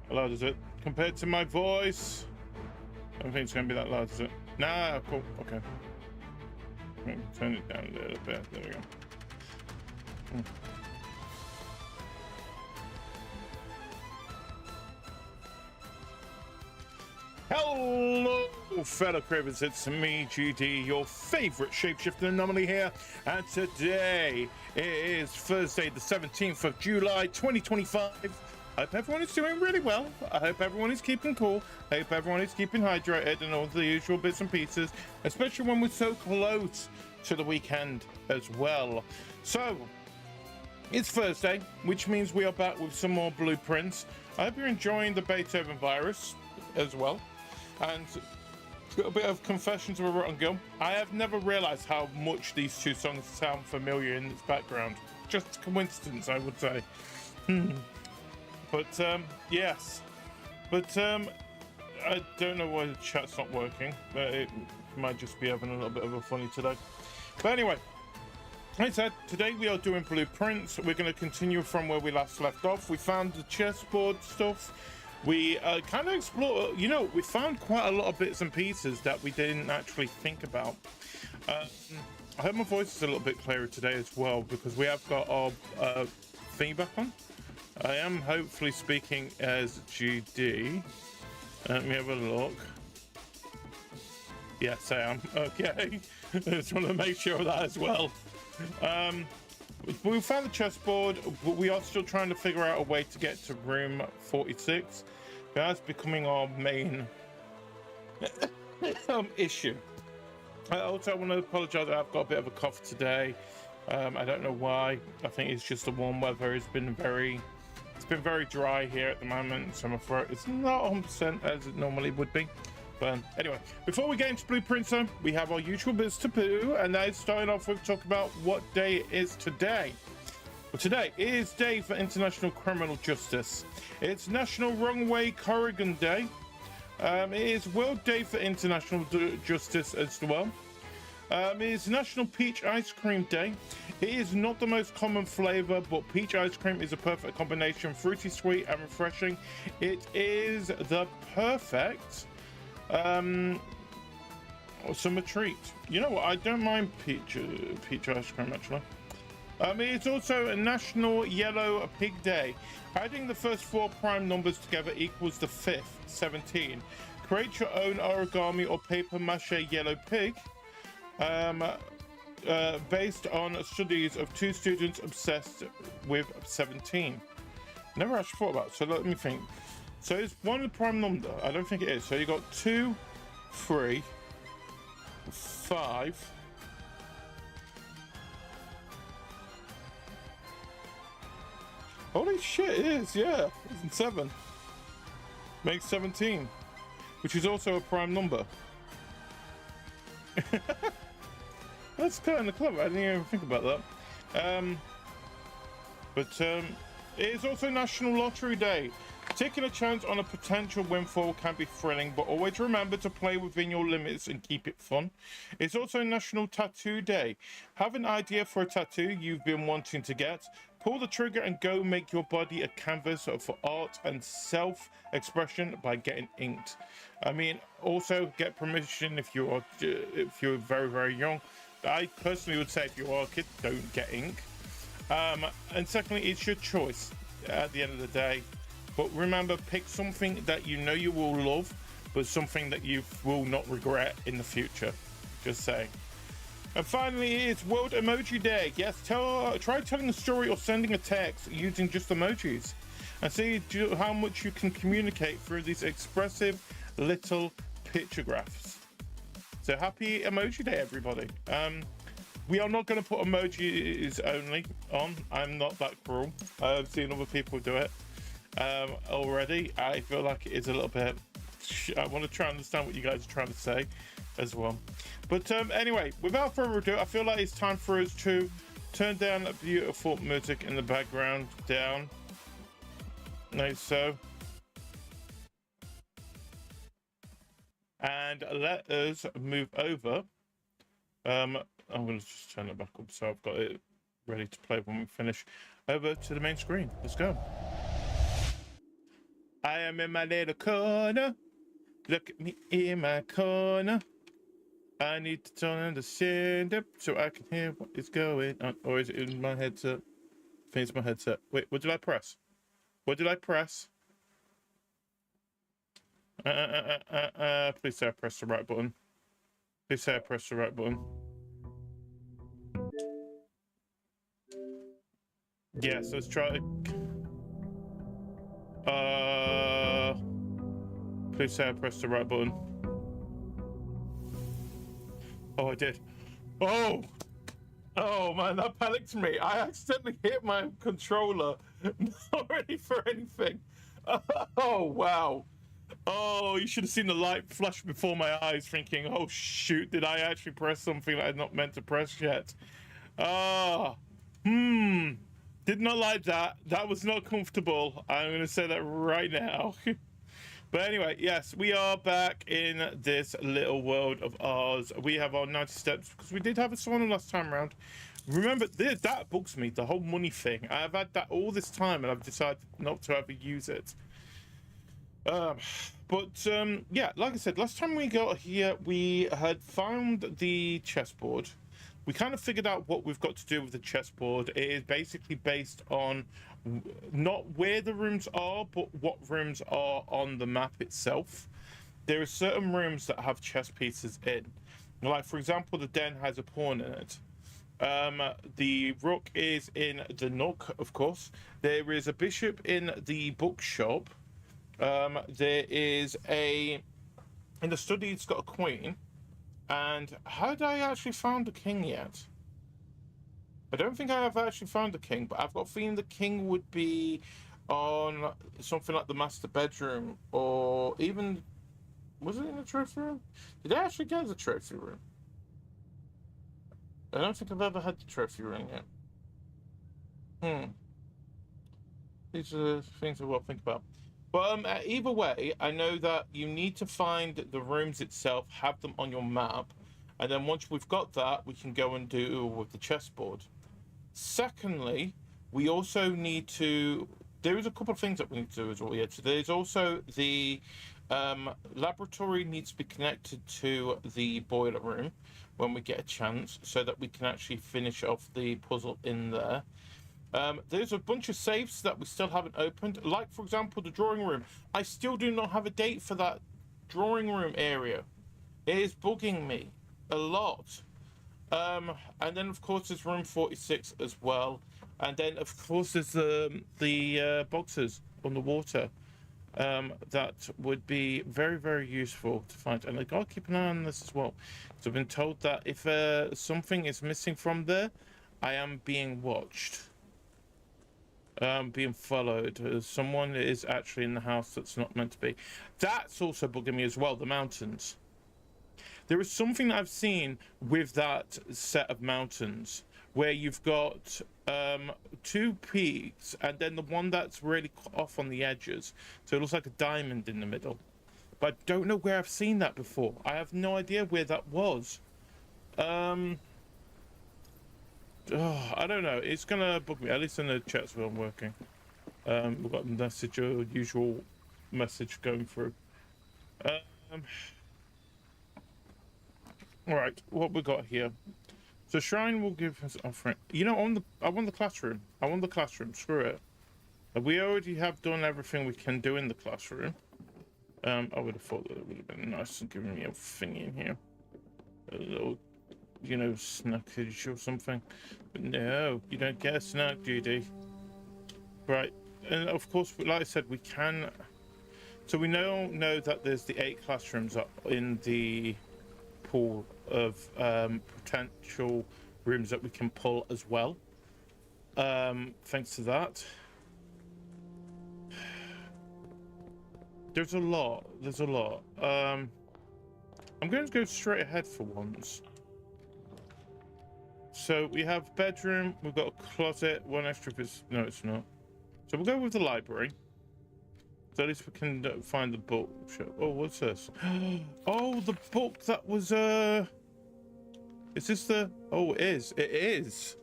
How loud is it compared to my voice? I don't think it's going to be that loud, is it? Nah, cool. Okay. Turn it down a little bit. There we go. Hello, fellow Cravers. It's me, GD, your favorite shapeshifter anomaly here. And today is Thursday, the 17th of July, 2025. I hope everyone is doing really well. I hope everyone is keeping cool. I hope everyone is keeping hydrated and all the usual bits and pieces, especially when we're so close to the weekend as well. So, it's Thursday, which means we are back with some more blueprints. I hope you're enjoying the Beethoven virus as well. And got a bit of Confessions of a Rotten Girl. I have never realized how much these two songs sound familiar in its background. Just a coincidence, I would say. But yes. But I don't know why the chat's not working. But it might just be having a little bit of a funny today. But anyway, like I said, today we are doing blueprints. We're going to continue from where we last left off. We found the chessboard stuff. We kind of explored, you know, we found quite a lot of bits and pieces that we didn't actually think about. I hope my voice is a little bit clearer today as well, because we have got our thing back on. I am hopefully speaking as GD. Let me have a look. Yes, I am. Okay. I just want to make sure of that as well. We found the chessboard, but we are still trying to figure out a way to get to room 46. That's becoming our main issue. Also, I want to apologize. I've got a bit of a cough today. I don't know why. I think it's just the warm weather. It's been very dry here at the moment, so my throat is not 100% as it normally would be. But anyway, before we get into blueprints, though, we have our usual bits to do, and that is starting off with talking about what day it is today. Well, today is Day for International Criminal Justice. It's National Wrong Way Corrigan Day. It is World Day for International Justice as well. It is National Peach Ice Cream Day. It is not the most common flavor, but peach ice cream is a perfect combination, fruity, sweet, and refreshing. It is the perfect summer treat. You know what? I don't mind peach ice cream actually. It's also a National Yellow Pig Day. Adding the first 4 prime numbers together equals the 5th, 17. Create your own origami or paper mache yellow pig. Based on studies of 2 students obsessed with 17. Never actually thought about it, so let me think. So it's one of the prime number. I don't think it is. So you got 2, 3, 5. Holy shit, it is, yeah. It's 7. Makes 17. Which is also a prime number. That's kind of clever. I didn't even think about that. It is also National Lottery Day. Taking a chance on a potential windfall can be thrilling, but always remember to play within your limits and keep it fun. It's also National Tattoo Day. Have an idea for a tattoo you've been wanting to get? Pull the trigger and go make your body a canvas for art and self-expression by getting inked. I mean, also get permission if you're very, very young. I personally would say if you are a kid, don't get ink. And secondly, it's your choice at the end of the day. But remember, pick something that you know you will love, but something that you will not regret in the future. Just saying. And finally, it's World Emoji Day. Yes, try telling a story or sending a text using just emojis. And see how much you can communicate through these expressive little pictographs. So happy Emoji Day, everybody. We are not going to put emojis only on. I'm not that cruel. I've seen other people do it already. I feel like it is a little bit... I want to try and understand what you guys are trying to say as well. But anyway, without further ado, I feel like it's time for us to turn down that beautiful music in the background down. Like so. And let us move over. I'm going to just turn it back up so I've got it ready to play when we finish. Over to the main screen. Let's go. I am in my little corner. Look at me in my corner. I need to turn the sound up so I can hear what is going on. Or is it in my headset? I think it's my headset. Wait, what did I press? What did I press? Please say I pressed the right button. Please say I pressed the right button. Yes, let's try. Please say I pressed the right button. Oh, I did. Oh! Oh man, that panicked me. I accidentally hit my controller. Not ready for anything. Oh, wow. Oh, you should have seen the light flash before my eyes, thinking, oh shoot, did I actually press something that I had not meant to press yet? Ah, did not like that. That was not comfortable. I'm going to say that right now. But anyway, yes, we are back in this little world of ours. We have our 90 steps because we did have a sauna last time around. Remember, that bugs me, the whole money thing. I've had that all this time and I've decided not to ever use it. Yeah, like I said, last time we got here, we had found the chessboard. We kind of figured out what we've got to do with the chessboard. It is basically based on not where the rooms are, but what rooms are on the map itself. There are certain rooms that have chess pieces in. Like, for example, the den has a pawn in it. The rook is in the nook, of course. There is a bishop in the bookshop. There is in the study, it's got a queen. And had I actually found the king yet? I don't think I have actually found the king, but I've got a feeling the king would be on something like the master bedroom, or even, was it in the trophy room? Did I actually get the trophy room? I don't think I've ever had the trophy room yet. These are things I will think about. But either way, I know that you need to find the rooms itself, have them on your map, and then once we've got that, we can go and do with the chessboard. Secondly, we also need to. There is a couple of things that we need to do as well. Yeah, so there's also the laboratory needs to be connected to the boiler room when we get a chance, so that we can actually finish off the puzzle in there. There's a bunch of safes that we still haven't opened, like for example the drawing room. I still do not have a date for that drawing room area. It is bugging me a lot. And then of course there's room 46 as well, and then of course there's the boxes on the water that would be very, very useful to find. And I gotta keep an eye on this as well, because I've been told that if something is missing from there, I am being watched. Being followed. Someone is actually in the house that's not meant to be. That's also bugging me as well, the mountains. There is something that I've seen with that set of mountains where you've got two peaks and then the one that's really off on the edges. So it looks like a diamond in the middle. But I don't know where I've seen that before. I have no idea where that was. Oh, I don't know. It's gonna bug me. At least in the chats where I'm working. We've got a message, a usual message going through. All right, what we got here? So shrine will give us offering. You know, I want the classroom. I want the classroom. Screw it. We already have done everything we can do in the classroom. I would have thought that it would have been nice and giving me a thingy in here. A little, you know, snackage or something. But no, you don't get a snack, Judy. Right, and of course, like I said, we can. So we know that there's the 8 classrooms up in the pool of potential rooms that we can pull as well. Thanks to that. There's a lot. I'm going to go straight ahead for once. So we have bedroom, we've got a closet, one extra is no, it's not. So we'll go with the library. So at least we can find the book. Oh, what's this? Oh, the book that was is this the? Oh, it is.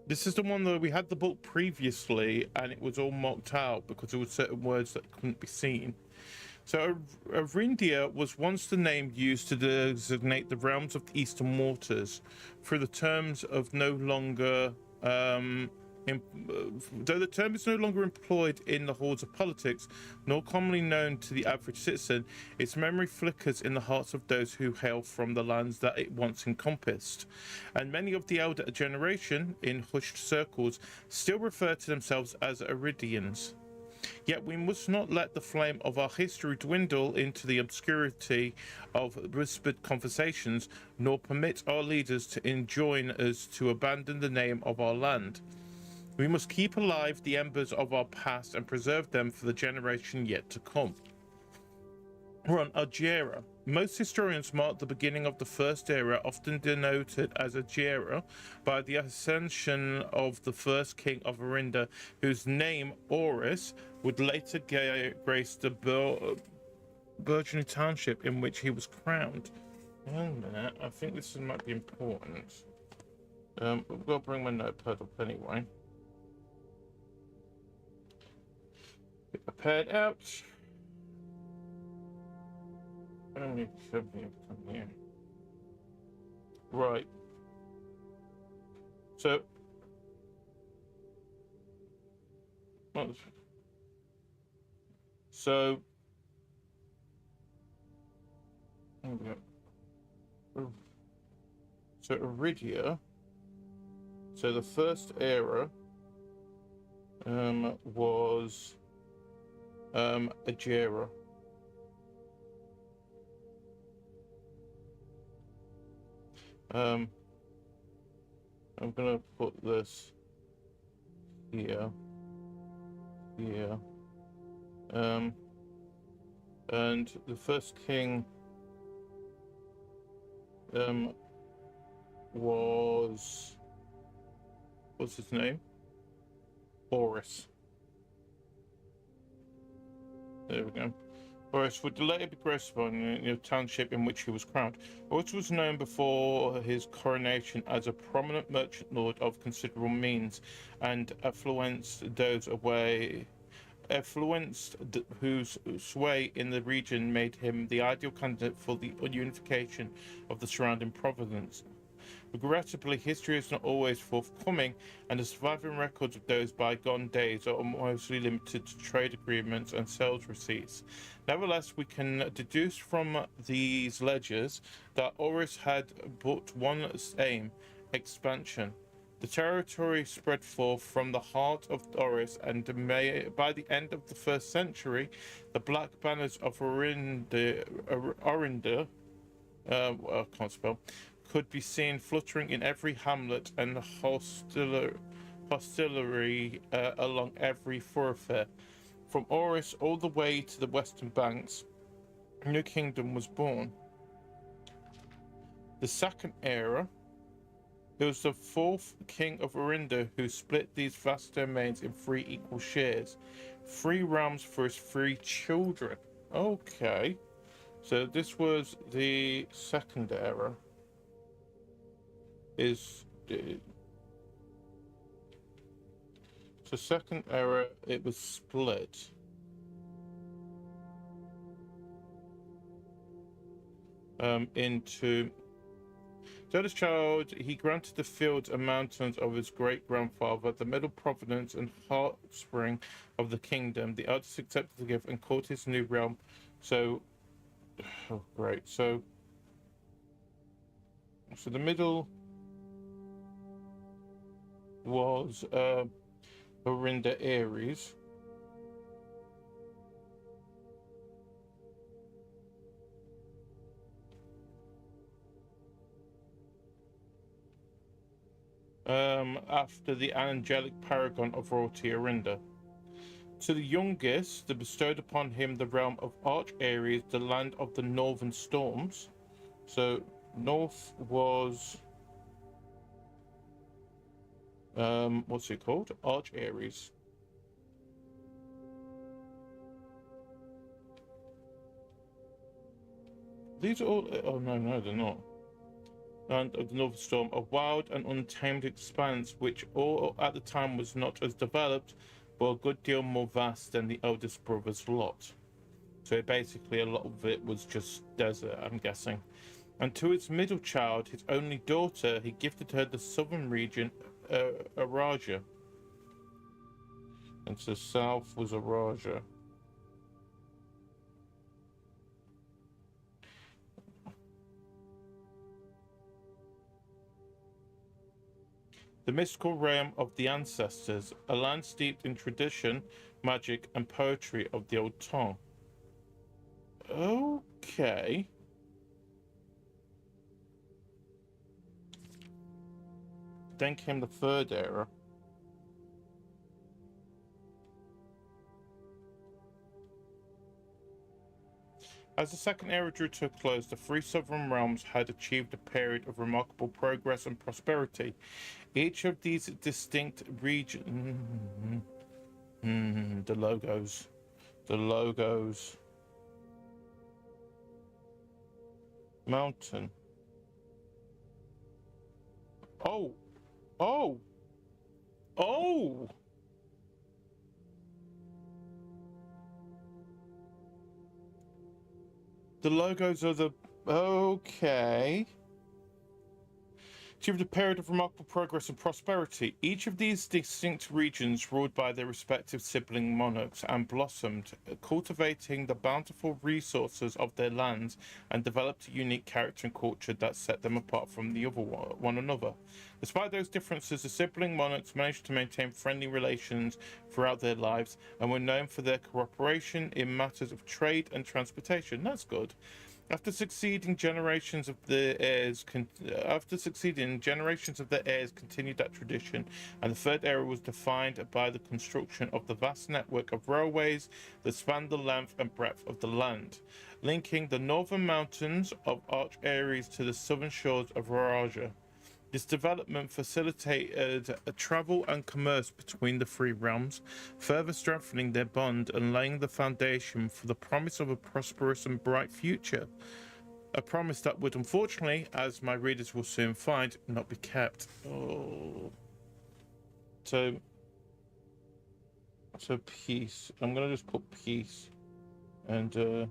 This is the one that we had the book previously, and it was all mocked out because there were certain words that couldn't be seen. So Arindia was once the name used to designate the realms of the eastern waters, through the terms of no longer, though the term is no longer employed in the halls of politics, nor commonly known to the average citizen, its memory flickers in the hearts of those who hail from the lands that it once encompassed. And many of the elder generation, in hushed circles, still refer to themselves as Aridians. Yet we must not let the flame of our history dwindle into the obscurity of whispered conversations, nor permit our leaders to enjoin us to abandon the name of our land. We must keep alive the embers of our past and preserve them for the generation yet to come. We're on Argera. Most historians mark the beginning of the first era, often denoted as Argera, by the ascension of the first king of Arinda, whose name, Oris, would later grace the burgeoning township in which he was crowned. Hang on a minute, I think this might be important. I've got to bring my notepad up anyway. Get my pad out. Only something from here. Right. So, so, so Iridia. So the first era was Agera. I'm gonna put this here, here, and the first king was, what's his name? Boris. There we go. Boris would later be graced by the township in which he was crowned. Boris was known before his coronation as a prominent merchant lord of considerable means, and whose sway in the region made him the ideal candidate for the unification of the surrounding province. Regrettably, history is not always forthcoming, and the surviving records of those bygone days are mostly limited to trade agreements and sales receipts. Nevertheless, we can deduce from these ledgers that Oris had but one aim: expansion. The territory spread forth from the heart of Oris, and by the end of the 1st century, the black banners of Orinda, I can't spell, could be seen fluttering in every hamlet and hostelry along every thoroughfare. From Oris all the way to the western banks, a new kingdom was born. The second era, it was the 4th king of Orinda who split these vast domains in 3 equal shares, 3 realms for his 3 children. Okay, so this was the second era. So second era, it was split. Into the eldest child, he granted the fields and mountains of his great-grandfather, the middle province and heartspring of the kingdom. The eldest accepted the gift and called his new realm. So, oh, great. So the middle was Orinda Aries. After the angelic paragon of royalty, Orinda. To the youngest, they bestowed upon him the realm of Arch Aries, the land of the northern storms. So north was what's it called? Arch Aries. These are all, oh no, they're not. and of the Northern Storm, a wild and untamed expanse which all at the time was not as developed, but a good deal more vast than the eldest brother's lot. So basically a lot of it was just desert, I'm guessing. And to its middle child, his only daughter, he gifted her the southern region, Araja. And to the south was Araja. The mystical realm of the ancestors, a land steeped in tradition, magic, and poetry of the old tongue. Okay. Then came the third era. As the second era drew to a close, the three sovereign realms had achieved a period of remarkable progress and prosperity. Each of these distinct regions... the logos. The logos. Mountain. Oh! Oh! Oh! The logos are the... Okay. Achieved a period of remarkable progress and prosperity. Each of these distinct regions ruled by their respective sibling monarchs and blossomed, cultivating the bountiful resources of their lands and developed a unique character and culture that set them apart from the other one another. Despite those differences, the sibling monarchs managed to maintain friendly relations throughout their lives and were known for their cooperation in matters of trade and transportation. That's good. After succeeding generations of their heirs continued that tradition, and the third era was defined by the construction of the vast network of railways that spanned the length and breadth of the land, linking the northern mountains of Arch Ares to the southern shores of Raja. This development facilitated travel and commerce between the three realms, further strengthening their bond and laying the foundation for the promise of a prosperous and bright future. A promise that would, unfortunately, as my readers will soon find, not be kept. Oh. So peace. I'm going to just put peace and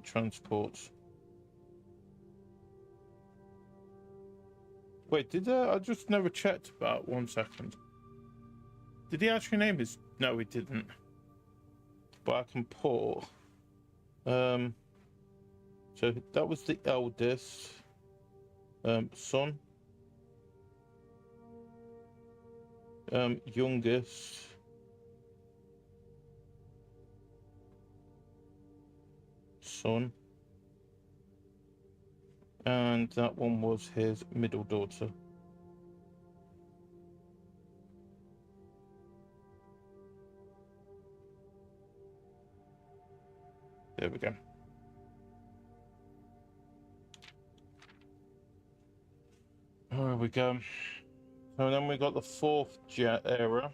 transport. Wait, did I just never checked about 1 second. Did he actually name his? No, he didn't. But I can put. So that was the eldest son. Youngest. Son. And that one was his middle daughter. There we go. There we go. So then we got the fourth era.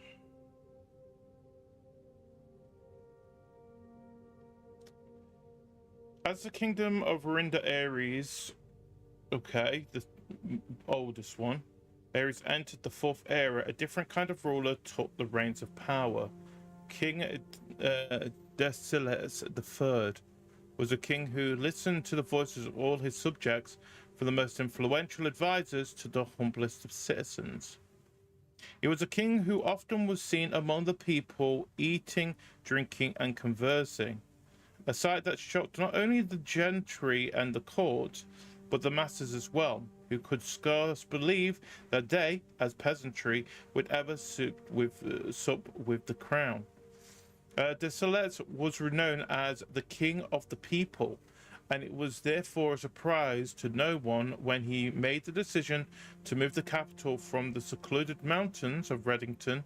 As the kingdom of Rinda Ares, okay, the oldest one, Ares entered the fourth era, a different kind of ruler took the reins of power. King Deciles III was a king who listened to the voices of all his subjects, from the most influential advisors to the humblest of citizens. He was a king who often was seen among the people, eating, drinking, and conversing, a sight that shocked not only the gentry and the court, but the masses as well, who could scarce believe that they, as peasantry, would ever sup with the crown. Deciles was known as the King of the People, and it was therefore a surprise to no one when he made the decision to move the capital from the secluded mountains of Reddington,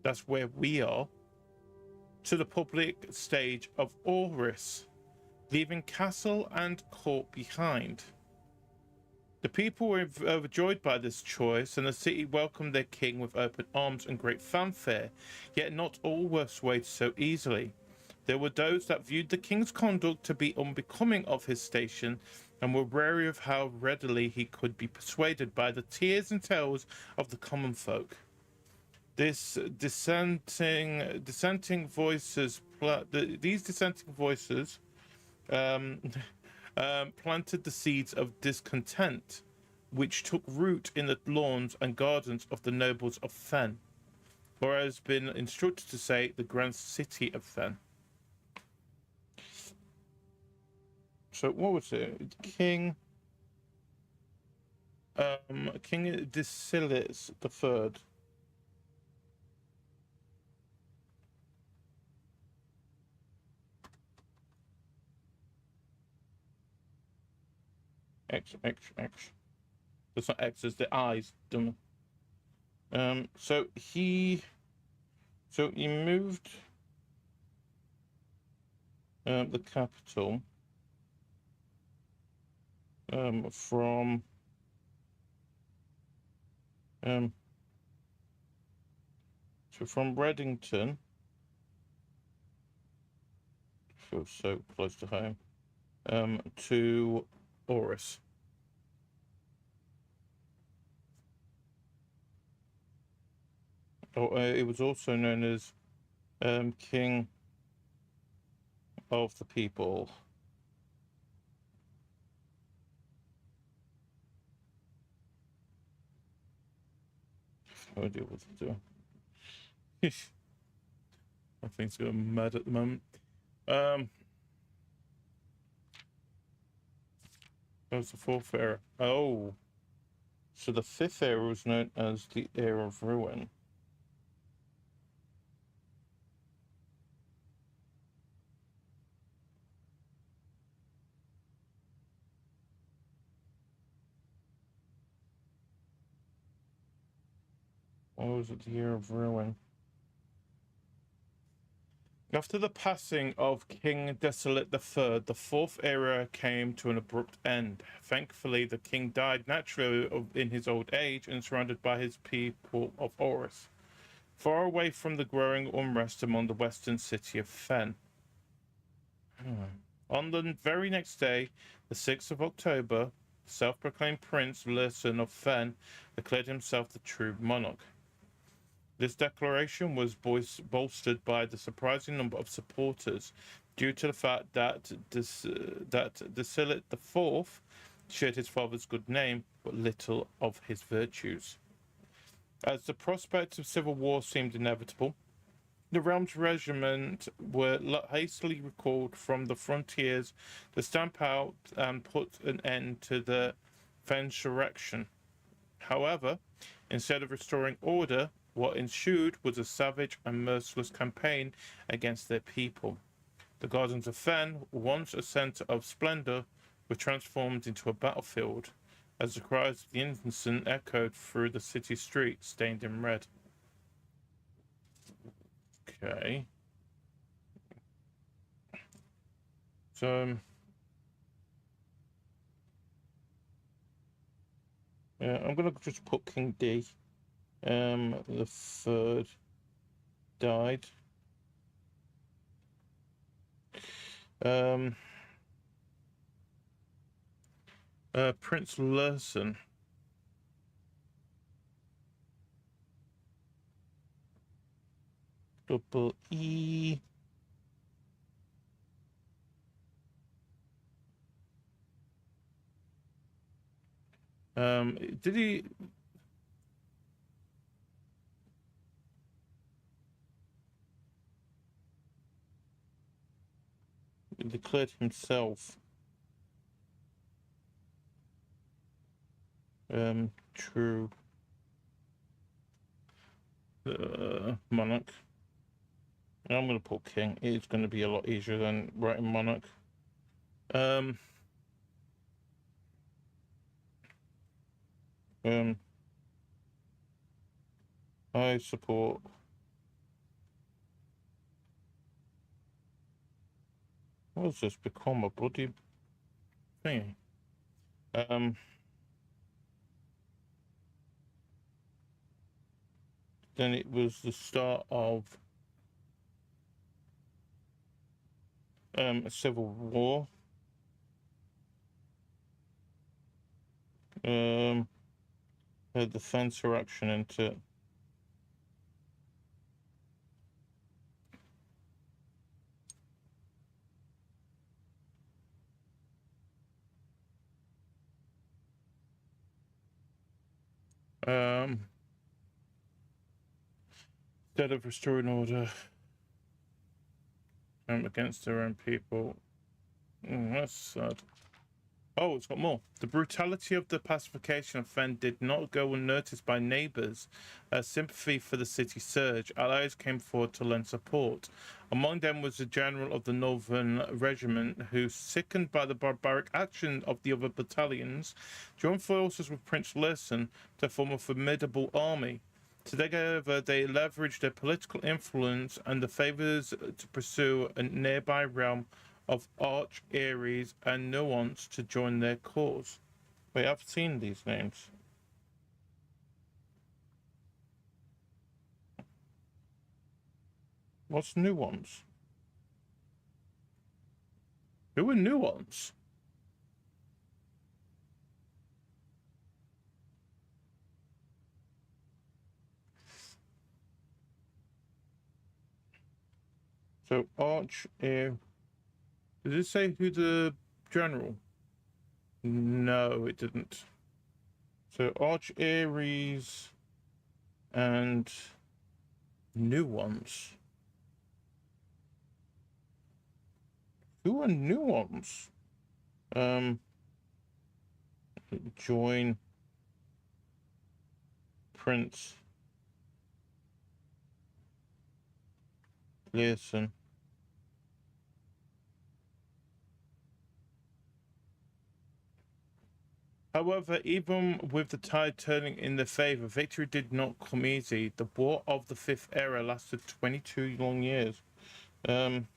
that's where we are, to the public stage of Auris, leaving castle and court behind. The people were overjoyed by this choice, and the city welcomed their king with open arms and great fanfare, yet not all were swayed so easily. There were those that viewed the king's conduct to be unbecoming of his station, and were wary of how readily he could be persuaded by the tears and tales of the common folk. This dissenting voices, these dissenting voices, planted the seeds of discontent, which took root in the lawns and gardens of the nobles of Fen, or has been instructed to say, the grand city of Fen. So what was it? King Disilis the Third. X. That's not X, it's the I's. Dumb. So he moved the capital from Reddington. Feels so close to home. To Oris. It was also known as King of the People. No idea what to do. I think it's going mad at the moment. That was the fourth era. Oh, so the fifth era was known as the Era of Ruin. What was it? The Era of Ruin. After the passing of King Desolate III, the fourth era came to an abrupt end. Thankfully, the king died naturally in his old age and surrounded by his people of Oris, far away from the growing unrest among the western city of Fen. On the very next day, the 6th of October, the self-proclaimed Prince Lurson of Fen declared himself the true monarch. This declaration was bolstered by the surprising number of supporters due to the fact that Disilit IV shared his father's good name but little of his virtues. As the prospect of civil war seemed inevitable, the realm's regiment were hastily recalled from the frontiers to stamp out and put an end to the Fensurrection. However, instead of restoring order, what ensued was a savage and merciless campaign against their people. The gardens of Fen, once a centre of splendour, were transformed into a battlefield, as the cries of the innocent echoed through the city streets stained in red. Okay. So, yeah, I'm gonna just put King D. The third died. Prince Lurson. Double E. Did he? He declared himself true monarch. I'm going to put king. It's going to be a lot easier than writing monarch. I support what has this become, a bloody thing? Then it was the start of a civil war. A defense reaction into instead of restoring order against their own people. That's sad. Oh, it's got more. The brutality of the pacification of Fen did not go unnoticed by neighbors. As sympathy for the city surged, allies came forward to lend support. Among them was the general of the Northern Regiment, who, sickened by the barbaric action of the other battalions, joined forces with Prince Lurson to form a formidable army. Together, they leveraged their political influence and the favors to pursue a nearby realm of Arch, Ares, and Nuance to join their cause. Wait, I've seen these names. What's Nuance? Who are Nuance? So Arch, Ares. Did it say who the general? No, it didn't. So Arch, Ares, and Nuance. Who are Nuance? Join Prince Learson. However, even with the tide turning in their favor, victory did not come easy. The War of the Fifth Era lasted 22 long years. I'm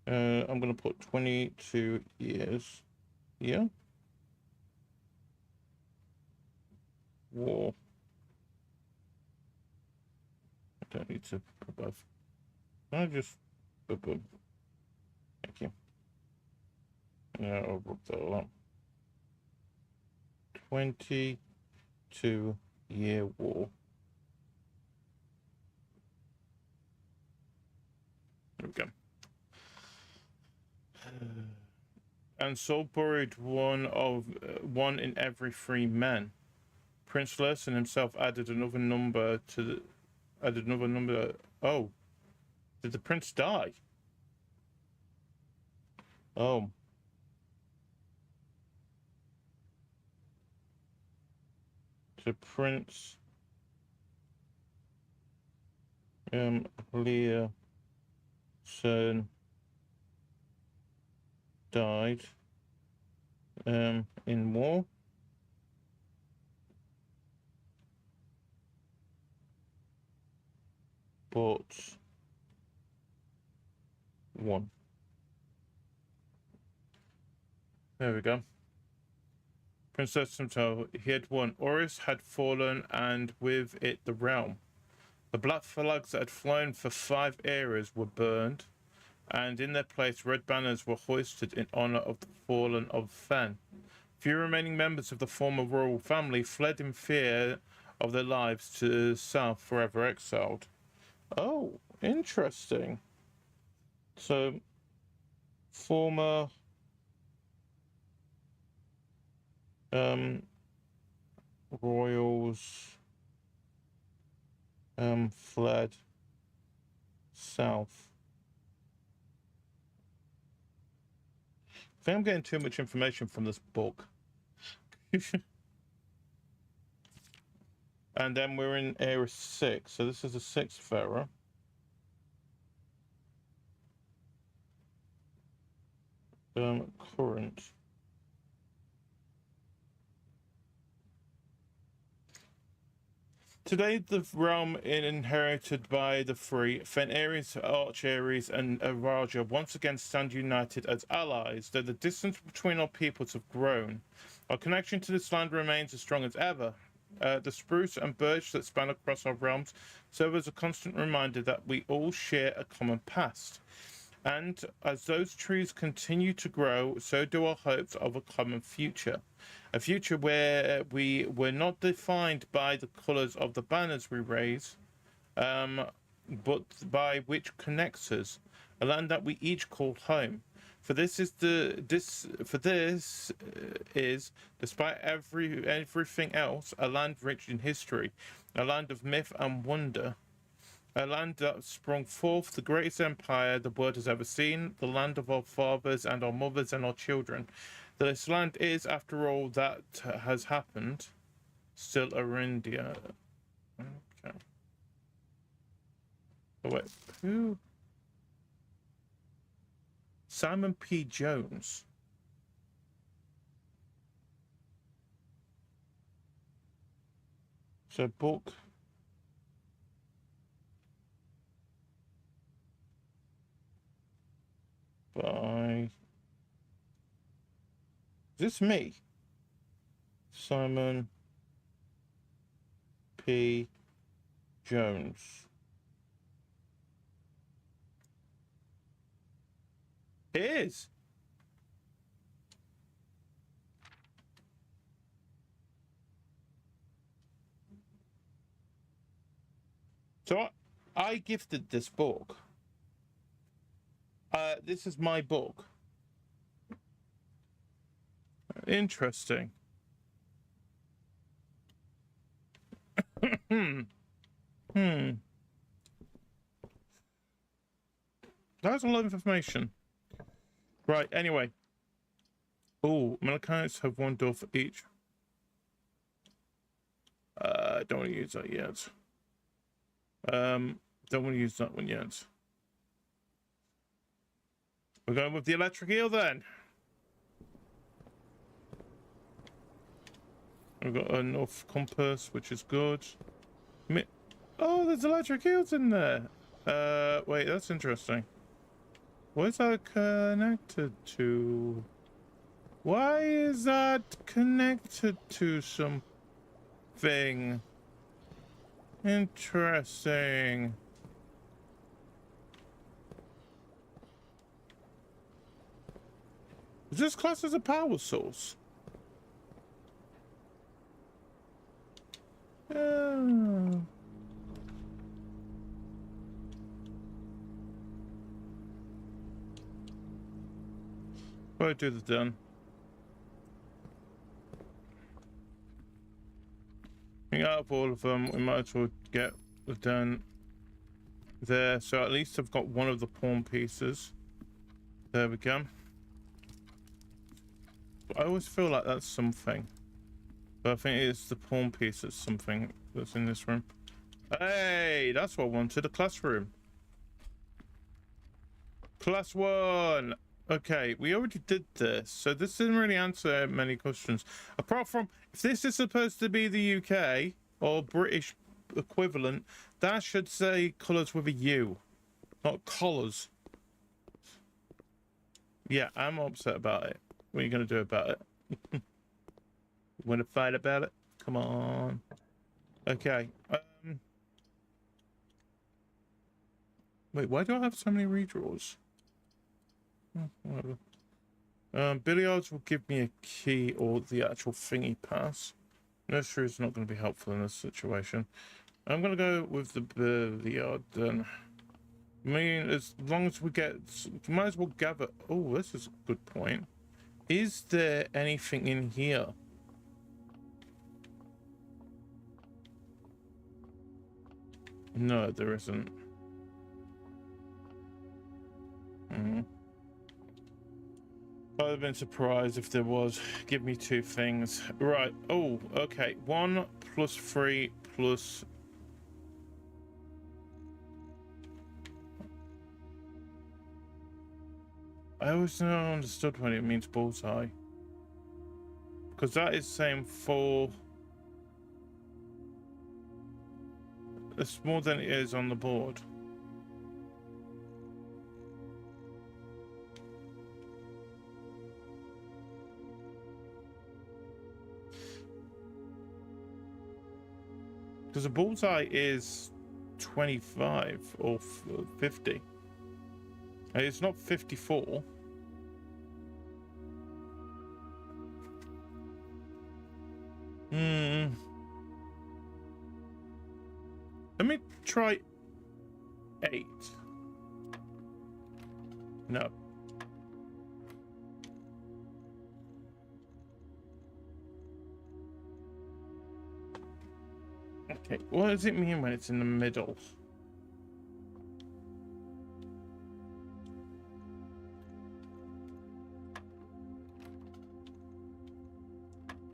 going to put 22 years. Yeah. War. I don't need to put both. I just boom. Thank you. Yeah, I'll rub that all up. 22-year war. There we go. And Saul buried one in every 3 men. Prince Lurson himself added another number to the. Oh, did the prince die? Oh. So Prince Learson died in war. But won. There we go. Princess himself, he had won. Horus had fallen, and with it the realm. The black flags that had flown for 5 eras were burned, and in their place red banners were hoisted in honor of the fallen of Fen. Few remaining members of the former royal family fled in fear of their lives to the south, forever exiled. Oh, interesting. So, former royals fled south. I think I'm getting too much information from this book. And then we're in era 6, so this is the 6th era. Current. Today, the realm is inherited by the 3, Fen Ares, Arch Ares, and Raja once again stand united as allies, though the distance between our peoples have grown. Our connection to this land remains as strong as ever. The spruce and birch that span across our realms serve as a constant reminder that we all share a common past. And as those trees continue to grow, so do our hopes of a common future. A future where we were not defined by the colours of the banners we raise, but by which connects us. A land that we each call home. For this is, despite everything else, a land rich in history, a land of myth and wonder. A land that sprung forth the greatest empire the world has ever seen, the land of our fathers and our mothers and our children. This land is, after all that has happened, still Arindia. Okay. Oh, wait, who? Simon P. Jones. So, book. By, is this me? Simon P. Jones. It is. So I gifted this book. This is my book. Interesting. That's a lot of information. Right, anyway. Oh, Malachites have one door for each. Don't want to use that yet. Don't want to use that one yet. We're going with the electric eel then. We've got a north compass, which is good. Oh, there's electric eels in there. Wait, that's interesting. Where's that connected to? Why is that connected to something? Interesting. Is this class as a power source? Oh. Probably do the done. I think out of all of them, we might as well get the done there. So at least I've got one of the pawn pieces. There we go. I always feel like that's something. But I think it's the pawn piece that's something that's in this room. Hey, that's what I wanted, a classroom. Class 1. Okay, we already did this, so this didn't really answer many questions. Apart from, if this is supposed to be the UK, or British equivalent, that should say colours with a U, not collars. Yeah, I'm upset about it. What are you going to do about it? Want to fight about it? Come on. Okay. Wait, why do I have so many redraws? Billiards will give me a key or the actual thingy pass. Nursery is not going to be helpful in this situation. I'm going to go with the billiard then. I mean, as long as we get... Might as well gather... Oh, this is a good point. Is there anything in here? No, there isn't. I'd have been surprised if there was. Give me 2 things. Right. Oh, okay. 1 plus 3 plus... I always never understood when it means bullseye. Because that is saying 4... It's more than it is on the board. Because a bullseye is 25 or 50. It's not 54. Let me try 8. No. Okay, what does it mean when it's in the middle?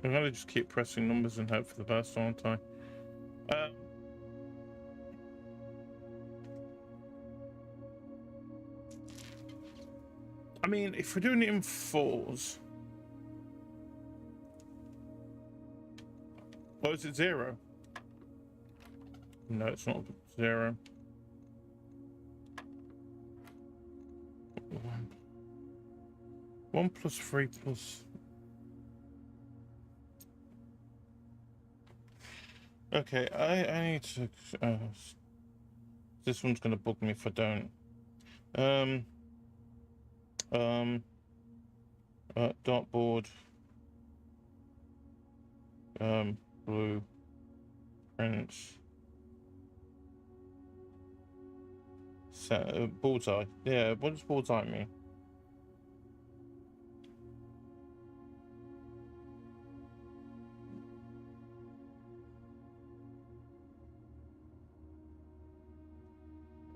I'm gonna just keep pressing numbers and hope for the best, aren't I? I mean, if we're doing it in 4s, oh, is it 0? No, it's not 0. 1 plus 3 plus. Okay, I need to. This one's gonna bug me if I don't. Dartboard. Blue. Prints. Bullseye. Yeah, what does bullseye mean?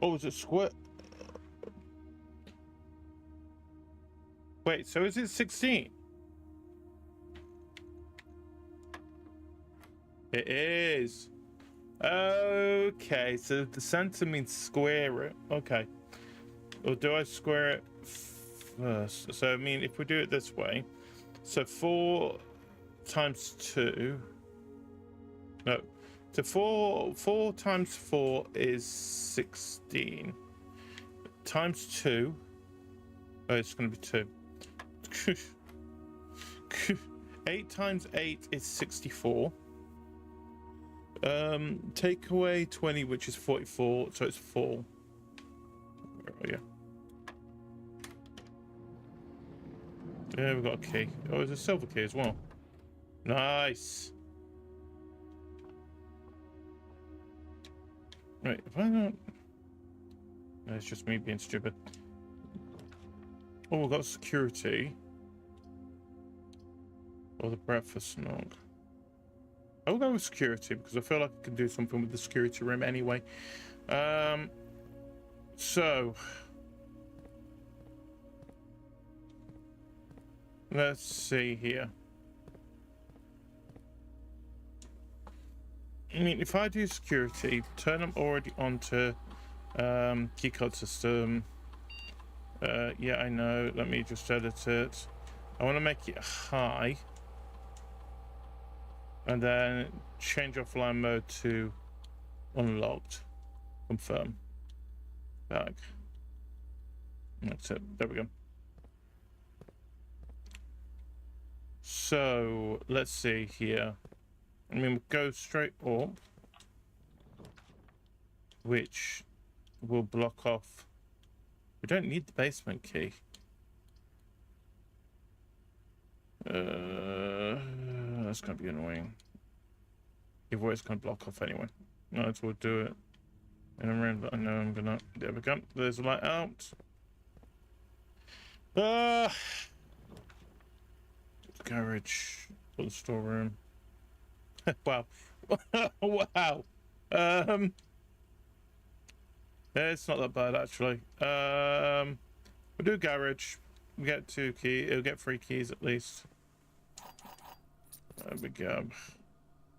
Oh, is it square? Wait, so is it 16? It is. Okay, so the center means square it. Okay. Or do I square it first? So, I mean, if we do it this way, so 4 times 2. No. So 4 times 4 is 16. Times 2. Oh, it's going to be 2. 8 times 8 is 64. Take away 20, which is 44, so it's 4. Where are you? Yeah, we've got a key. Oh, there's a silver key as well. Nice. Right, if I don't... No, it's just me being stupid. Oh, we've got security. Or the breakfast nog. I'll go with security because I feel like I can do something with the security room anyway. So let's see here. I mean, if I do security, turn them already onto keycard system. Yeah, I know. Let me just edit it. I want to make it high. And then change offline mode to unlocked. Confirm. Back. That's it. There we go. So let's see here. I mean, we'll go straight up, which will block off. We don't need the basement key. That's gonna be annoying. Either way, it's gonna block off anyway. Might as well do it in a room that I know I'm gonna. There we go. There's a light out. Garage for the storeroom. Wow. Wow. It's not that bad actually. We'll do garage. We get 2 keys. It'll get 3 keys at least. There we go.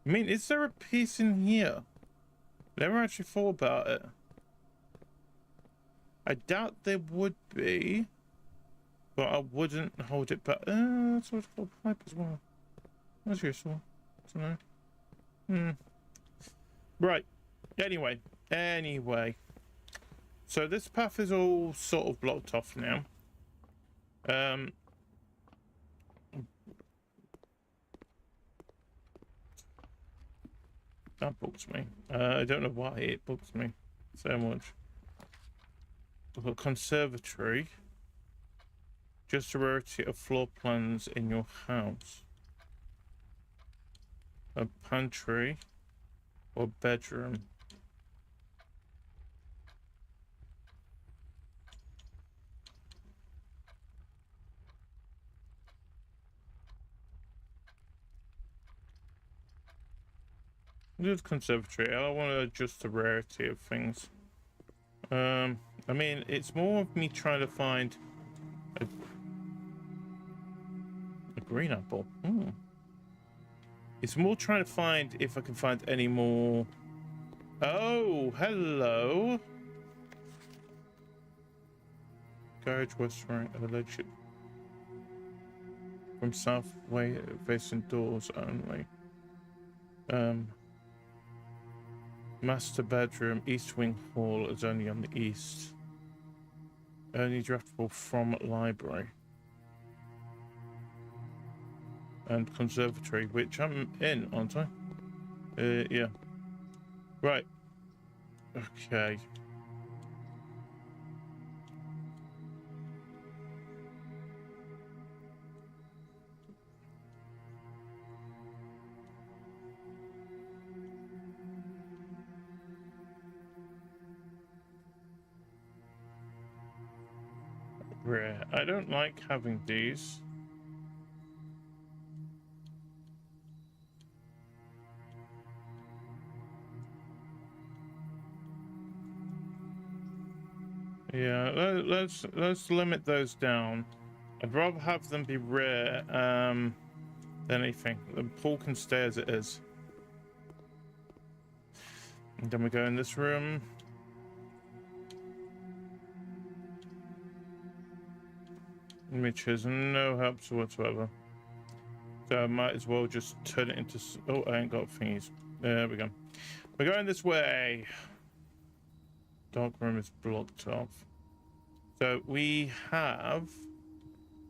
I mean, is there a piece in here? Never actually thought about it. I doubt there would be, but I wouldn't hold it back. That's what's called pipe as well. That's useful. I don't know. Right. Anyway. So this path is all sort of blocked off now. That bugs me. I don't know why it bugs me so much. We've got conservatory. Just a rarity of floor plans in your house. A pantry or bedroom. Do the conservatory. I want to adjust the rarity of things. I mean, it's more of me trying to find a green apple. It's more trying to find if I can find any more. Oh, hello. Garage restaurant alleged from south way facing doors only. Master bedroom, east wing hall is only on the east. Only draftable from library. And conservatory, which I'm in, aren't I? Yeah. Right. Okay. Rare. I don't like having these. Yeah, let's limit those down. I'd rather have them be rare than anything. The pool can stay as it is. And then we go in this room. Which has no help whatsoever. So I might as well just turn it into... Oh, I ain't got thingies. There we go. We're going this way. Dark room is blocked off. So we have...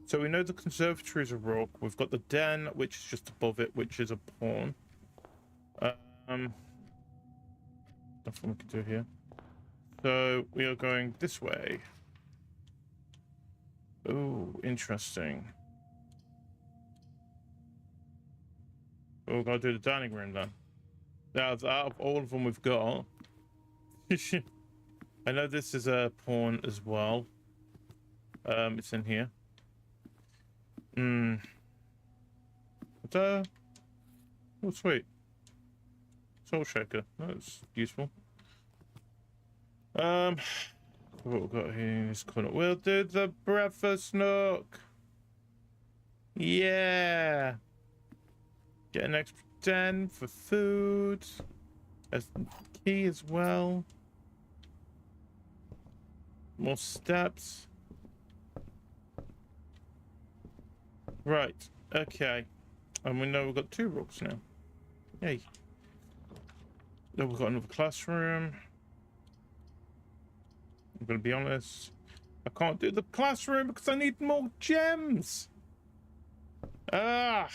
So we know the conservatory is a rook. We've got the den, which is just above it, which is a pawn. Nothing we can do here. So we are going this way. Oh, interesting. We're gonna do the dining room then. Out of all of them we've got, I know this is a pawn as well. It's in here. But, oh, sweet. Soul shaker. That's useful. What we've got here in this corner. We'll do the breakfast nook. Yeah. Get an extra 10 for food. That's the key as well. More steps. Right. Okay. And we know we've got 2 rooks now. Yay. Then we've got another classroom. I'm gonna be honest. I can't do the classroom because I need more gems. Ah.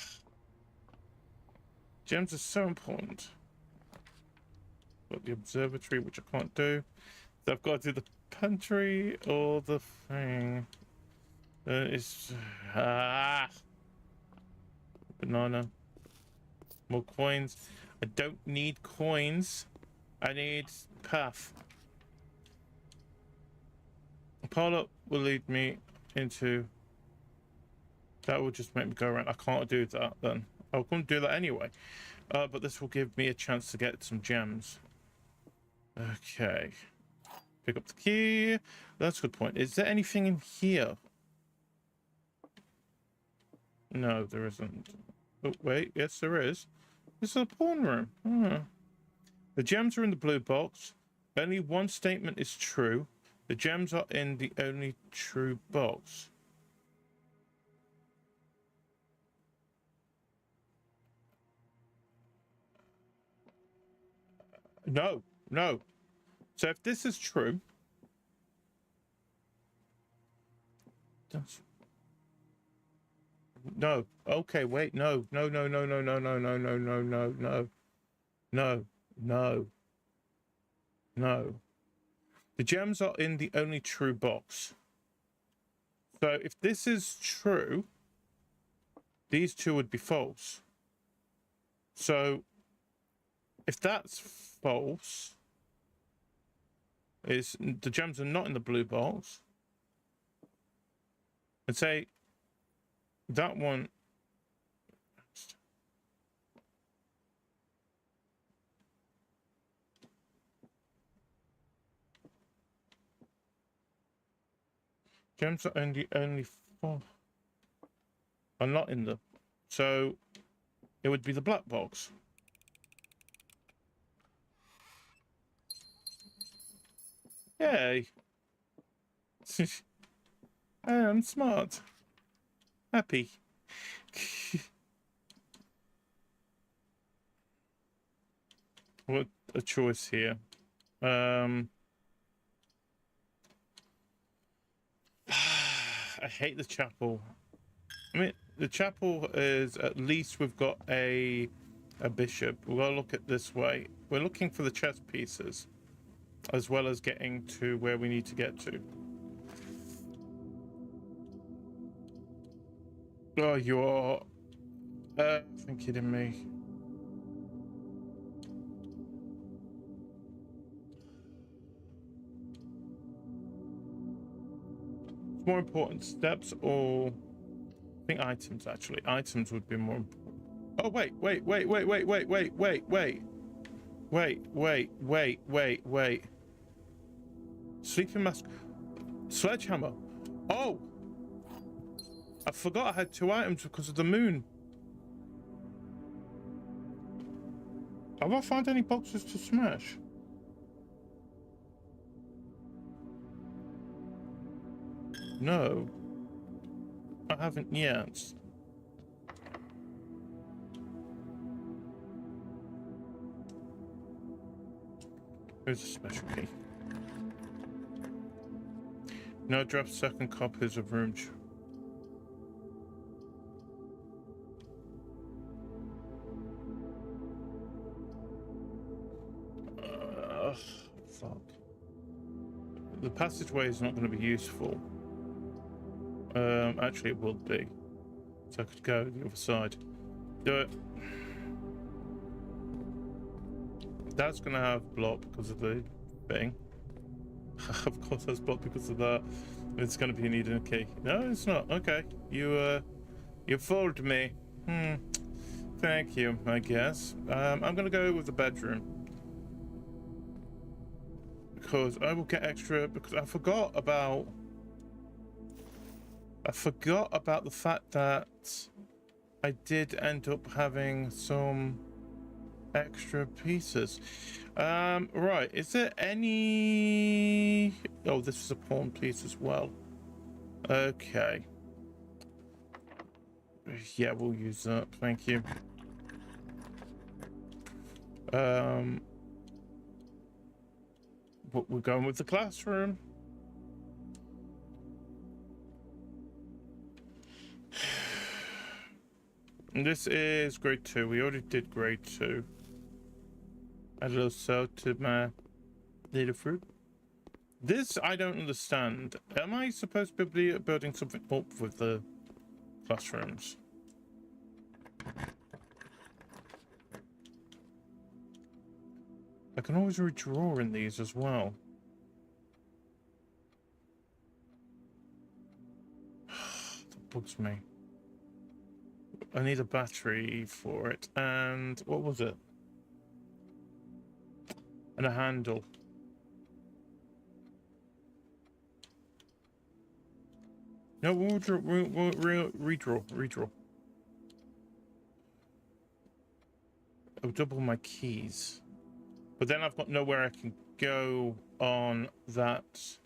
Gems are so important. Got the observatory, which I can't do. So I've got to do the pantry or the thing. It's banana. More coins. I don't need coins. I need path. Pile up will lead me into. That will just make me go around. I can't do that then. I couldn't do that anyway. But this will give me a chance to get some gems. Okay. Pick up the key. That's a good point. Is there anything in here? No, there isn't. Oh, wait. Yes, there is. This is a pawn room. The gems are in the blue box. Only one statement is true. The gems are in the only true box. No, no. So if this is true, that's... No. Okay, wait. No. No, no, no, no, no, no, no, no, no, no, no. No. No. No. The gems are in the only true box. So if this is true, these two would be false. So if that's false, is the gems are not in the blue box. And say that one. Gems are only four are not in the, so it would be the black box. Yay! I'm smart. Happy. What a choice here. I hate the chapel. I mean, the chapel is, at least we've got a bishop. We'll gotta look at this way. We're looking for the chess pieces, as well as getting to where we need to get to. Oh, you're kidding me. It's more important, steps or I think items, actually. Items would be more important. Oh, wait. Sleeping mask. Sledgehammer. Oh! I forgot I had 2 items because of the moon. Have I found any boxes to smash? No. I haven't yet. Here's a special key. No draft second copies of room. Fuck. The passageway is not going to be useful. Actually, it would be. So I could go the other side. Do it. That's going to have block because of the thing. Of course, that's blocked because of that. It's going to be needing a key. No, it's not. Okay, you fooled me. Thank you, I guess. I'm going to go with the bedroom. Because I will get extra, because I forgot about the fact that I did end up having some extra pieces. Right, is there any... Oh, this is a pawn piece as well. Okay. Yeah, we'll use that, thank you. But we're going with the classroom. And this is grade 2. We already did grade 2. Add a little salt to my little fruit. This I don't understand. Am I supposed to be building something up with the classrooms? I can always redraw in these as well. That bugs me. I need a battery for it. And what was it? And a handle. No, we'll redraw. I'll double my keys. But then I've got nowhere I can go on that.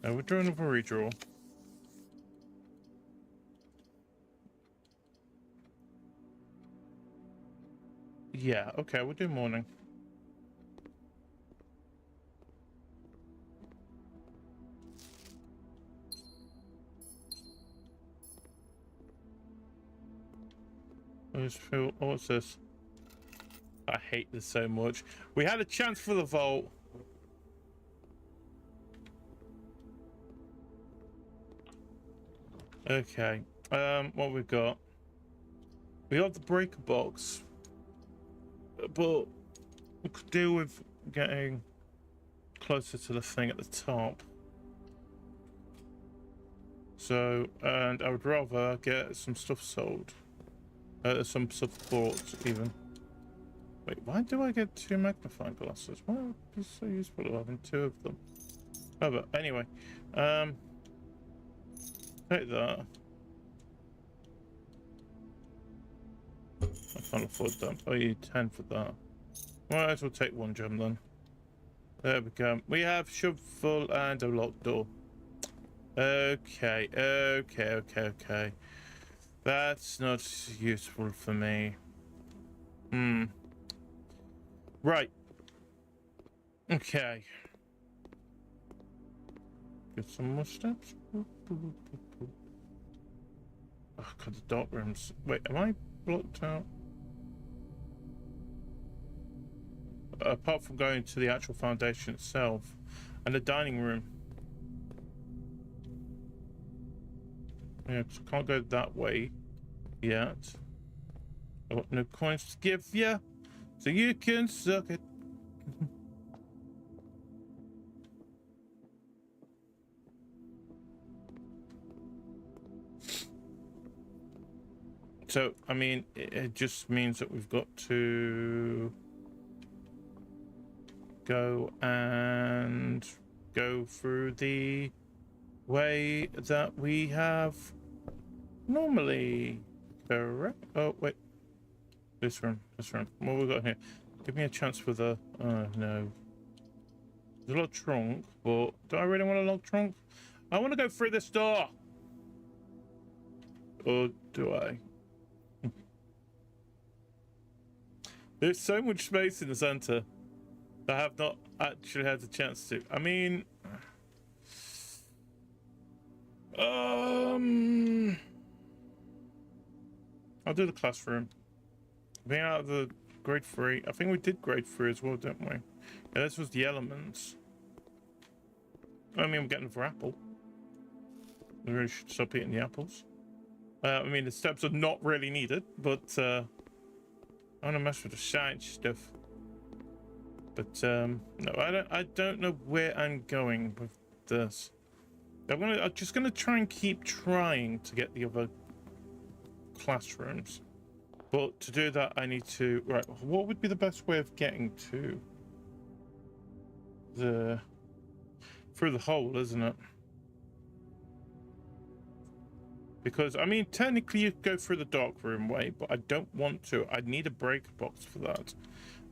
Now we'll do another redraw. Yeah, okay, we'll do morning. I just feel, what's this? I hate this so much. We had a chance for the vault. Okay. What we've got? We got the breaker box, but we could deal with getting closer to the thing at the top. So, and I would rather get some stuff sold. Some support even. Wait, why do I get 2 magnifying glasses? Why would it be so useful having 2 of them? Oh, but anyway, take that. I can't afford that. I need 10 for that. Might as well take 1 gem then. There we go. We have shovel and a locked door. Okay. That's not useful for me. Right. Okay. Get some more steps. Oh god, the dark rooms. Wait, am I blocked out? Apart from going to the actual foundation itself and the dining room. Yeah, 'cause I can't go that way yet. I've got no coins to give you, so you can suck it. So, I mean, it just means that we've got to go through the way that we have normally. Correct? Oh, wait. This room. What have we got here? Give me a chance for the... Oh, no. There's a locked trunk, but do I really want a locked trunk? I want to go through this door. Or do I? There's so much space in the center that I have not actually had the chance to. I mean... I'll do the classroom. Being out of the grade 3. I think we did grade 3 as well, didn't we? Yeah, this was the elements. I mean, we're getting for apple. We really should stop eating the apples. I mean, the steps are not really needed, but I want to mess with the science stuff. But no, I don't know where I'm going with this. I'm just gonna try and keep trying to get the other classrooms. But to do that, I need to... Right, what would be the best way of getting to the... Through the hole, isn't it? Because, I mean, technically you could go through the dark room way, but I don't want to. I need a breaker box for that.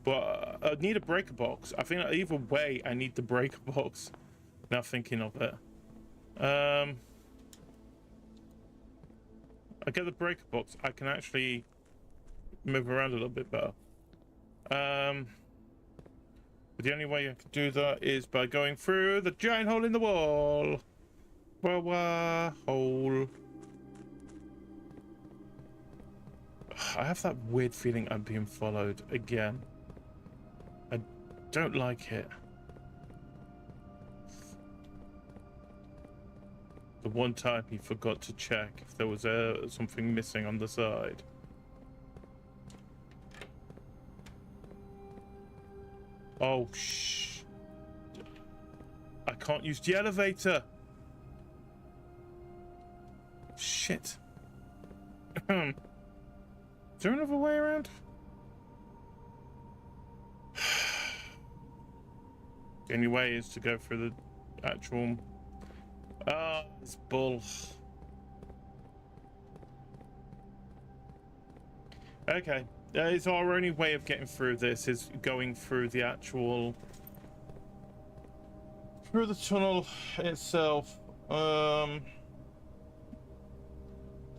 But I need a breaker box. I think either way, I need the breaker box. Now thinking of it. I get the breaker box. I can actually move around a little bit better. But the only way I can do that is by going through the giant hole in the wall. Hole. I have that weird feeling I'm being followed again. I don't like it. The one time he forgot to check if there was something missing on the side. Oh, shh. I can't use the elevator. Shit. Is there another way around? The only way is to go through the actual... Ah, it's bull. Okay. It's our only way of getting through this is going through the actual... Through the tunnel itself. I'm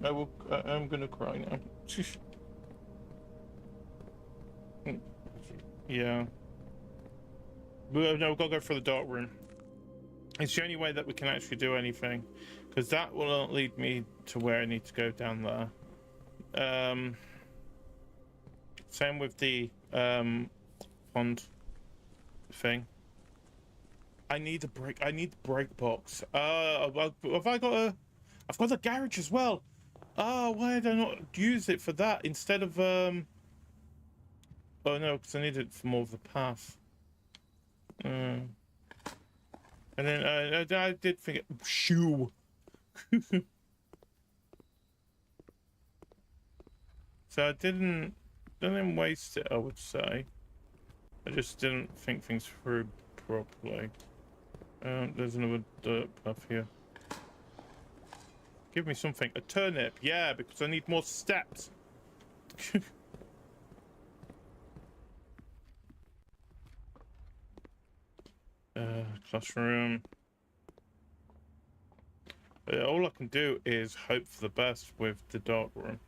gonna cry now. Yeah. No, we've got to go for the dark room. It's the only way that we can actually do anything, because that will not lead me to where I need to go down there. Same with the pond thing. I need a break. I need the break box. Have I got a? I've got a garage as well. Why did I not use it for that instead of Oh no, because I need it for more of the path. And then I did forget shoe. So I didn't waste it, I would say. I just didn't think things through properly. There's another dirt path here. Give me something. A turnip, yeah, because I need more steps. Classroom. All I can do is hope for the best with the dark room.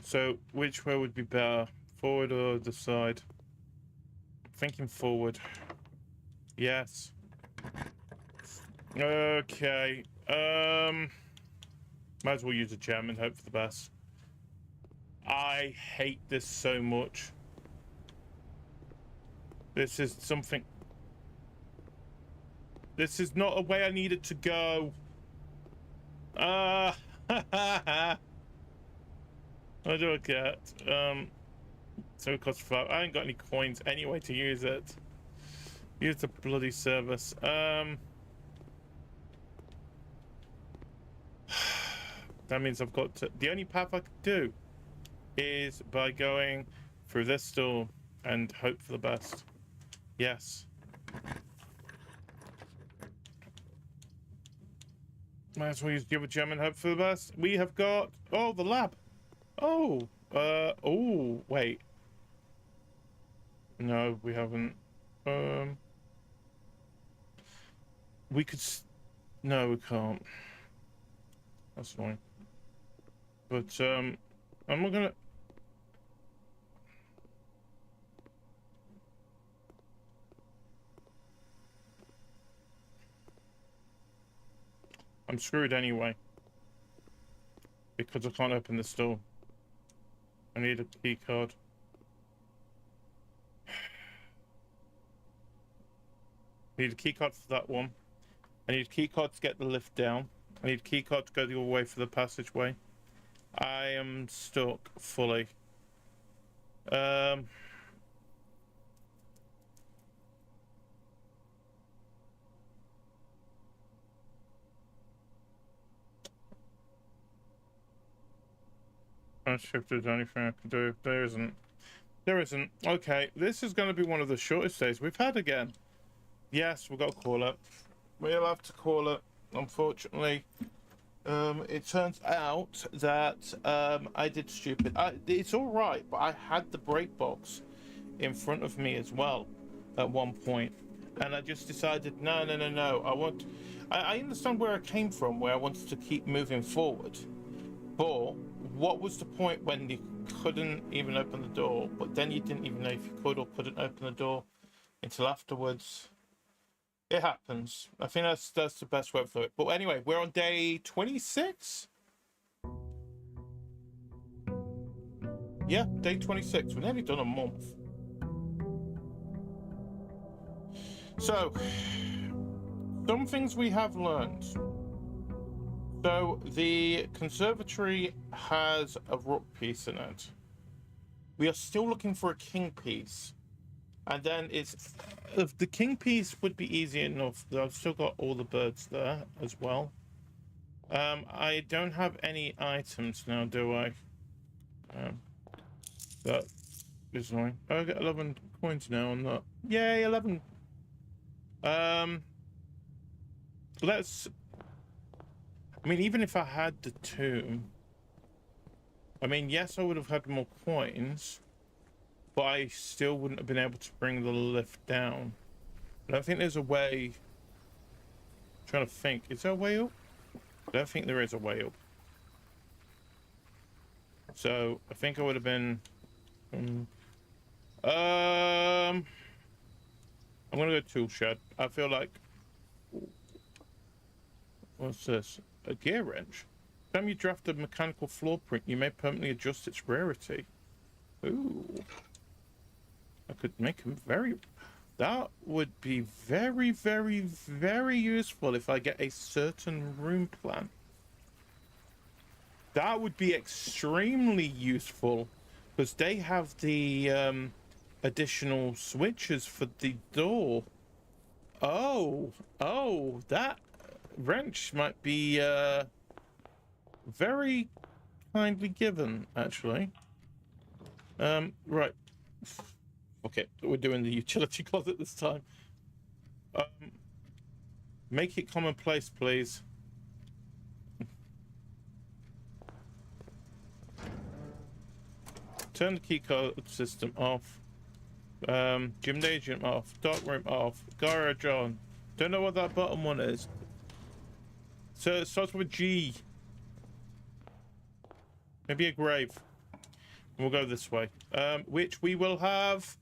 So, which way would be better? Forward or the side? Thinking forward. Yes. Okay. Might as well use a gem and hope for the best. I hate this so much. This is something... This is not a way I need it to go. What do I get? So it costs 5. I ain't got any coins anyway to use it. Use the bloody service. That means I've got to... The only path I could do is by going through this door and hope for the best. Yes. Might as well use the other gem and hope for the best. We have got... Oh, the lab. Oh. Oh, wait. No, we haven't. We could... No, we can't. That's fine. But, I'm not gonna... I'm screwed anyway. Because I can't open this door. I need a key card. I need a key card for that one. I need a key card to get the lift down. I need a key card to go the other way for the passageway. I am stuck fully. Trying to see if there's anything I can do. There isn't. There isn't. Okay, this is going to be one of the shortest days we've had again. Yes, we've got to call it. We'll have to call it, unfortunately. It turns out that I did stupid. It's all right, but I had the break box in front of me as well at one point, and I just decided, no. I understand where I came from, where I wanted to keep moving forward, but what was the point when you couldn't even open the door? But then you didn't even know if you could or couldn't open the door until afterwards. It happens. I think that's the best word for it. But anyway, we're on day 26. Yeah, day 26. We've nearly done a month. So, some things we have learned. So, the conservatory has a rook piece in it. We are still looking for a king piece. And then it's... If the king piece would be easy enough. I've still got all the birds there as well. I don't have any items now, do I? That is annoying. I get 11 coins now on that. Yay, 11. Let's... I mean, even if I had the tomb... I mean, yes, I would have had more coins. But I still wouldn't have been able to bring the lift down. I don't think there's a way... I'm trying to think. Is there a way up? I don't think there is a way up. So, I think I would have been... I'm gonna go tool shed. I feel like... What's this? A gear wrench? time you draft a mechanical floor print, you may permanently adjust its rarity. Ooh. I could make them very... That would be very, very, very useful if I get a certain room plan. That would be extremely useful because they have the additional switches for the door. Oh, that wrench might be very kindly given, actually. Right. Okay, we're doing the utility closet this time. Make it commonplace, please. Turn the keycard system off. Gymnasium off. Darkroom off. Garage on. Don't know what that bottom one is. So it starts with G. Maybe a grave. We'll go this way. Which we will have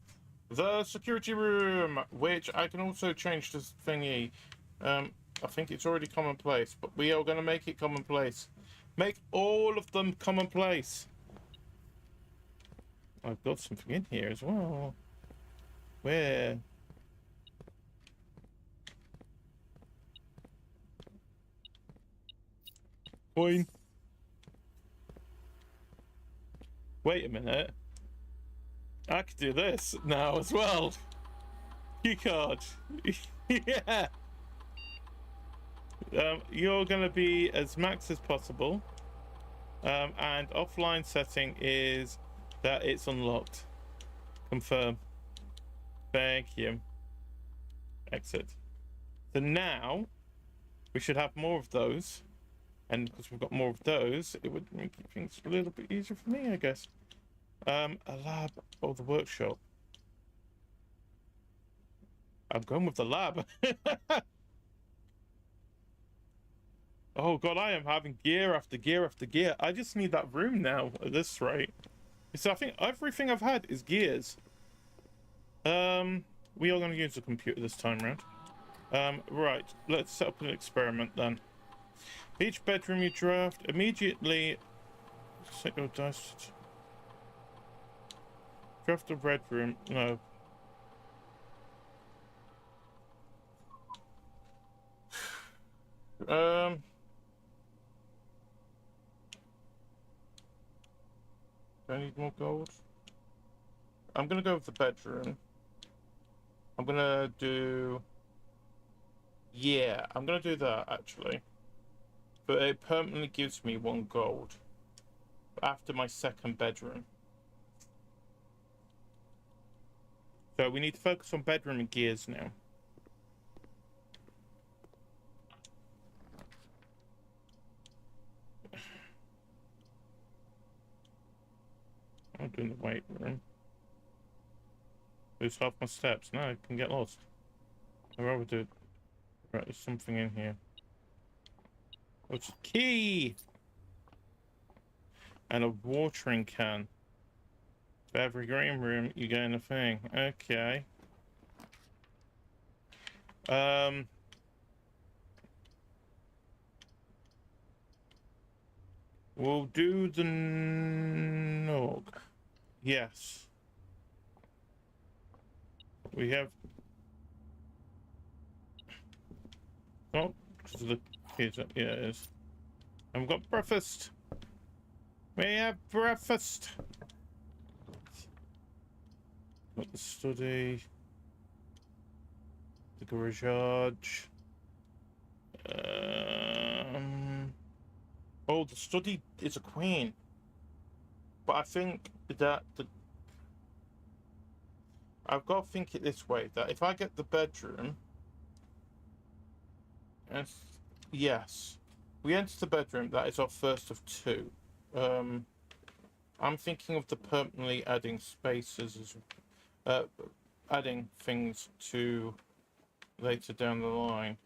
the security room, which I can also change this thingy. I think it's already commonplace, but we are going to make it commonplace. Make all of them commonplace. I've got something in here as well. Where? Coin. Wait a minute. I could do this now as well. Keycard. Yeah. You're gonna be as max as possible. And offline setting is that it's unlocked. Confirm. Thank you. Exit. So now we should have more of those. And because we've got more of those, it would make things a little bit easier for me, I guess. A lab or the workshop. I'm going with the lab. Oh god, I am having gear after gear after gear. I just need that room now at this rate. So I think everything I've had is gears. We are going to use the computer this time round. Right, let's set up an experiment then. Each bedroom you draft, immediately set your dice. Draft a red room. No. Do I need more gold? I'm gonna go with the bedroom. I'm gonna do... Yeah, I'm gonna do that actually. But it permanently gives me 1 gold after my second bedroom. So we need to focus on bedroom and gears now. I'm doing the weight room. Lose half my steps. No, I can get lost. I'd rather do... Right, there's something in here. What's the key? And a watering can. For every green room, you gain a thing. Okay. We'll do the nog. Yes. We have... Oh, because of the kids. Yeah, it is. And we've got breakfast. We have breakfast. Got the study. The garage. Oh, the study is a queen. But I think that the... I've got to think it this way, that if I get the bedroom... Yes. We enter the bedroom, that is our first of 2. I'm thinking of the permanently adding spaces as... adding things to later down the line.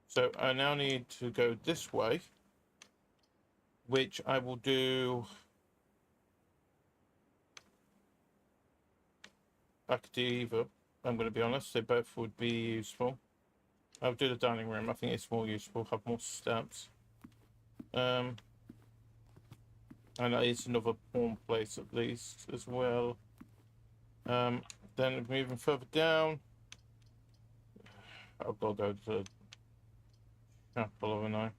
So I now need to go this way, which I will do... I could do either, I'm going to be honest. They both would be useful. I'll do the dining room. I think it's more useful, have more steps. And it's another pawn place at least as well. Then moving further down, I've got to go to the chapel, haven't I?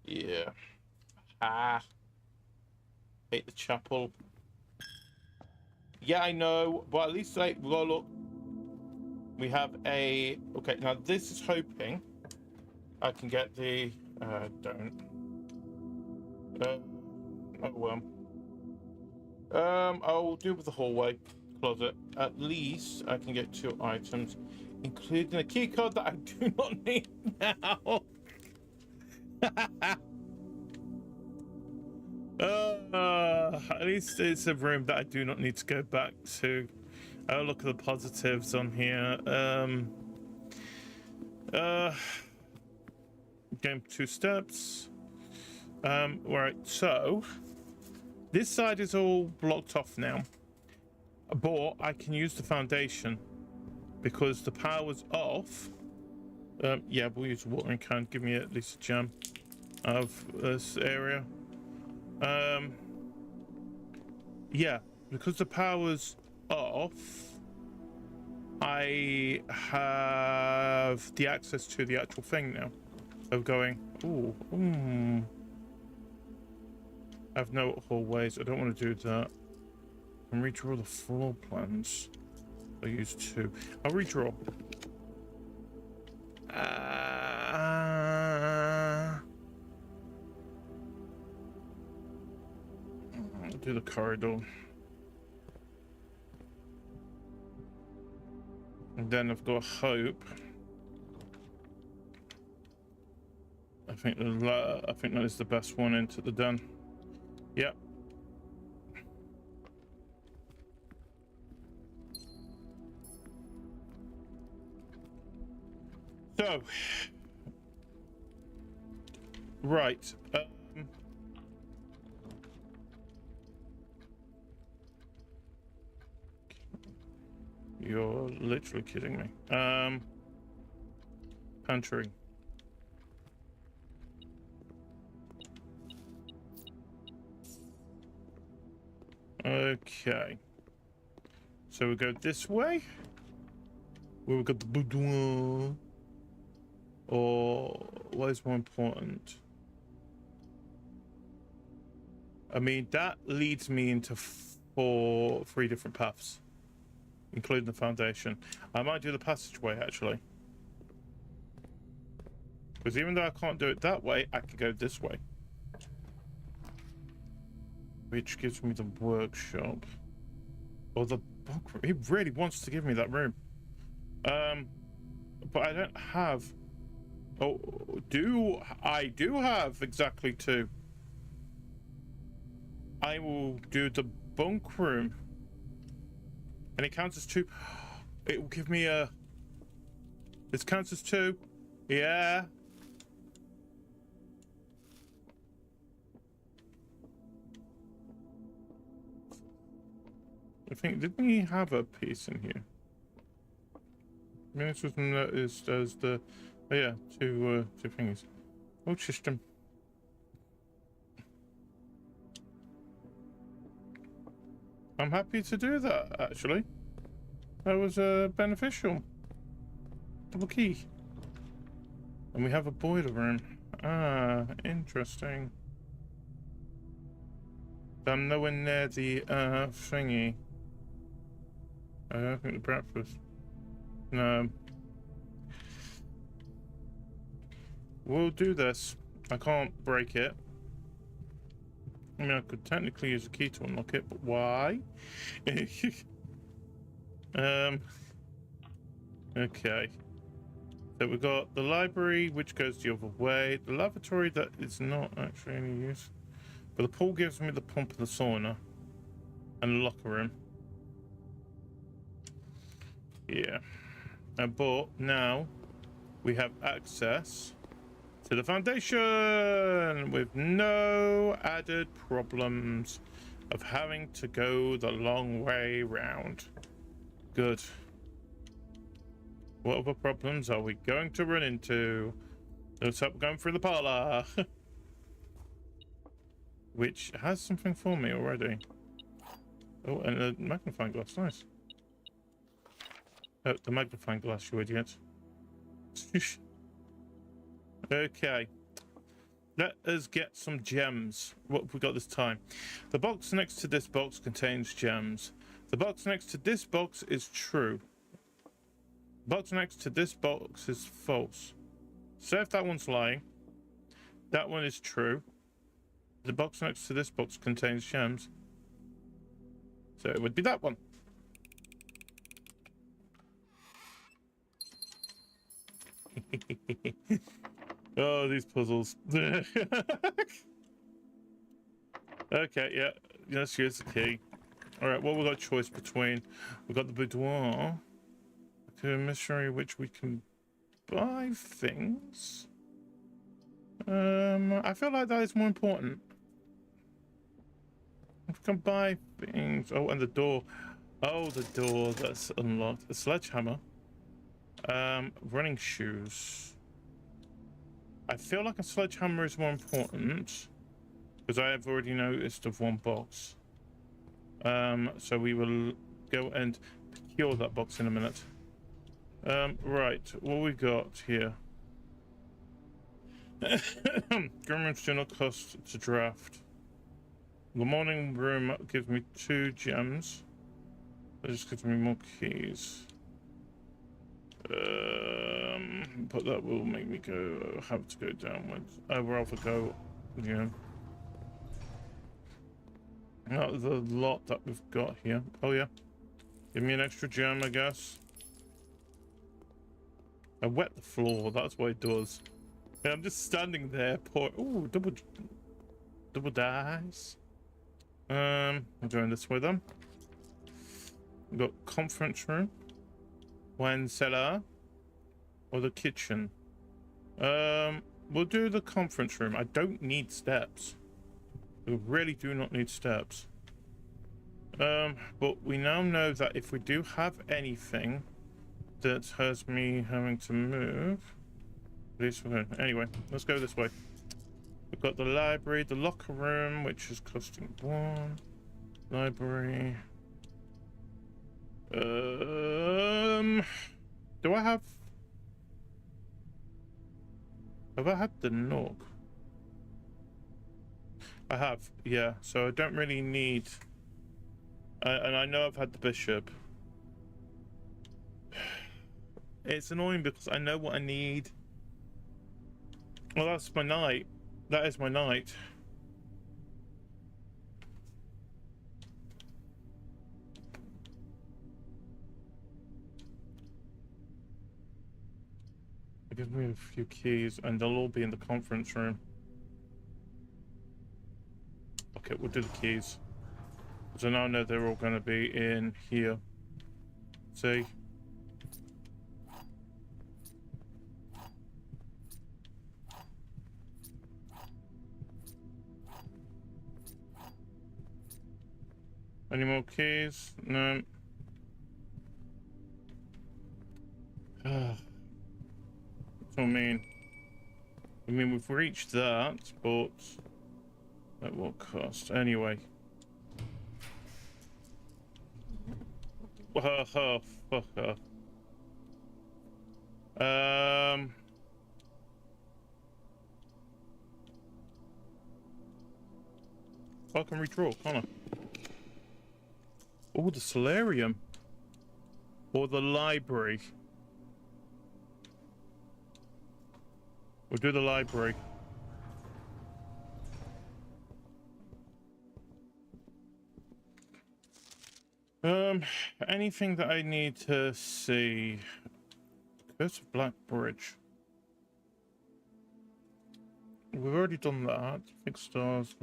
Yeah. Hate the chapel. Yeah, I know, but at least like, well, look, we have a. Okay, now this is hoping I can get the. Don't. Oh well. I'll do with the hallway closet. At least I can get 2 items, including a key card that I do not need now. At least it's a room that I do not need to go back to. I'll look at the positives on here. Game 2 steps. Right, so this side is all blocked off now, but I can use the foundation because the power's off. Yeah, we'll use a watering can. Give me at least a gem of this area. Yeah, because the power's off, I have the access to the actual thing now of going, ooh, I have no hallways. I don't want to do that. I can redraw the floor plans. I'll use 2. I'll redraw. I'll do the corridor. And then I've got hope. I think that is the best one into the den. Yep. So, right. You're literally kidding me. Pantry. Okay. So we go this way. Where we got the boudoir. Or what is more important? I mean, that leads me into 3 different paths, including the foundation. I might do the passageway actually, because even though I can't do it that way, I can go this way, which gives me the workshop or the book room. He really wants to give me that room, but I don't have. Oh, I do have exactly 2. I will do the bunk room, and it counts as 2. It will give me a. This counts as 2. Yeah. I think, didn't we have a piece in here? I mean, this was noticed as the. Oh yeah, 2 things. Oh, system. I'm happy to do that, actually. That was beneficial. Double key. And we have a boiler room. Ah, interesting. I'm nowhere near the thingy. I don't think the breakfast. No. We'll do this. I can't break it. I mean, I could technically use a key to unlock it, but why? Okay. So we've got the library, which goes the other way. The lavatory, that is not actually any use. But the pool gives me the pump and the sauna. And the locker room. Yeah. But now we have access to the foundation with no added problems of having to go the long way round. Good. What other problems are we going to run into? Looks like we're going through the parlor. which has something for me already. Oh, and a magnifying glass, nice. Oh, the magnifying glass, you idiot. Okay. Let us get some gems. What have we got this time? The box next to this box contains gems. The box next to this box is true. The box next to this box is false. So if that one's lying, that one is true. The box next to this box contains gems. So it would be that one. Oh, these puzzles. Okay, yeah. Let's use the key. Alright, what we got choice between? We've got the boudoir. Okay, mystery which we can buy things. I feel like that is more important. We can buy things. Oh, and the door. Oh, the door that's unlocked. A sledgehammer. Running shoes. I feel like a sledgehammer is more important because I have already noticed of one box. So we will go and procure that box in a minute. Right, what we got here? Gremlins do not cost to draft. The morning room gives me 2 gems. That just gives me more keys. But that will make me go have to go downwards. I would rather go, not the lot that we've got here. Oh yeah, give me an extra gem, I guess. I wet the floor. That's what it does. Yeah, I'm just standing there. Poor. Oh, double dice. We're going this way then. We've got conference room, wine cellar, or the kitchen. We'll do the conference room. I don't need steps. We really do not need steps. But we now know that if we do have anything that has me having to move, anyway, let's go this way. We've got the library, the locker room, which is costing 1. Library. Do I have I had the Nook? I have, yeah. So I don't really need. And I know I've had the bishop. It's annoying because I know what I need. Well, that's my knight. That is my knight. It gives me a few keys, and they'll all be in the conference room. Okay, we'll do the keys. So now I know they're all going to be in here. See? Any more keys? No. That's what I mean. We've reached that, but at what cost? Anyway. Oh, fuck off. I can redraw, can't I? Oh, the solarium. Or the library. We'll do the library. Anything that I need to see. Curse of Black Bridge. We've already done that. Fixed stars.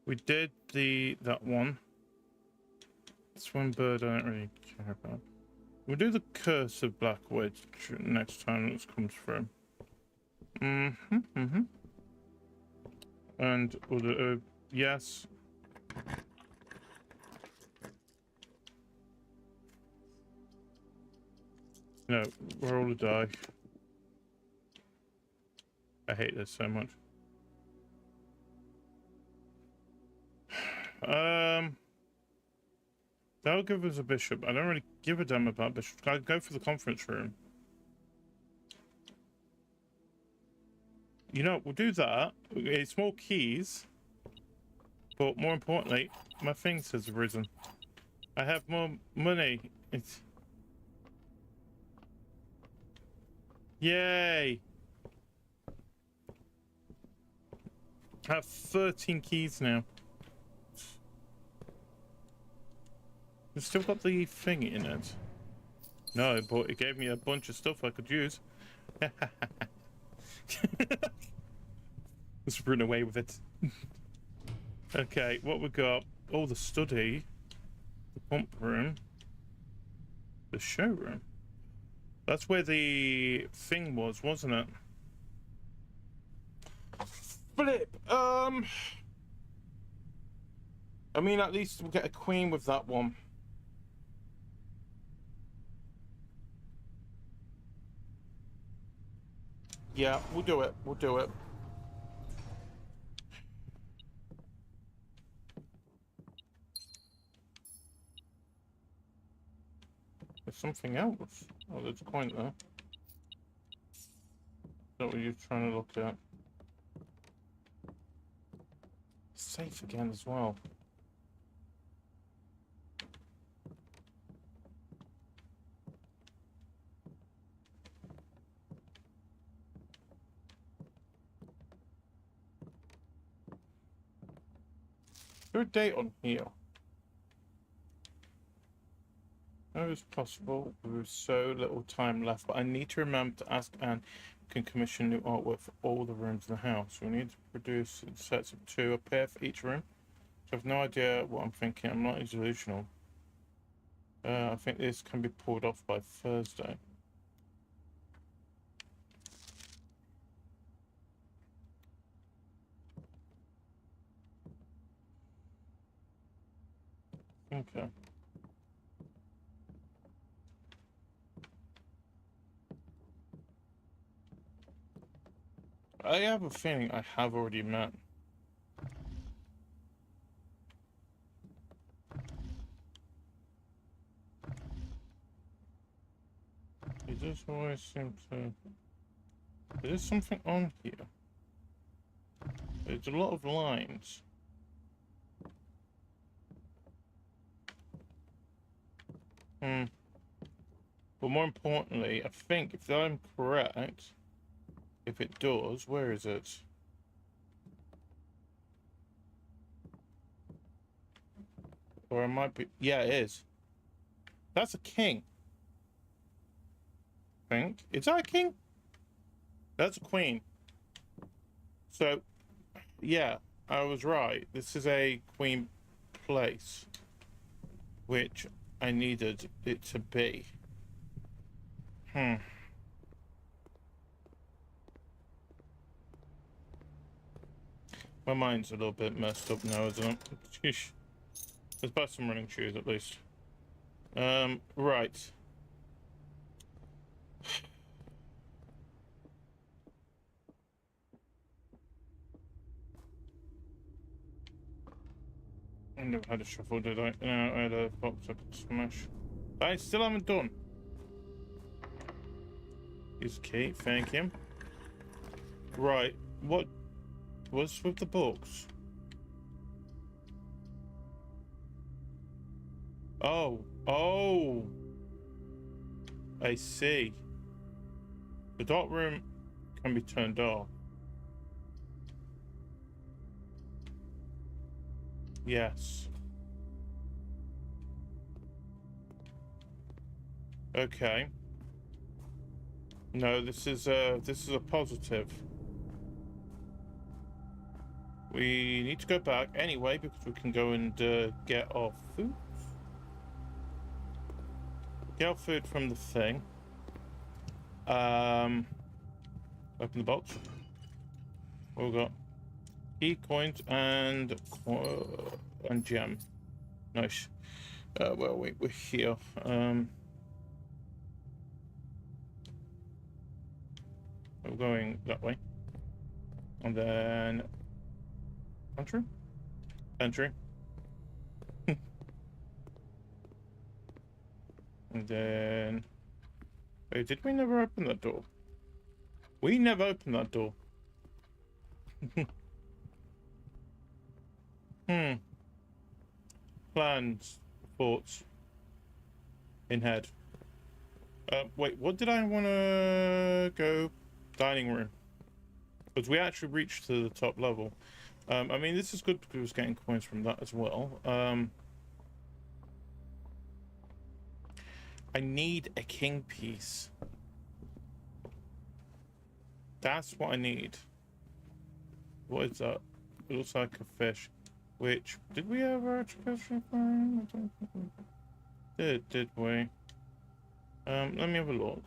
We did that one. Swim bird I don't really care about. We'll do the Curse of Black Bridge next time this comes through. And we'll do, yes. No, roll a die. I hate this so much. They'll give us a bishop. I don't really give a damn about bishops. I go for the conference room. You know, we'll do that. It's more keys. But more importantly, my things has risen. I have more money. It's... Yay! I have 13 keys now. It's still got the thing in it. No, but it gave me a bunch of stuff I could use. Let's run away with it. Okay, what we got? Oh, the study, the pump room, the showroom. That's where the thing was, wasn't it? Flip. I mean, at least we'll get a queen with that one. Yeah, we'll do it. We'll do it. There's something else. Oh, there's a coin there. Is that what you're trying to look at? Safe again as well. Is there a date on here? No, it's possible. With so little time left, but I need to remember to ask Anne can commission new artwork for all the rooms in the house. We need to produce sets of 2, a pair for each room. So I have no idea what I'm thinking. I'm not delusional. I think this can be pulled off by Thursday. Okay. I have a feeling I have already met. It just always seems to... There's something on here. There's a lot of lines. But more importantly, I think if I'm correct, if it does, where is it? Or it might be... Yeah, it is. That's a king. I think. Is that a king? That's a queen. So, yeah, I was right. This is a queen place, which I needed it to be. My mind's a little bit messed up now, isn't it? Sheesh. Let's buy some running shoes at least. Right. I never had a shuffle, did I? No, I had a box I could smash. I still haven't done. Use key, thank him. Right, what was with the books? Oh, I see. The dark room can be turned off. Yes. Okay. No, this is a positive. We need to go back anyway because we can go and get our food. Get our food from the thing. Open the box. What we got? Key, coins, and gem. Nice. Well, we're here. We're going that way. And then... Entry? Entry. And then... Wait, did we never open that door? We never opened that door. Plans. Thoughts. In head. Wait, what did I want to go? Dining room. Because we actually reached to the top level. I mean, this is good because we're getting coins from that as well. I need a king piece. That's what I need. What is that? It looks like a fish. Which, did we ever actually find? I don't think we did we? Let me have a look.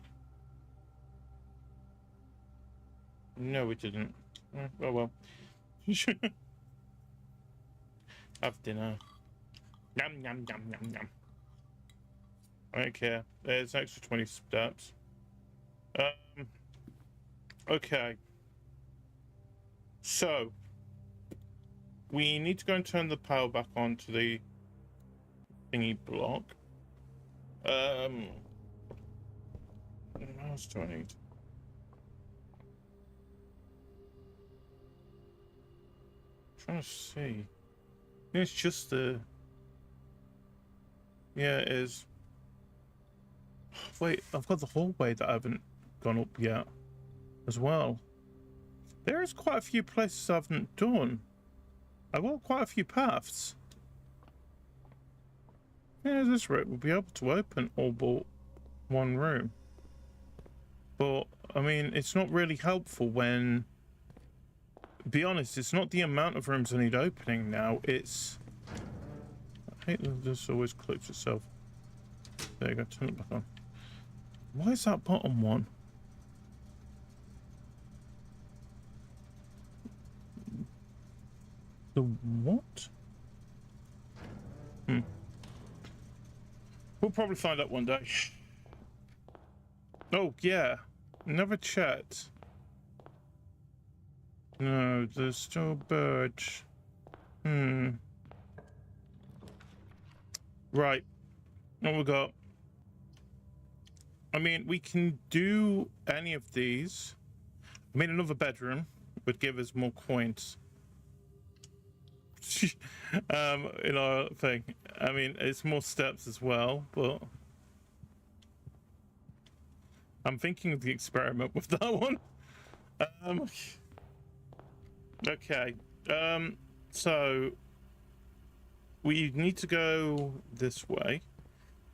No, we didn't. Oh well. Have dinner. Yum, yum, yum, yum, yum. I don't care. There's an extra 20 steps. Okay. So, we need to go and turn the power back on to the thingy block. What else do I need? I'm trying to see. It's just the... Yeah, it is. Wait, I've got the hallway that I haven't gone up yet as well. There is quite a few places I haven't done. I've got quite a few paths. Yeah, this route will be able to open all but one room. But, I mean, it's not really helpful when... Be honest, it's not the amount of rooms I need opening now, it's... I hate that this always clicks itself. There you go, turn it back on. Why is that bottom one? The what? We'll probably find out one day. Oh, yeah. Never checked. No, there's still birds. Right. What we got? I mean, we can do any of these. I mean, another bedroom would give us more coins. In our thing. I mean, it's more steps as well, but I'm thinking of the experiment with that one. Okay. So we need to go this way.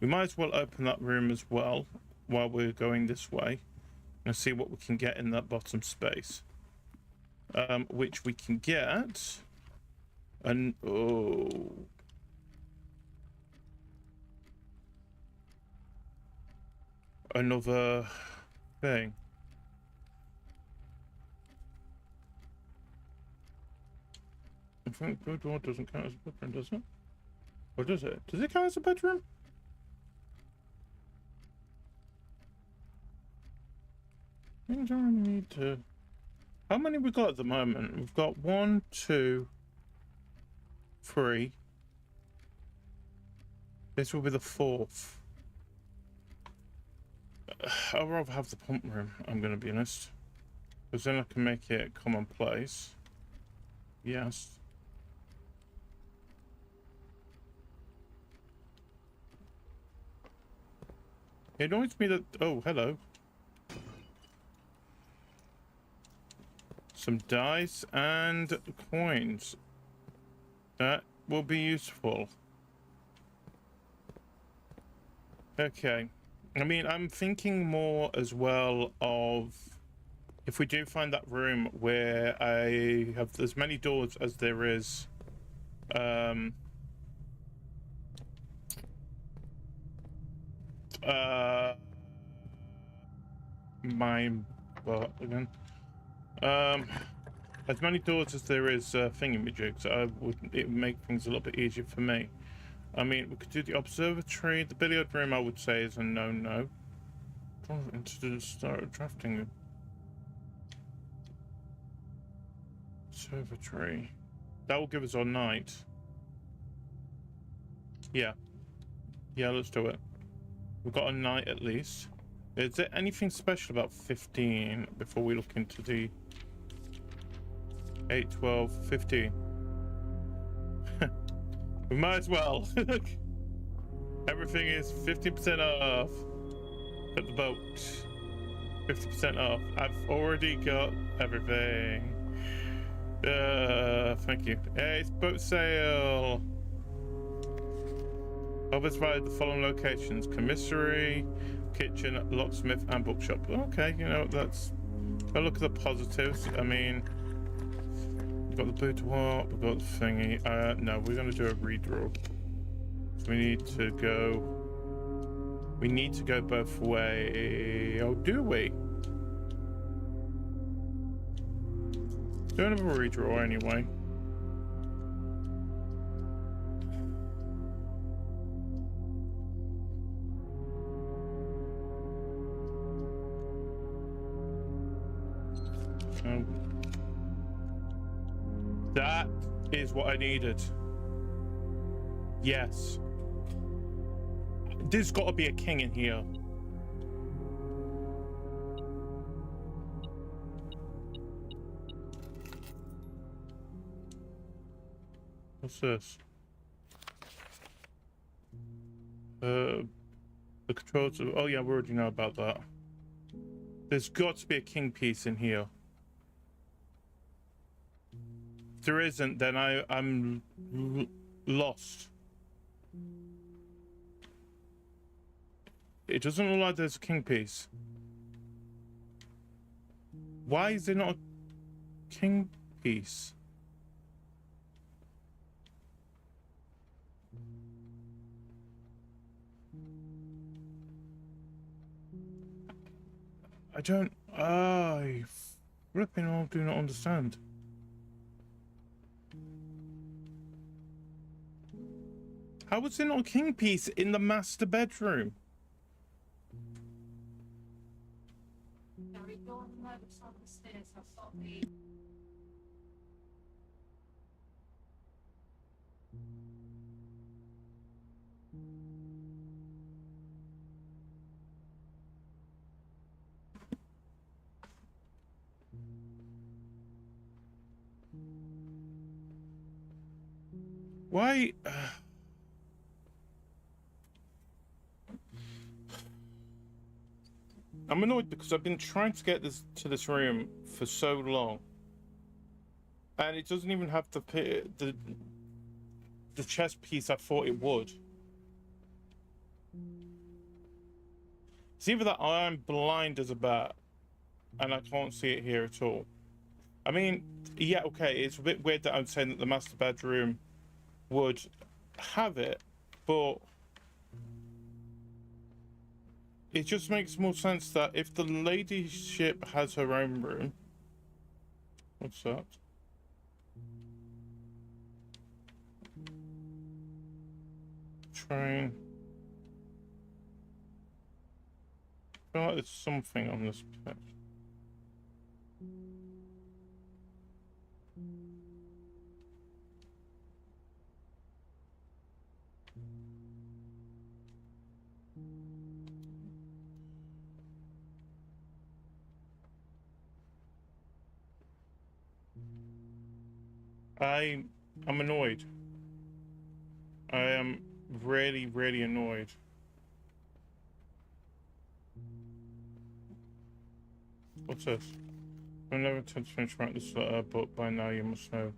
We might as well open that room as well while we're going this way and see what we can get in that bottom space. Which we can get. And oh, another thing. I think the door doesn't count as a bedroom, does it? Or does it? Does it count as a bedroom? I don't need to. How many we got at the moment? We've got 1, 2, 3. This will be the 4th. I'd rather have the pump room, I'm going to be honest. Because then I can make it commonplace. Yes. It annoys me that... Oh, hello. Some dice and coins. That will be useful. Okay. I mean, I'm thinking more as well of if we do find that room where I have as many doors as there is again. As many doors as there is thingamajigs, it would make things a little bit easier for me. I mean, we could do the observatory. The billiard room, I would say, is a no-no. To start drafting. Observatory. That will give us our night. Yeah. Yeah, let's do it. We've got a knight at least. Is there anything special about 15 before we look into the 8, 12, 15? We might as well. Everything is 50% off at the boat. 50% off. I've already got everything. Thank you. Hey, it's boat sale. Offers via the following locations: commissary, kitchen, locksmith, and bookshop. Okay, you know, that's a look at the positives. I mean, we've got the boudoir, we've got the thingy. No, we're gonna do a redraw. So we need to go both ways. Oh, do we? Do another redraw anyway. That is what I needed. Yes. There's got to be a king in here. What's this? The controls of, oh yeah, we already know about that. There's got to be a king piece in here. If there isn't, then I'm lost. It doesn't look like there's a king piece. Why is there not a king piece? I flipping all do not understand. How was there not a king piece in the master bedroom? Why? I'm annoyed because I've been trying to get this room for so long, and it doesn't even have the chess piece I thought it would. It's either that I'm blind as a bat, and I can't see it here at all. I mean, yeah, okay, it's a bit weird that I'm saying that the master bedroom would have it, but it just makes more sense that if the ladyship has her own room. What's that? Train. I feel like there's something on this page. I'm annoyed. I am really, really annoyed. What's this? I never intend to finish writing this letter, but by now you must know.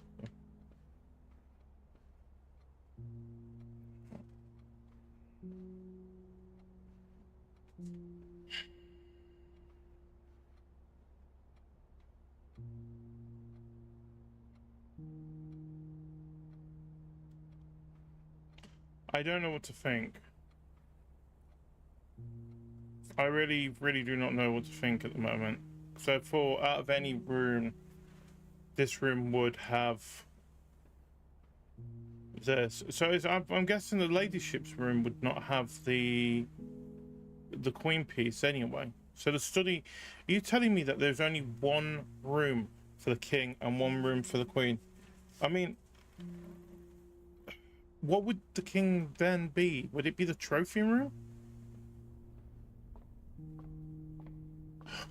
I don't know what to think. I really, really do not know what to think at the moment. So for out of any room, this room would have this. So I'm guessing the ladyship's room would not have the queen piece anyway. So the study, are you telling me that there's only one room for the king and one room for the queen? I mean, what would the king then be? Would it be the trophy room?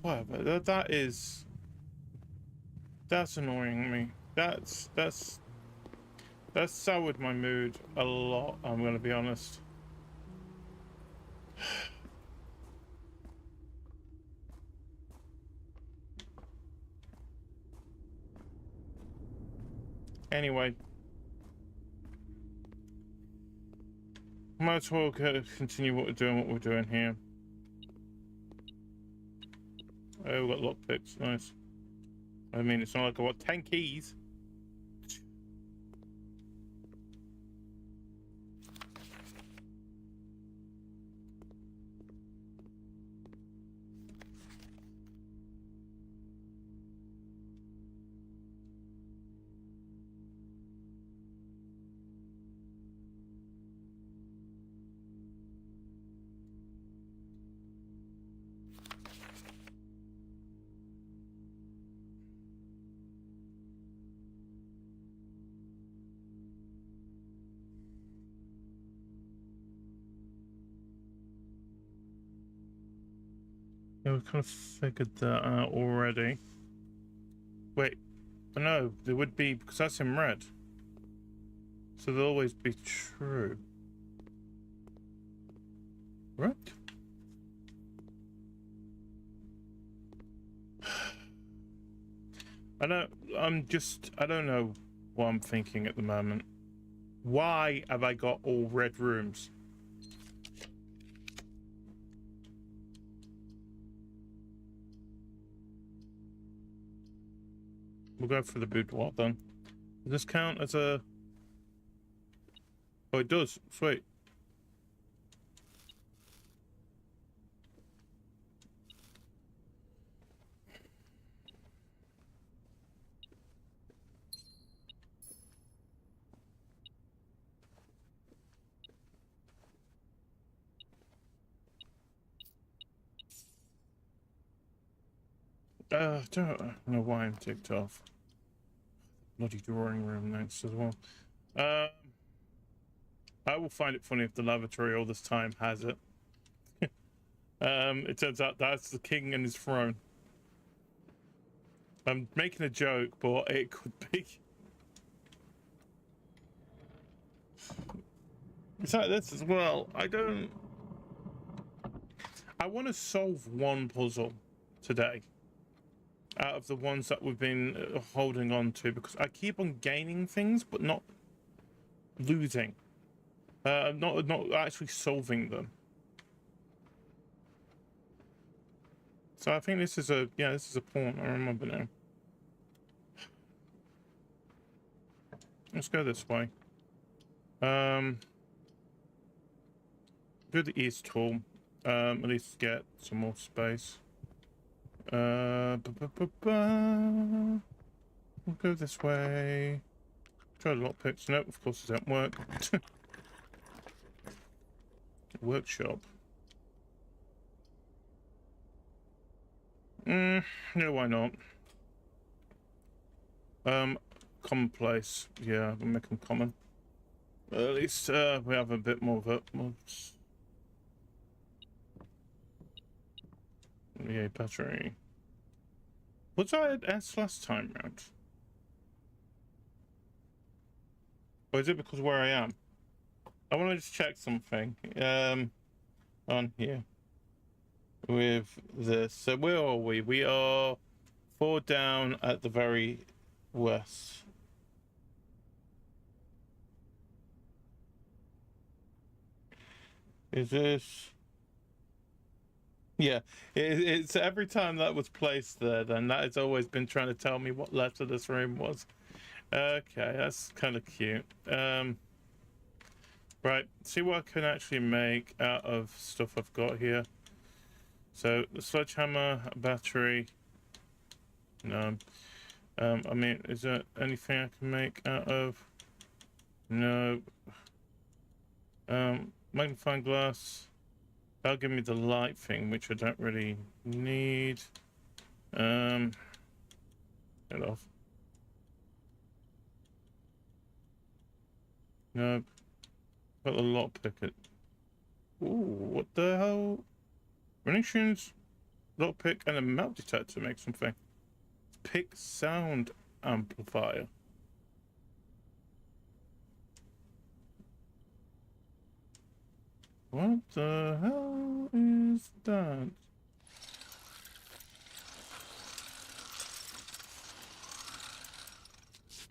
whatever. That's annoying me. That's soured my mood a lot, I'm gonna be honest. Anyway, might as well continue what we're doing here. Oh, we've got lockpicks, nice. I mean, it's not like I got 10 keys. Yeah, we kind of figured that out already. Wait, no, there would be, because that's in red. So they'll always be true. Right? I don't know what I'm thinking at the moment. Why have I got all red rooms? We'll go for the boudoir then. Does this count as a... Oh, it does. Sweet. Don't know why I'm ticked off. Bloody drawing room next as well. I will find it funny if the lavatory all this time has it. It turns out that's the king and his throne. I'm making a joke, but it could be. It's like this as well. I want to solve one puzzle today out of the ones that we've been holding on to, because I keep on gaining things but not losing, not actually solving them. So I think this is a pawn. I remember now. Let's go this way. Do the east tool. At least get some more space. We'll go this way. Try the lockpicks. Nope, of course it don't work. Workshop. No, why not? Commonplace. Yeah, we'll make them common. At least we have a bit more of it. Yeah, battery. Was I at S last time round? Or is it because where I am? I want to just check something. On here. With this. So where are we? We are 4 down at the very west. Is this... Yeah, it's every time that was placed there, then that has always been trying to tell me what left of this room was. Okay, that's kind of cute. Right, see what I can actually make out of stuff I've got here. So the sledgehammer, battery. No. I mean, is there anything I can make out of? No. Magnifying glass. That'll give me the light thing, which I don't really need. Get off. Nope. Got the lockpick. Ooh, what the hell? Munitions? Lockpick and a melt detector make something. Pick sound amplifier. What the hell is that?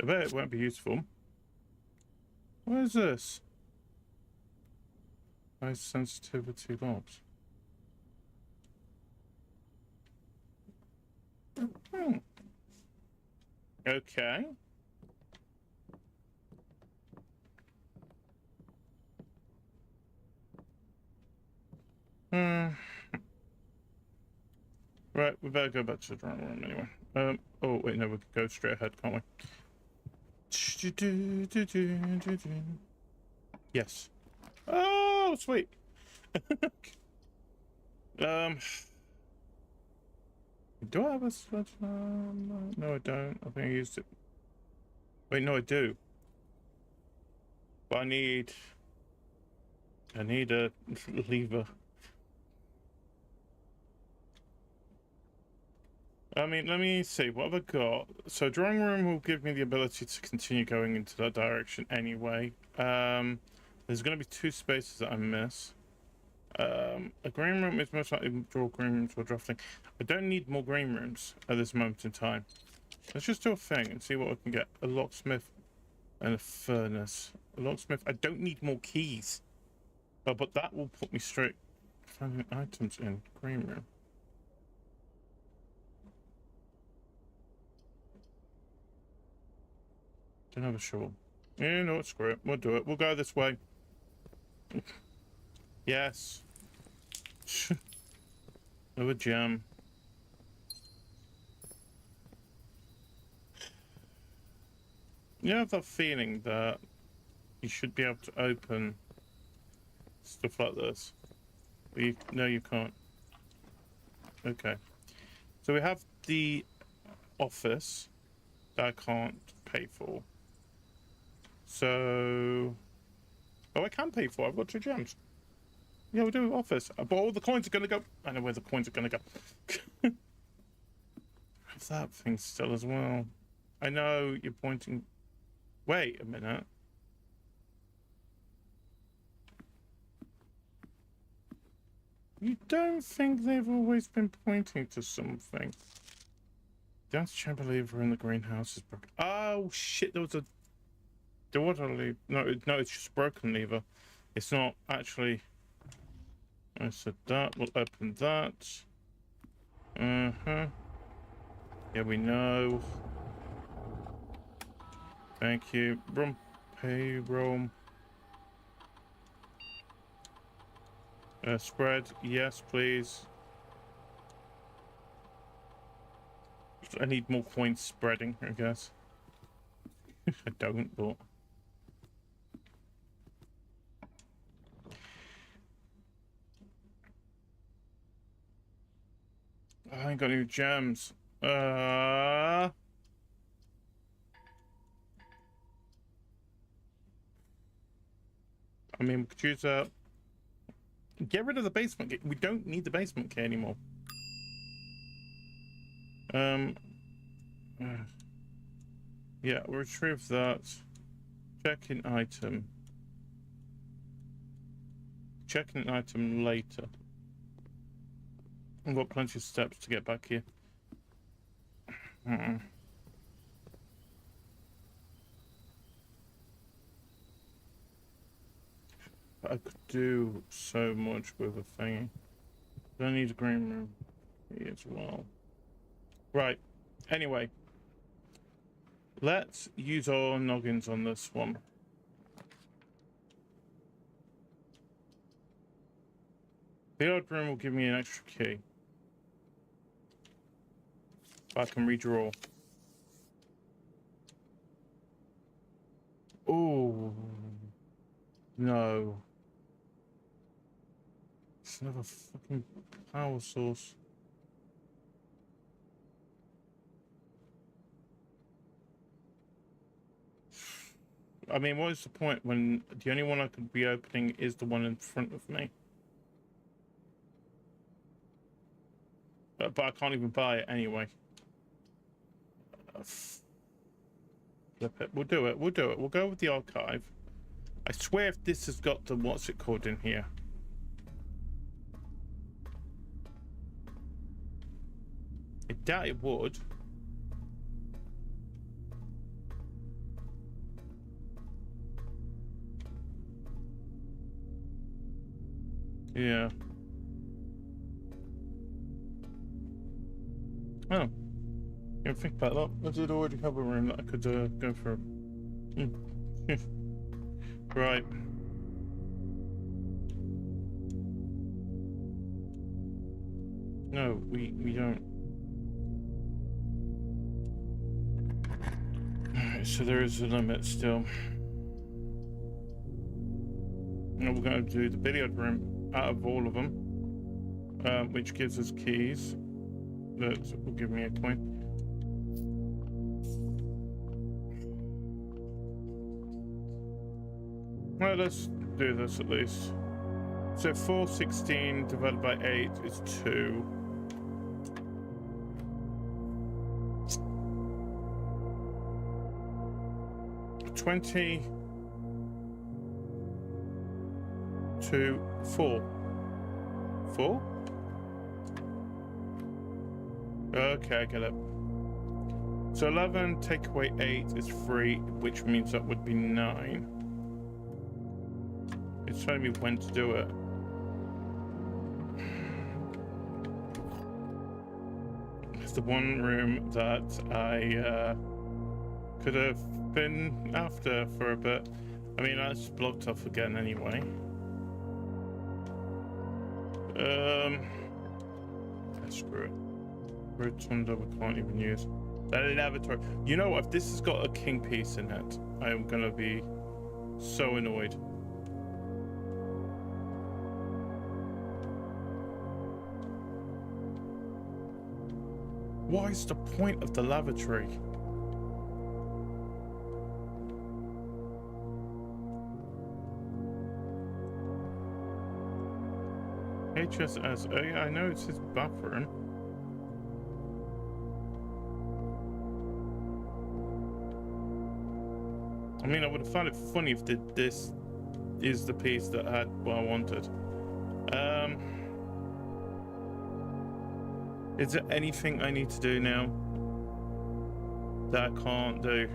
I bet it won't be useful. What is this? High sensitivity locks. Okay. Right, we better go back to the drawing room anyway. Oh wait, no, we can go straight ahead, can't we? Yes. Oh, sweet. Do I have a sledgehammer? No, I don't. I think I used it. Wait, no, I do. But I need a lever. I mean, let me see. What have I got? So drawing room will give me the ability to continue going into that direction anyway. There's going to be 2 spaces that I miss. A green room is most likely to draw green rooms for drafting. I don't need more green rooms at this moment in time. Let's just do a thing and see what we can get. A locksmith and a furnace. A locksmith. I don't need more keys. Oh, but that will put me straight finding items in green room. Don't have a shovel. Yeah, no, screw it. We'll do it. We'll go this way. Yes. Another gem. You have that feeling that you should be able to open stuff like this. But no, you can't. Okay. So we have the office that I can't pay for. So... Oh, I can pay for it. I've got 2 gems. Yeah, we'll do office. But all the coins are going to go... I know where the coins are going to go. Have that thing still as well. I know you're pointing... Wait a minute. You don't think they've always been pointing to something? Dance chamber lever in the greenhouse is broken. Oh, shit, there was a... There was a lever. No, it's just broken lever. It's not actually... I said that. We'll open that. Uh-huh. Yeah, we know. Thank you. Room payroll. Spread. Yes, please. I need more coins spreading, I guess. I don't, but... I ain't got any gems. I mean, we could use that. Get rid of the basement key. We don't need the basement key anymore. Yeah, we'll retrieve that. Check in item. Check in item later. I've got plenty of steps to get back here. I could do so much with a thingy. I need a green room here as well. Right. Anyway. Let's use our noggins on this one. The odd room will give me an extra key. I can redraw. Oh no. It's another fucking power source. I mean, what is the point when the only one I could be opening is the one in front of me? But I can't even buy it anyway. Flip it. We'll do it. We'll do it. We'll go with the archive. I swear if this has got the what's it called in here. I doubt it would. Yeah. Oh. Didn't think about that. I did already have a room that I could go for. Right. No, we don't. Alright, so there is a limit still. Now we're going to do the billiard room out of all of them, which gives us keys that will give me a coin. Well, let's do this at least. So 416 divided by 8 is 2. $20 to 4. 4? Okay, I get it. So 11 take away 8 is 3, which means that would be 9. It's telling me when to do it. It's the one room that I could have been after for a bit. I mean, that's blocked off again anyway. Screw it. Rotunda we can't even use. The lavatory. You know what? If this has got a king piece in it, I am gonna be so annoyed. What is the point of the lavatory? HSS. Oh yeah, I know it's his bathroom. I mean, I would have found it funny if this is the piece that had what I wanted. Is there anything I need to do now that I can't do?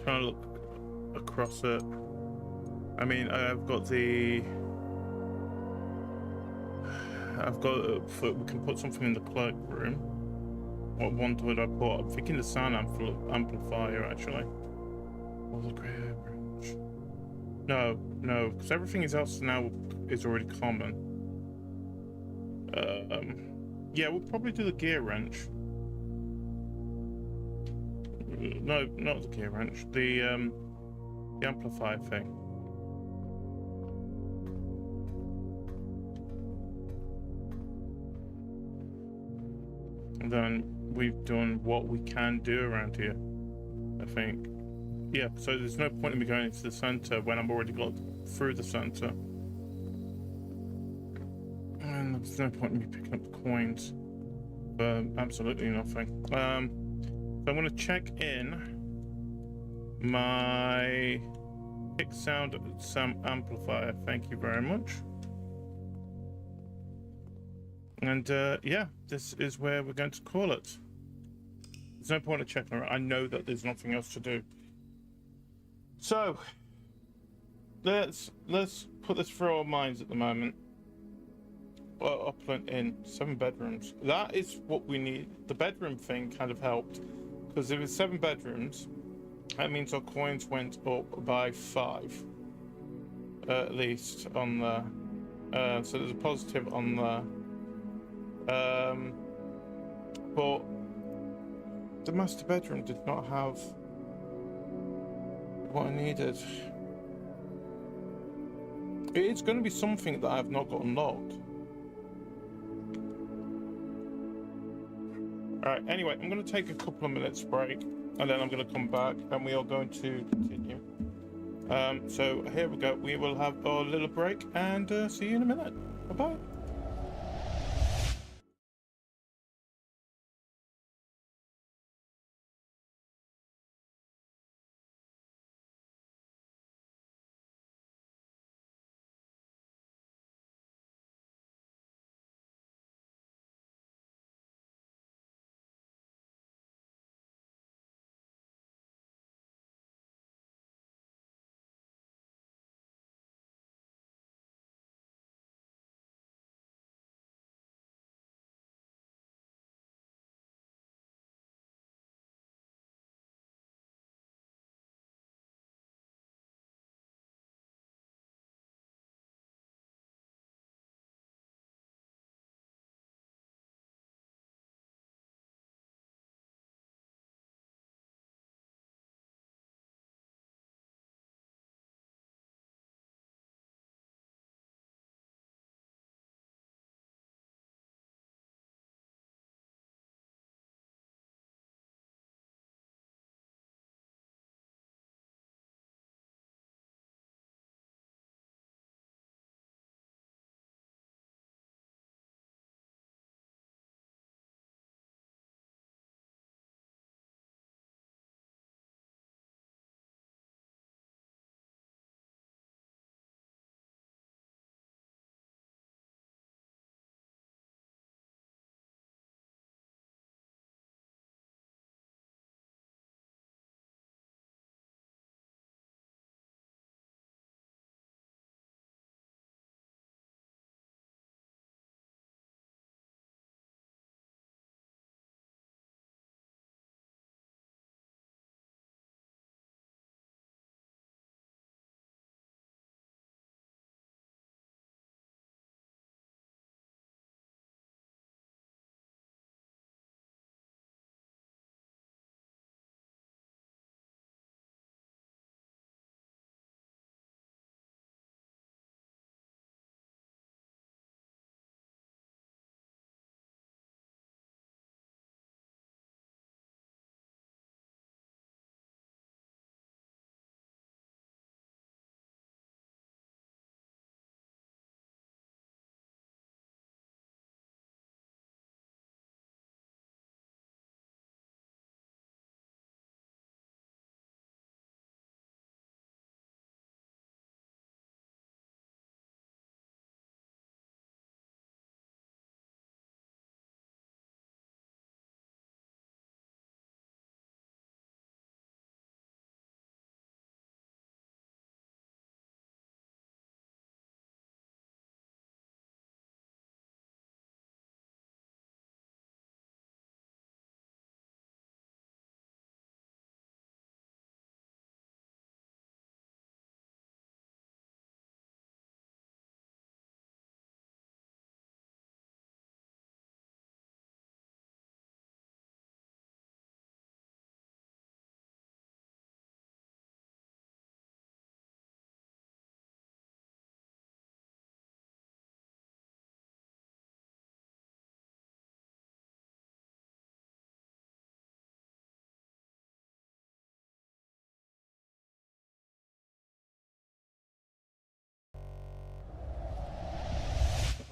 Trying to look across it. I mean, I've got the. We can put something in the cloak room. What one would I put? I'm thinking the sound amplifier actually. Or the Cravers. No, because everything else now is already common. Yeah, we'll probably do the gear wrench. No, not the gear wrench. The amplifier thing. And then we've done what we can do around here, I think. Yeah, so there's no point in me going into the center when I'm already got through the center. And there's no point in me picking up the coins for absolutely nothing. So I'm going to check in my pick sound amplifier. Thank you very much. And yeah, this is where we're going to call it. There's no point in checking around. I know that there's nothing else to do. So let's put this through our minds at the moment. Upland Inn, 7 bedrooms. That is what we need. The bedroom thing kind of helped, because if it's 7 bedrooms, that means our coins went up by 5, at least on the. So there's a positive on the. But the master bedroom did not have what I needed. It's going to be something that I have not got unlocked. Alright, anyway, I'm going to take a couple of minutes break, and then I'm going to come back, and we are going to continue. So here we go. We will have our little break, and see you in a minute. Bye-bye.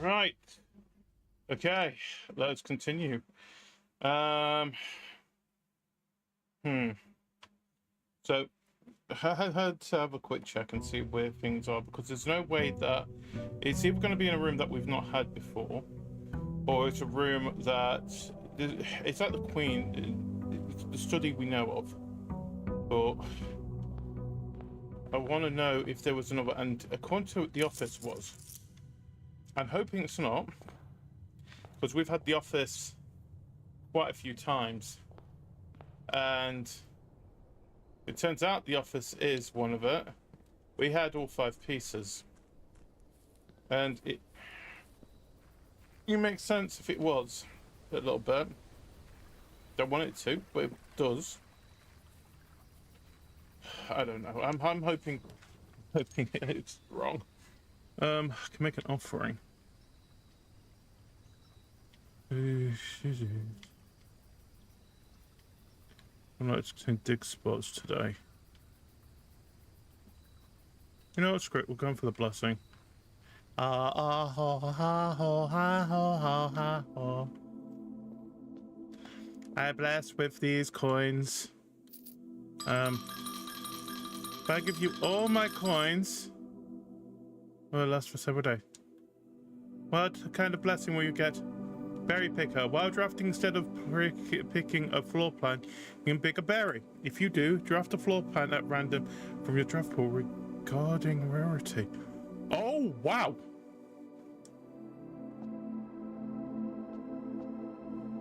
Right. Okay, let's continue. So I had to have a quick check and see where things are, because there's no way that it's either going to be in a room that we've not had before, or it's a room that it's like the Queen, the study we know of. But I want to know if there was another, and according to the office was. I'm hoping it's not, because we've had the office quite a few times, and it turns out the office is one of it. We had all 5 pieces, and it makes sense if it was a little bit. Don't want it to, but it does. I don't know. I'm hoping it's wrong. I can make an offering. I'm not expecting dig spots today. You know what's great? We're going for the blessing. I bless with these coins. If I give you all my coins, well, it lasts for several days. What kind of blessing will you get? Berry picker. While drafting, instead of picking a floor plan, you can pick a berry. If you do, draft a floor plan at random from your draft pool regarding rarity. Oh, wow.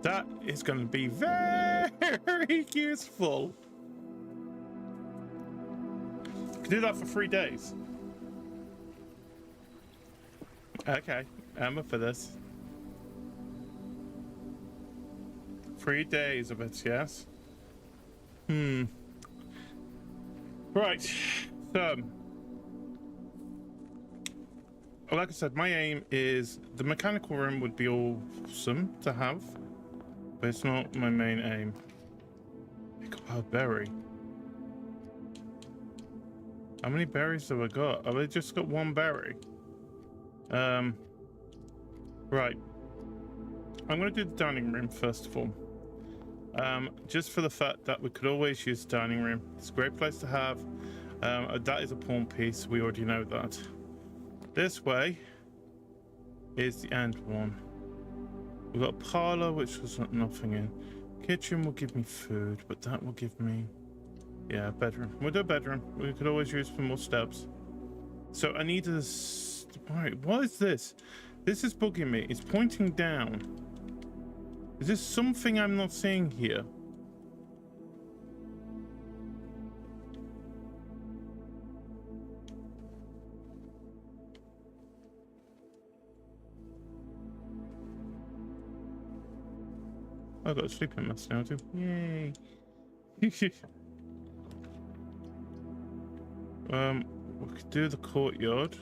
That is going to be very useful. You can do that for 3 days. Okay, I'm up for this. 3 days of it, yes. Right, so like I said, my aim is the mechanical room would be awesome to have, but it's not my main aim. Pick up a berry. How many berries have I got? Have I just got 1 berry? Right. I'm going to do the dining room first of all. Just for the fact that we could always use the dining room. It's a great place to have. That is a pawn piece. We already know that. This way is the end one. We've got a parlor, which was nothing in. Kitchen will give me food, but that will give me... yeah, bedroom. We'll do a bedroom. We could always use for more steps. So I need to... Right, what is this? This is bugging me. It's pointing down. Is this something I'm not seeing here? I've got a sleeping mask now too. Yay. We could do the courtyard.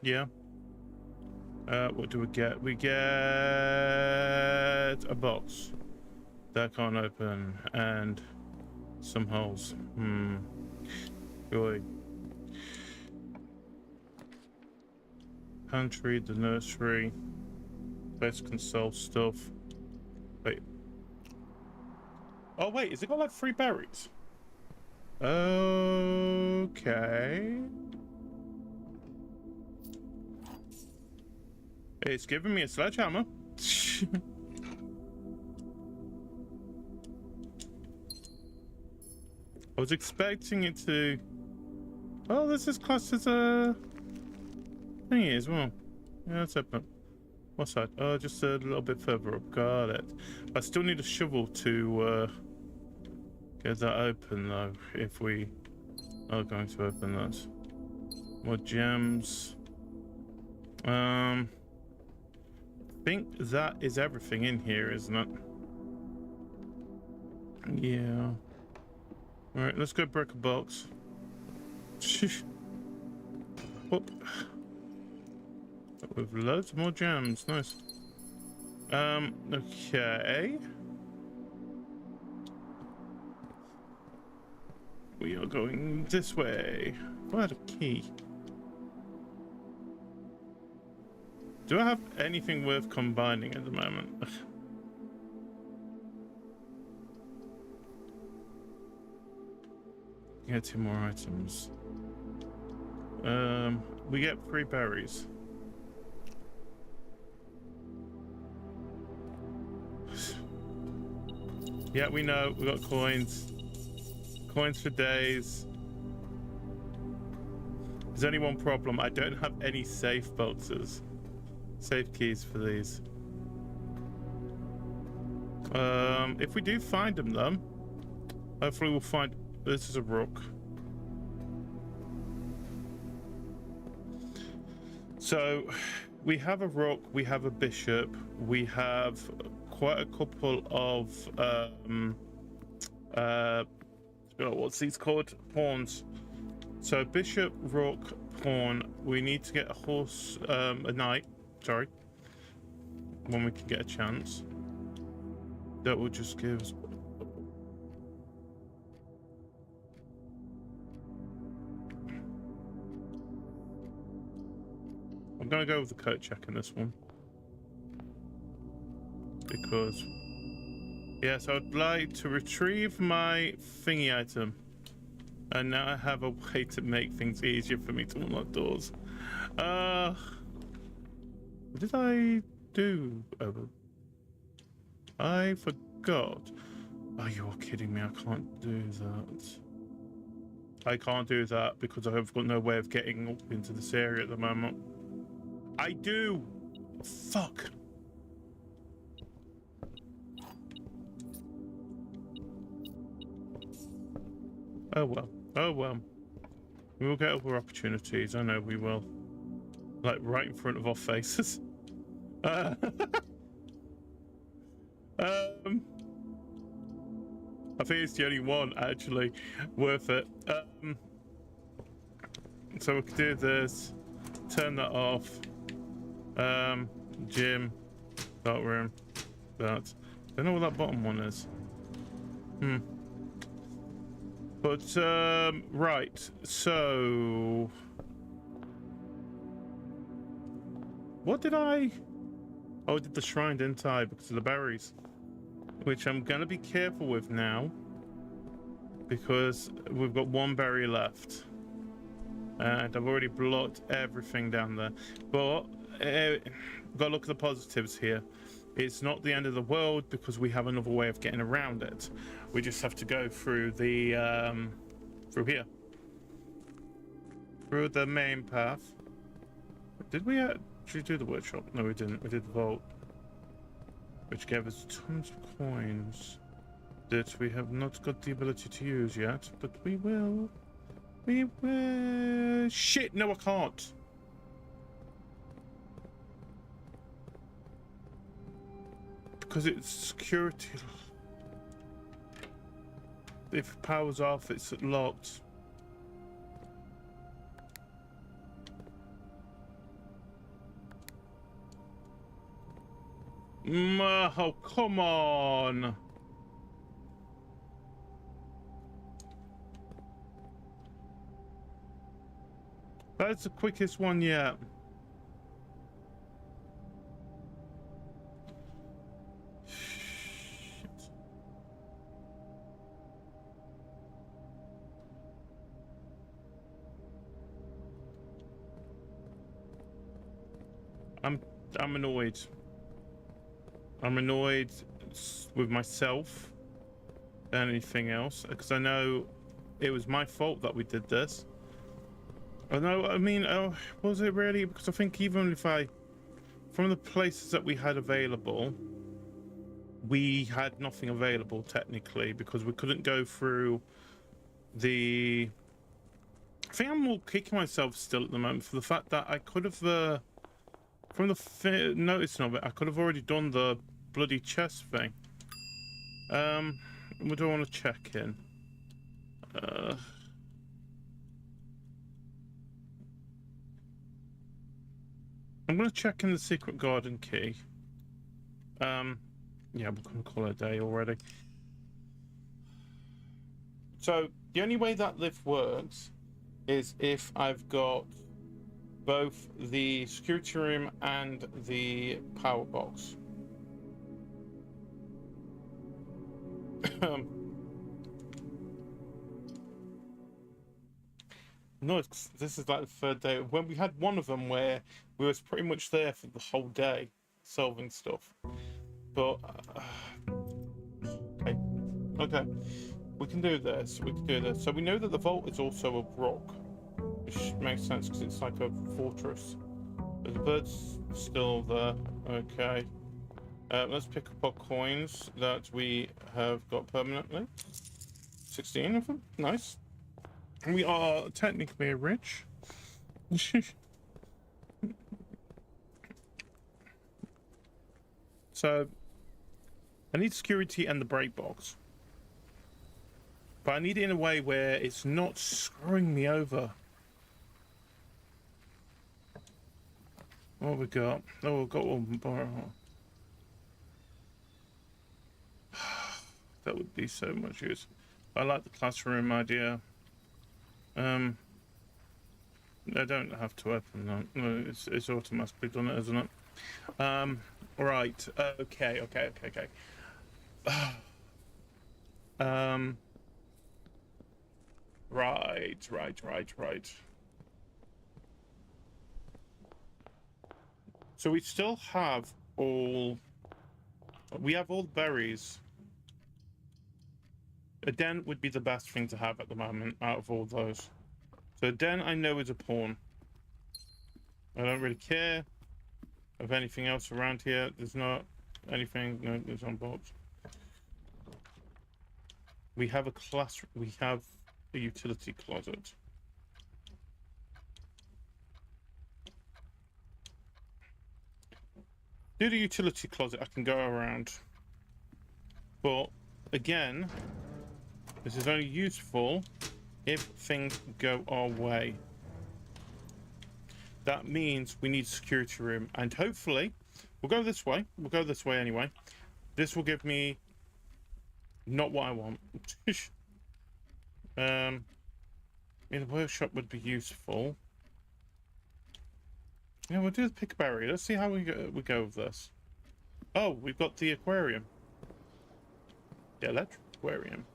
Yeah. What do we get? We get a box that can't open and some holes. Joy. Pantry, the nursery. Place can solve stuff. Wait. Oh wait, is it got like 3 berries? Okay. It's giving me a sledgehammer. I was expecting it to... oh, this is classed as a thingy as well. Yeah, that's open. What's that? Oh, just a little bit further up. Got it. I still need a shovel to get that open though, if we are going to open that. More gems. I think that is everything in here, isn't it? Yeah. Alright, let's go break a box. Whoop. With loads more gems, nice. Okay. We are going this way. Oh, I had a key. Do I have anything worth combining at the moment? Get 2 more items. We get 3 berries. Yeah, we know. We got coins. Coins for days. There's only one problem. I don't have any safe boxes. Safe keys for these. If we do find them, though, hopefully we'll find... This is a rook. So, we have a rook, we have a bishop, we have quite a couple of what's these called? Pawns. So bishop, rook, pawn. We need to get a horse, a knight. Sorry, when we can get a chance. That will just give us. I'm gonna go with the coat check in this one. Because, yes, I would like to retrieve my thingy item. And now I have a way to make things easier for me to unlock doors. What did I do? I forgot. Oh, you're kidding me. I can't do that. I can't do that because I've got no way of getting up into this area at the moment. I do! Fuck. Oh well. Oh well. We will get other opportunities. I know we will. Like right in front of our faces. I think it's the only one actually worth it. So we can do this. Turn that off. Gym. Dark room. That. Don't know what that bottom one is. But, right, so... What did I... Oh, I did the shrine, didn't I? Because of the berries. Which I'm gonna be careful with now. Because we've got 1 berry left. And I've already blocked everything down there. But, gotta look at the positives here. It's not the end of the world because we have another way of getting around it. We just have to go through the, through here. Through the main path. Did we actually do the workshop? No, we didn't. We did the vault. Which gave us tons of coins that we have not got the ability to use yet. But we will. We will. Shit, no I can't. Because it's security. If it powers off, it's locked. Oh, come on. That's the quickest one yet. I'm annoyed. I'm annoyed with myself than anything else because I know it was my fault that we did this. I know. I mean, was it really? Because I think even if from the places that we had available, we had nothing available technically because we couldn't go through the. I think I'm more kicking myself still at the moment for the fact that I could have. From the noticing of it, I could have already done the bloody chest thing. What do I want to check in? I'm going to check in the secret garden key. Yeah, we're going to call it a day already. So, the only way that lift works is if I've got both the security room and the power box. No, this is like the third day. When we had one of them where we was pretty much there for the whole day solving stuff. But okay, we can do this. We can do this. So we know that the vault is also a rock, which makes sense because it's like a fortress. But the bird's still there. Okay. Let's pick up our coins that we have got permanently. 16 of them. Nice. We are technically rich. So I need security and the break box, but I need it in a way where it's not screwing me over. What we got? Oh, we've got one. That would be so much use. I like the classroom idea. I don't have to open that. No, it's automatically done it, isn't it? Right. Okay. Right. So we still have all. We have all the berries. A den would be the best thing to have at the moment out of all those. So a den I know is a pawn. I don't really care of anything else around here. There's not anything. No, there's on box. We have a class. We have a utility closet. Do the utility closet. I can go around, but again, this is only useful if things go our way. That means we need security room, and hopefully we'll go this way. We'll go this way anyway. This will give me not what I want. The workshop would be useful. Yeah, we'll do the pickberry. Let's see how we go with this. Oh, we've got the aquarium. The electric aquarium.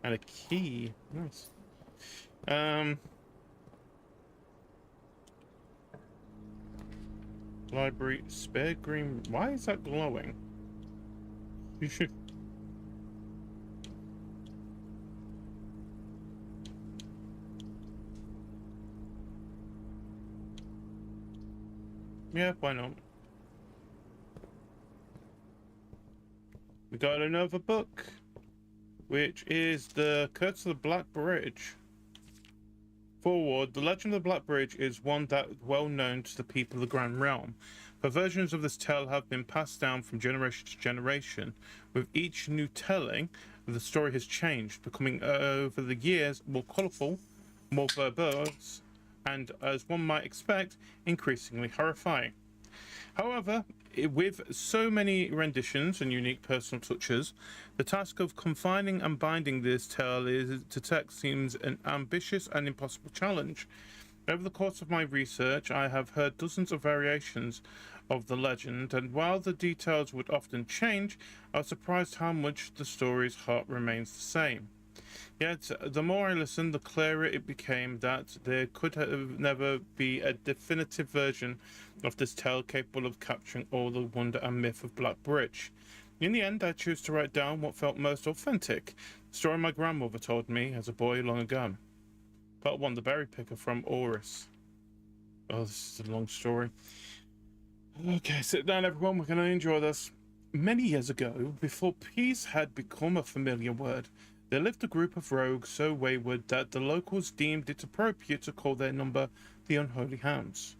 And a key. Nice. Library. Spare green. Why is that glowing? You should. Yeah, why not? We got another book, which is the Curse of the Black Bridge. Forward, the legend of the Black Bridge is one that is well known to the people of the Grand Realm, but versions of this tale have been passed down from generation to generation. With each new telling, the story has changed, becoming over the years more colourful, more verbose, and, as one might expect, increasingly horrifying. However, with so many renditions and unique personal touches, the task of confining and binding this tale to text seems an ambitious and impossible challenge. Over the course of my research, I have heard dozens of variations of the legend, and while the details would often change, I was surprised how much the story's heart remains the same. Yet, the more I listened, the clearer it became that there could never be a definitive version of this tale capable of capturing all the wonder and myth of Black Bridge. In the end, I chose to write down what felt most authentic, the story my grandmother told me as a boy long ago. Part 1, The Berry Picker from Oris. Oh, this is a long story. Okay, sit down everyone, we're going to enjoy this. Many years ago, before peace had become a familiar word, there lived a group of rogues so wayward that the locals deemed it appropriate to call their number the Unholy Hounds.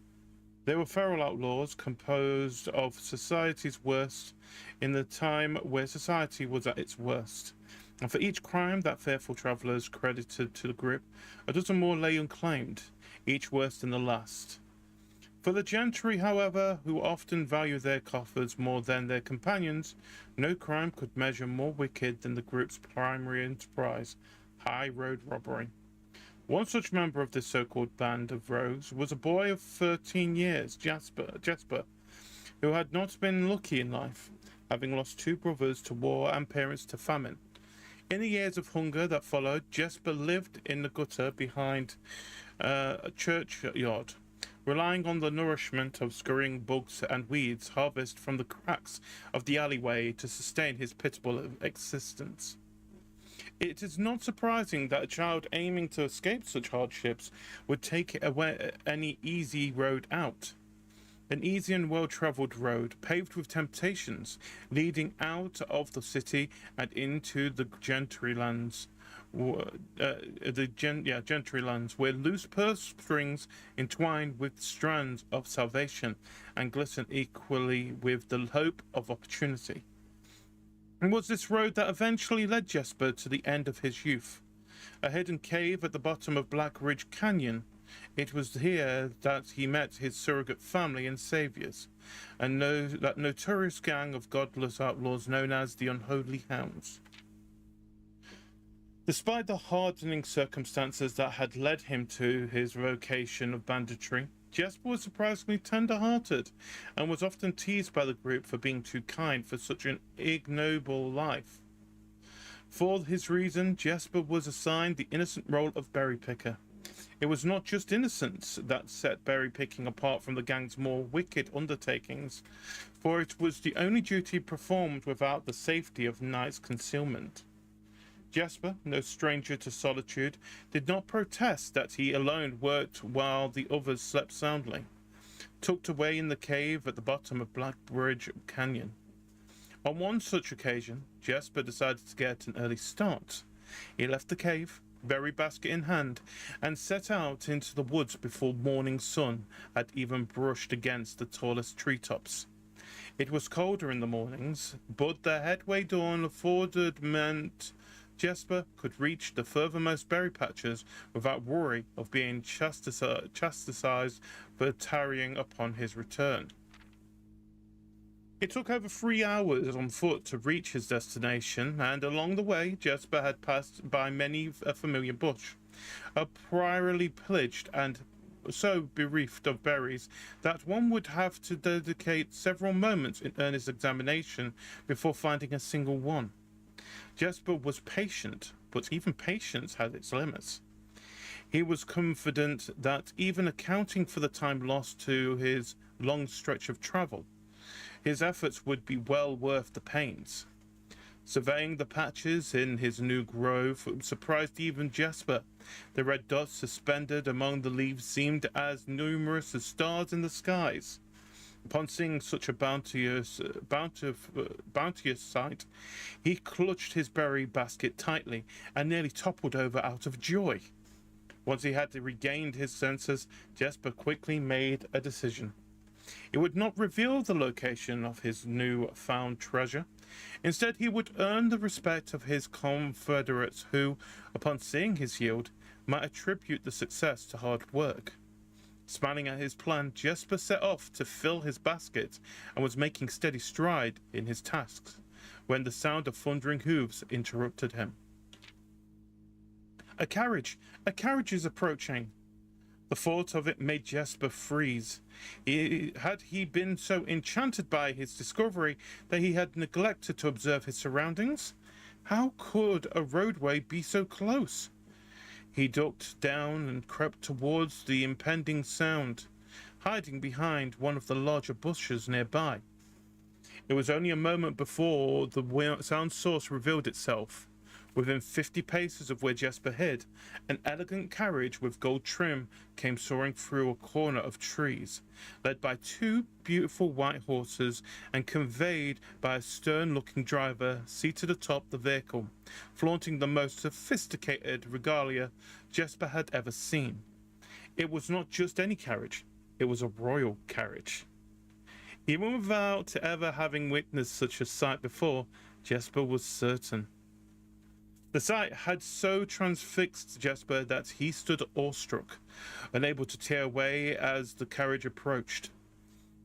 They were feral outlaws composed of society's worst in the time where society was at its worst. And for each crime that fearful travellers credited to the group, a dozen more lay unclaimed, each worse than the last. For the gentry, however, who often value their coffers more than their companions, no crime could measure more wicked than the group's primary enterprise, high road robbery. One such member of this so-called band of rogues was a boy of 13 years, Jesper, who had not been lucky in life, having lost two brothers to war and parents to famine. In the years of hunger that followed, Jesper lived in the gutter behind a churchyard, relying on the nourishment of scurrying bugs and weeds harvested from the cracks of the alleyway to sustain his pitiable existence. It is not surprising that a child aiming to escape such hardships would take away any easy road out. An easy and well-travelled road, paved with temptations, leading out of the city and into the gentry lands, where loose purse strings entwine with strands of salvation and glisten equally with the hope of opportunity. It was this road that eventually led Jesper to the end of his youth, a hidden cave at the bottom of Black Ridge Canyon. It was here that he met his surrogate family and saviors, and that notorious gang of godless outlaws known as the Unholy Hounds. Despite the hardening circumstances that had led him to his vocation of banditry, Jesper was surprisingly tender-hearted, and was often teased by the group for being too kind for such an ignoble life. For his reason, Jesper was assigned the innocent role of berry picker. It was not just innocence that set berry picking apart from the gang's more wicked undertakings, for it was the only duty performed without the safety of night's concealment. Jesper, no stranger to solitude, did not protest that he alone worked while the others slept soundly, tucked away in the cave at the bottom of Black Ridge Canyon. On one such occasion, Jesper decided to get an early start. He left the cave, berry basket in hand, and set out into the woods before morning sun had even brushed against the tallest treetops. It was colder in the mornings, but the headway dawn afforded meant Jesper could reach the furthermost berry patches without worry of being chastised for tarrying upon his return. It took over 3 hours on foot to reach his destination, and along the way Jesper had passed by many a familiar bush, priorly pillaged and so bereft of berries that one would have to dedicate several moments in earnest examination before finding a single one. Jesper was patient, but even patience had its limits. He was confident that even accounting for the time lost to his long stretch of travel, his efforts would be well worth the pains. Surveying the patches in his new grove surprised even Jesper. The red dots suspended among the leaves seemed as numerous as stars in the skies. Upon seeing such a bounteous sight, he clutched his berry basket tightly and nearly toppled over out of joy. Once he had regained his senses, Jesper quickly made a decision. He would not reveal the location of his new-found treasure. Instead, he would earn the respect of his confederates who, upon seeing his yield, might attribute the success to hard work. Smiling at his plan, Jesper set off to fill his basket and was making steady stride in his tasks when the sound of thundering hooves interrupted him. A carriage is approaching. The thought of it made Jesper freeze. Had he been so enchanted by his discovery that he had neglected to observe his surroundings? How could a roadway be so close? He ducked down and crept towards the impending sound, hiding behind one of the larger bushes nearby. It was only a moment before the sound source revealed itself. Within 50 paces of where Jesper hid, an elegant carriage with gold trim came soaring through a corner of trees, led by 2 beautiful white horses and conveyed by a stern-looking driver seated atop the vehicle, flaunting the most sophisticated regalia Jesper had ever seen. It was not just any carriage, it was a royal carriage. Even without ever having witnessed such a sight before, Jesper was certain. The sight had so transfixed Jesper that he stood awestruck, unable to tear away as the carriage approached.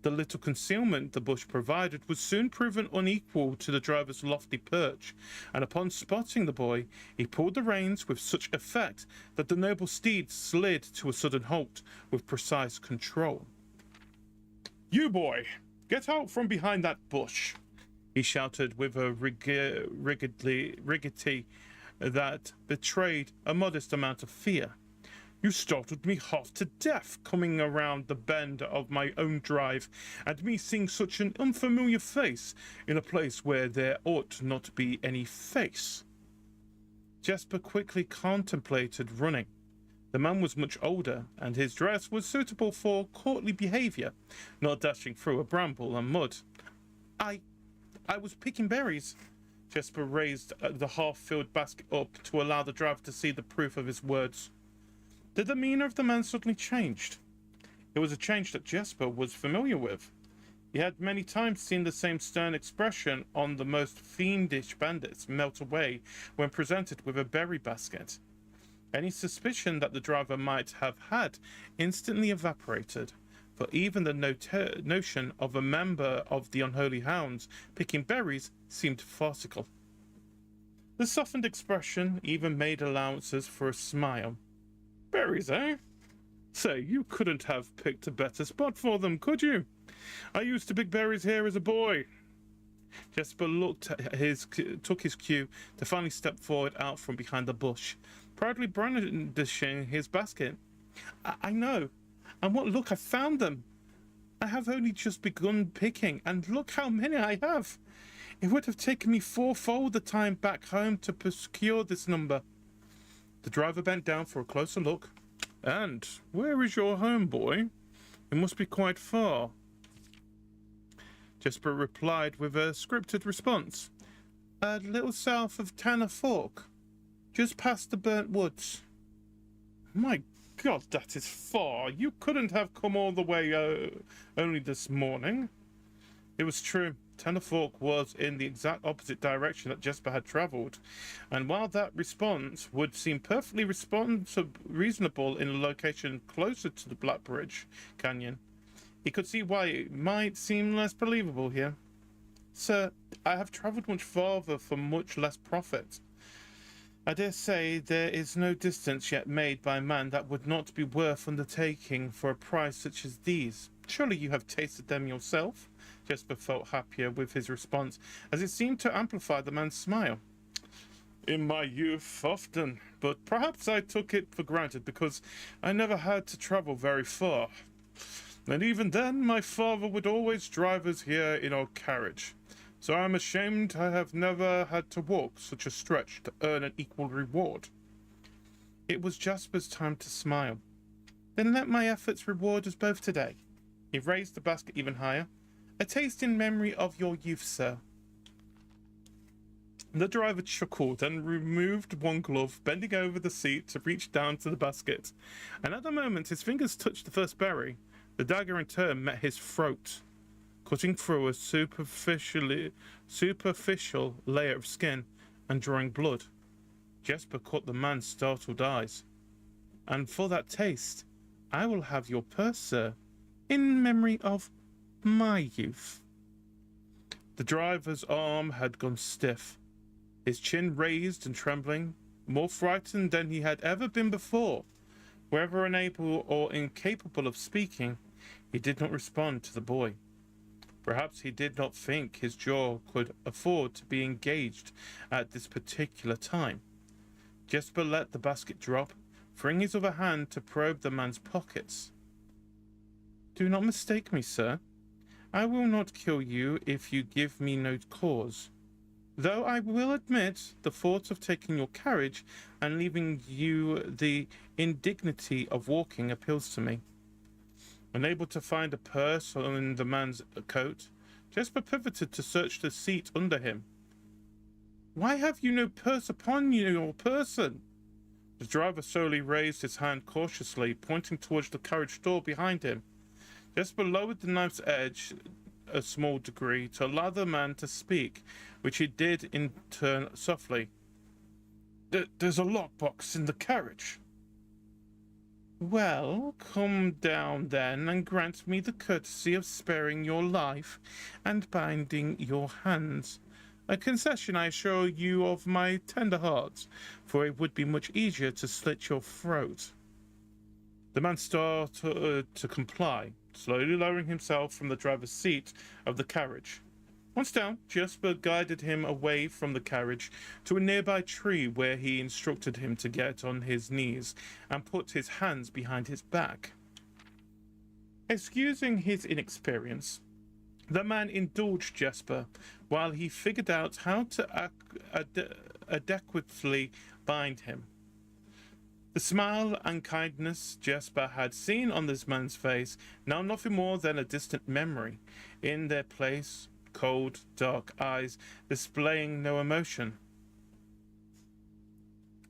The little concealment the bush provided was soon proven unequal to the driver's lofty perch, and upon spotting the boy, he pulled the reins with such effect that the noble steed slid to a sudden halt with precise control. "You, boy, get out from behind that bush," he shouted with a rigidity that betrayed a modest amount of fear. "You startled me half to death coming around the bend of my own drive, and me seeing such an unfamiliar face in a place where there ought not be any face." Jesper quickly contemplated running. The man was much older, and his dress was suitable for courtly behaviour, not dashing through a bramble and mud. I was picking berries." Jesper raised the half-filled basket up to allow the driver to see the proof of his words. The demeanour of the man suddenly changed. It was a change that Jesper was familiar with. He had many times seen the same stern expression on the most fiendish bandits melt away when presented with a berry basket. Any suspicion that the driver might have had instantly evaporated, for even the notion of a member of the unholy hounds picking berries seemed farcical. The softened expression even made allowances for a smile. "Berries, eh? Say, you couldn't have picked a better spot for them, could you? I used to pick berries here as a boy." Jesper took his cue to finally step forward out from behind the bush, proudly brandishing his basket. I know. And what luck, I found them. I have only just begun picking, and look how many I have. It would have taken me fourfold the time back home to procure this number." The driver bent down for a closer look. "And where is your home, boy? It must be quite far." Jesper replied with a scripted response. "A little south of Tanner Fork, just past the burnt woods." "My God, that is far. You couldn't have come all the way only this morning." It was true. Tanner Fork was in the exact opposite direction that Jesper had travelled, and while that response would seem perfectly reasonable in a location closer to the Black Bridge Canyon, he could see why it might seem less believable here. "Sir, I have travelled much farther for much less profit. I dare say there is no distance yet made by man that would not be worth undertaking for a price such as these. Surely you have tasted them yourself?" Jesper felt happier with his response, as it seemed to amplify the man's smile. "In my youth, often, but perhaps I took it for granted because I never had to travel very far. And even then, my father would always drive us here in our carriage. So I am ashamed I have never had to walk such a stretch to earn an equal reward." It was Jasper's time to smile. "Then let my efforts reward us both today." He raised the basket even higher. "A taste in memory of your youth, sir." The driver chuckled and removed one glove, bending over the seat to reach down to the basket. And at the moment his fingers touched the first berry, the dagger in turn met his throat, cutting through a superficial layer of skin and drawing blood. Jesper caught the man's startled eyes. "And for that taste, I will have your purse, sir, in memory of my youth." The driver's arm had gone stiff, his chin raised and trembling, more frightened than he had ever been before. Whether unable or incapable of speaking, he did not respond to the boy. Perhaps he did not think his jaw could afford to be engaged at this particular time. Jesper let the basket drop, freeing his other hand to probe the man's pockets. "Do not mistake me, sir. I will not kill you if you give me no cause. Though I will admit the thought of taking your carriage and leaving you the indignity of walking appeals to me." Unable to find a purse on the man's coat, Jesper pivoted to search the seat under him. "Why have you no purse upon your person?" The driver slowly raised his hand cautiously, pointing towards the carriage door behind him. Jesper lowered the knife's edge a small degree to allow the man to speak, which he did in turn softly. "There's a lockbox in the carriage." Well, come down then and grant me the courtesy of sparing your life and binding your hands. A concession, I assure you, of my tender heart, for it would be much easier to slit your throat. The man started to comply, slowly lowering himself from the driver's seat of the carriage. Once down, Jasper guided him away from the carriage to a nearby tree where he instructed him to get on his knees and put his hands behind his back. Excusing his inexperience, the man indulged Jasper while he figured out how to adequately bind him. The smile and kindness Jasper had seen on this man's face, now nothing more than a distant memory. In their place, cold, dark eyes displaying no emotion.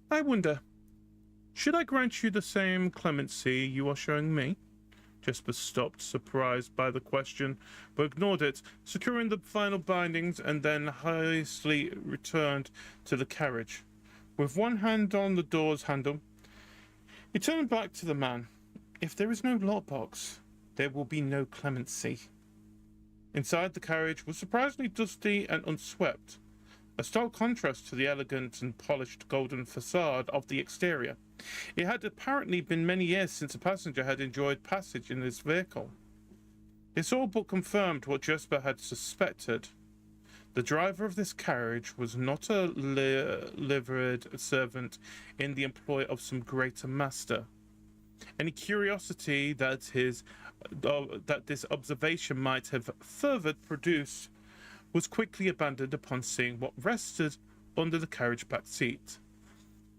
I wonder, should I grant you the same clemency you are showing me? Jasper stopped, surprised by the question, but ignored it, securing the final bindings, and then hastily returned to the carriage. With one hand on the door's handle, he turned back to the man. If there is no lockbox, there will be no clemency. Inside, the carriage was surprisingly dusty and unswept, a stark contrast to the elegant and polished golden facade of the exterior. It had apparently been many years since a passenger had enjoyed passage in this vehicle. This all but confirmed what Jasper had suspected. The driver of this carriage was not a liveried servant in the employ of some greater master. Any curiosity that this observation might have further produced was quickly abandoned upon seeing what rested under the carriage back seat: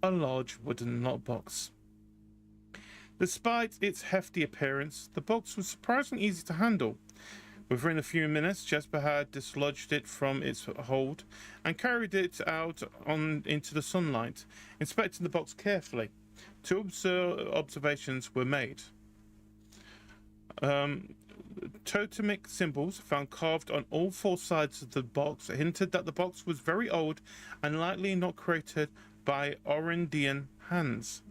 a large wooden lockbox. Despite its hefty appearance, the box was surprisingly easy to handle. Within a few minutes, Jasper had dislodged it from its hold and carried it out into the sunlight, inspecting the box carefully. Two observations were made. Totemic symbols found carved on all four sides of the box hinted that the box was very old and likely not created by Orindian hands.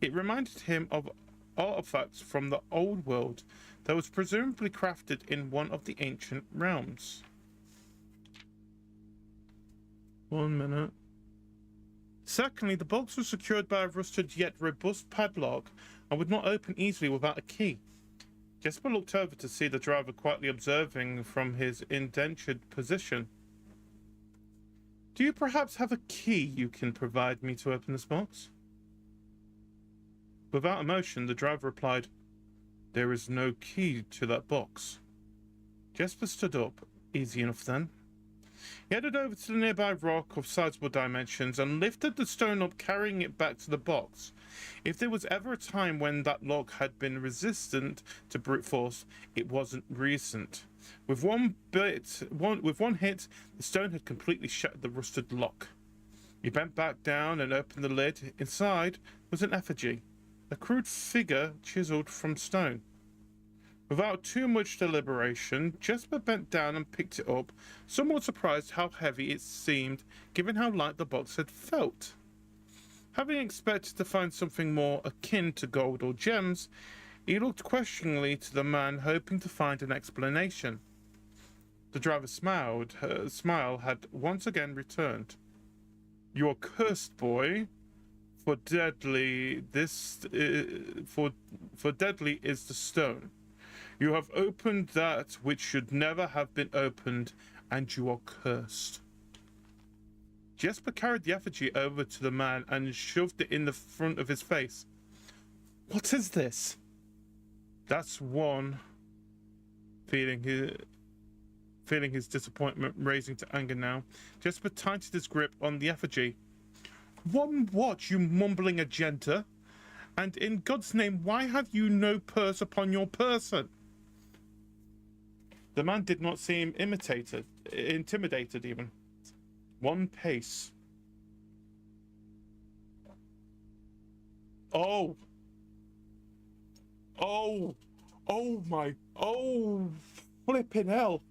It reminded him of artifacts from the old world that was presumably crafted in one of the ancient realms. 1 minute. Secondly, the box was secured by a rusted yet robust padlock and would not open easily without a key. Jasper looked over to see the driver quietly observing from his indentured position. Do you perhaps have a key you can provide me to open this box? Without emotion, the driver replied, There is no key to that box. Jasper stood up. Easy enough then. He headed over to the nearby rock of sizable dimensions and lifted the stone up, carrying it back to the box. If there was ever a time when that lock had been resistant to brute force, it wasn't recent. With one hit, the stone had completely shattered the rusted lock. He bent back down and opened the lid. Inside was an effigy, a crude figure chiseled from stone. Without too much deliberation, Jasper bent down and picked it up, somewhat surprised how heavy it seemed, given how light the box had felt. Having expected to find something more akin to gold or gems, he looked questioningly to the man, hoping to find an explanation. The driver smiled. Her smile had once again returned. You are cursed, boy, for deadly is the stone. You have opened that which should never have been opened, and you are cursed. Jasper carried the effigy over to the man and shoved it in the front of his face. What is this? That's one. Feeling his disappointment rising to anger now, Jasper tightened his grip on the effigy. One what, you mumbling agenta? And in God's name, why have you no purse upon your person? The man did not seem intimidated even. One pace. Oh, flipping hell.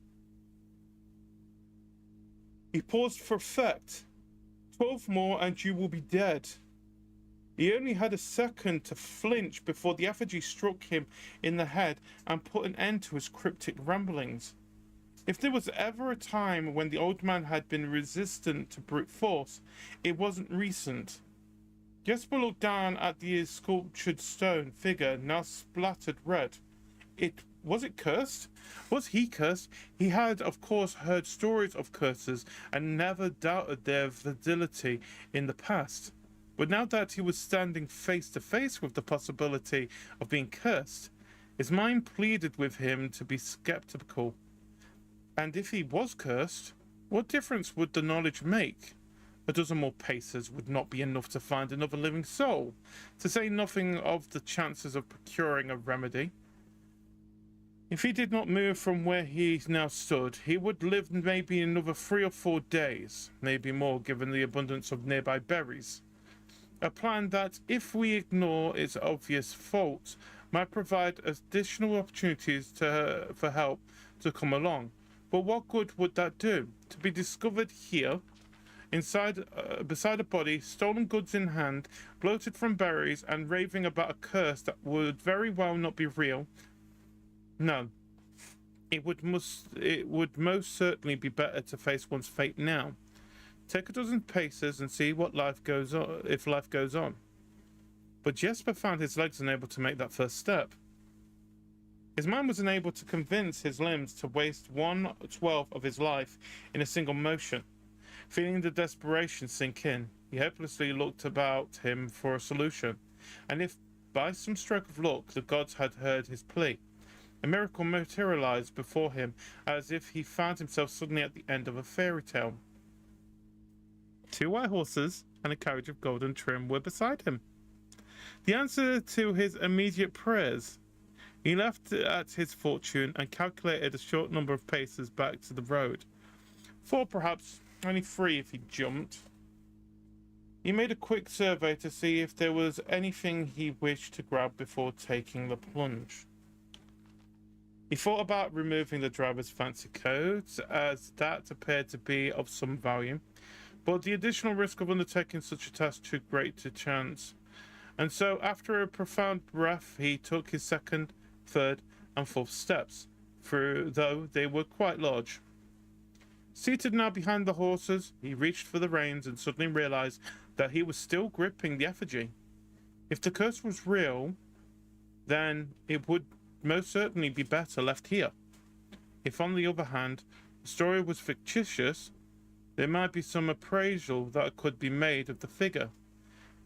He paused for effect. 12 more and you will be dead. He only had a second to flinch before the effigy struck him in the head and put an end to his cryptic ramblings. If there was ever a time when the old man had been resistant to brute force, it wasn't recent. Jesper looked down at the sculptured stone figure, now splattered red. Was it cursed? Was he cursed? He had, of course, heard stories of curses and never doubted their validity in the past. But now that he was standing face to face with the possibility of being cursed, his mind pleaded with him to be skeptical. And if he was cursed, what difference would the knowledge make? A dozen more paces would not be enough to find another living soul, to say nothing of the chances of procuring a remedy. If he did not move from where he now stood, he would live maybe another 3 or 4 days, maybe more given the abundance of nearby berries. A plan that, if we ignore its obvious faults, might provide additional opportunities for help to come along. But what good would that do? To be discovered here, beside a body, stolen goods in hand, bloated from berries, and raving about a curse that would very well not be real? No. It would most certainly be better to face one's fate now. Take a dozen paces and see what life goes on, if life goes on. But Jesper found his legs unable to make that first step. His mind was unable to convince his limbs to waste 1/12 of his life in a single motion. Feeling the desperation sink in, he hopelessly looked about him for a solution, and if by some stroke of luck the gods had heard his plea, a miracle materialized before him as if he found himself suddenly at the end of a fairy tale. 2 white horses and a carriage of golden trim were beside him. The answer to his immediate prayers. He left at his fortune and calculated a short number of paces back to the road. 4 perhaps, only 3 if he jumped. He made a quick survey to see if there was anything he wished to grab before taking the plunge. He thought about removing the driver's fancy coat, as that appeared to be of some value, but the additional risk of undertaking such a task too great to chance. And so, after a profound breath, he took his 2nd, 3rd, and 4th steps, though they were quite large. Seated now behind the horses, he reached for the reins and suddenly realized that he was still gripping the effigy. If the curse was real, then it would most certainly be better left here. If, on the other hand, the story was fictitious, there might be some appraisal that could be made of the figure.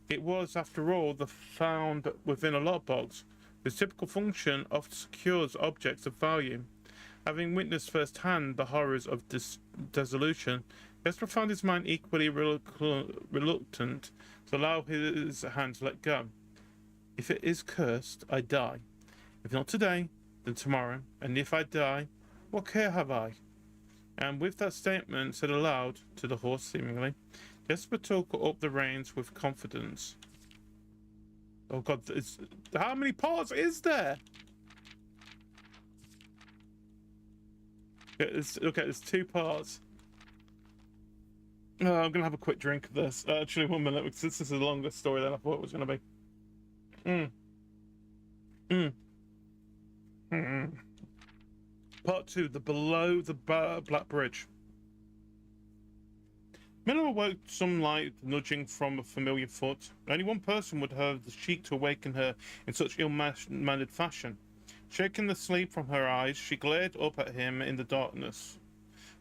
It was, after all, found within a lockbox, whose typical function often secures objects of value. Having witnessed firsthand the horrors of dissolution, Jesper found his mind equally reluctant to allow his hand to let go. If it is cursed, I die. If not today, then tomorrow. And if I die, what care have I? And with that statement said aloud, to the horse seemingly, Jesper took up the reins with confidence. Oh God, how many parts is there? Okay, there's 2 parts. Oh, I'm gonna have a quick drink of this. Actually, 1 minute, because this is a longer story than I thought it was gonna be. Part 2, the below the Black Bridge. Miller awoke some light nudging from a familiar foot. Only one person would have the cheek to awaken her in such ill-mannered fashion. Shaking the sleep from her eyes, she glared up at him in the darkness,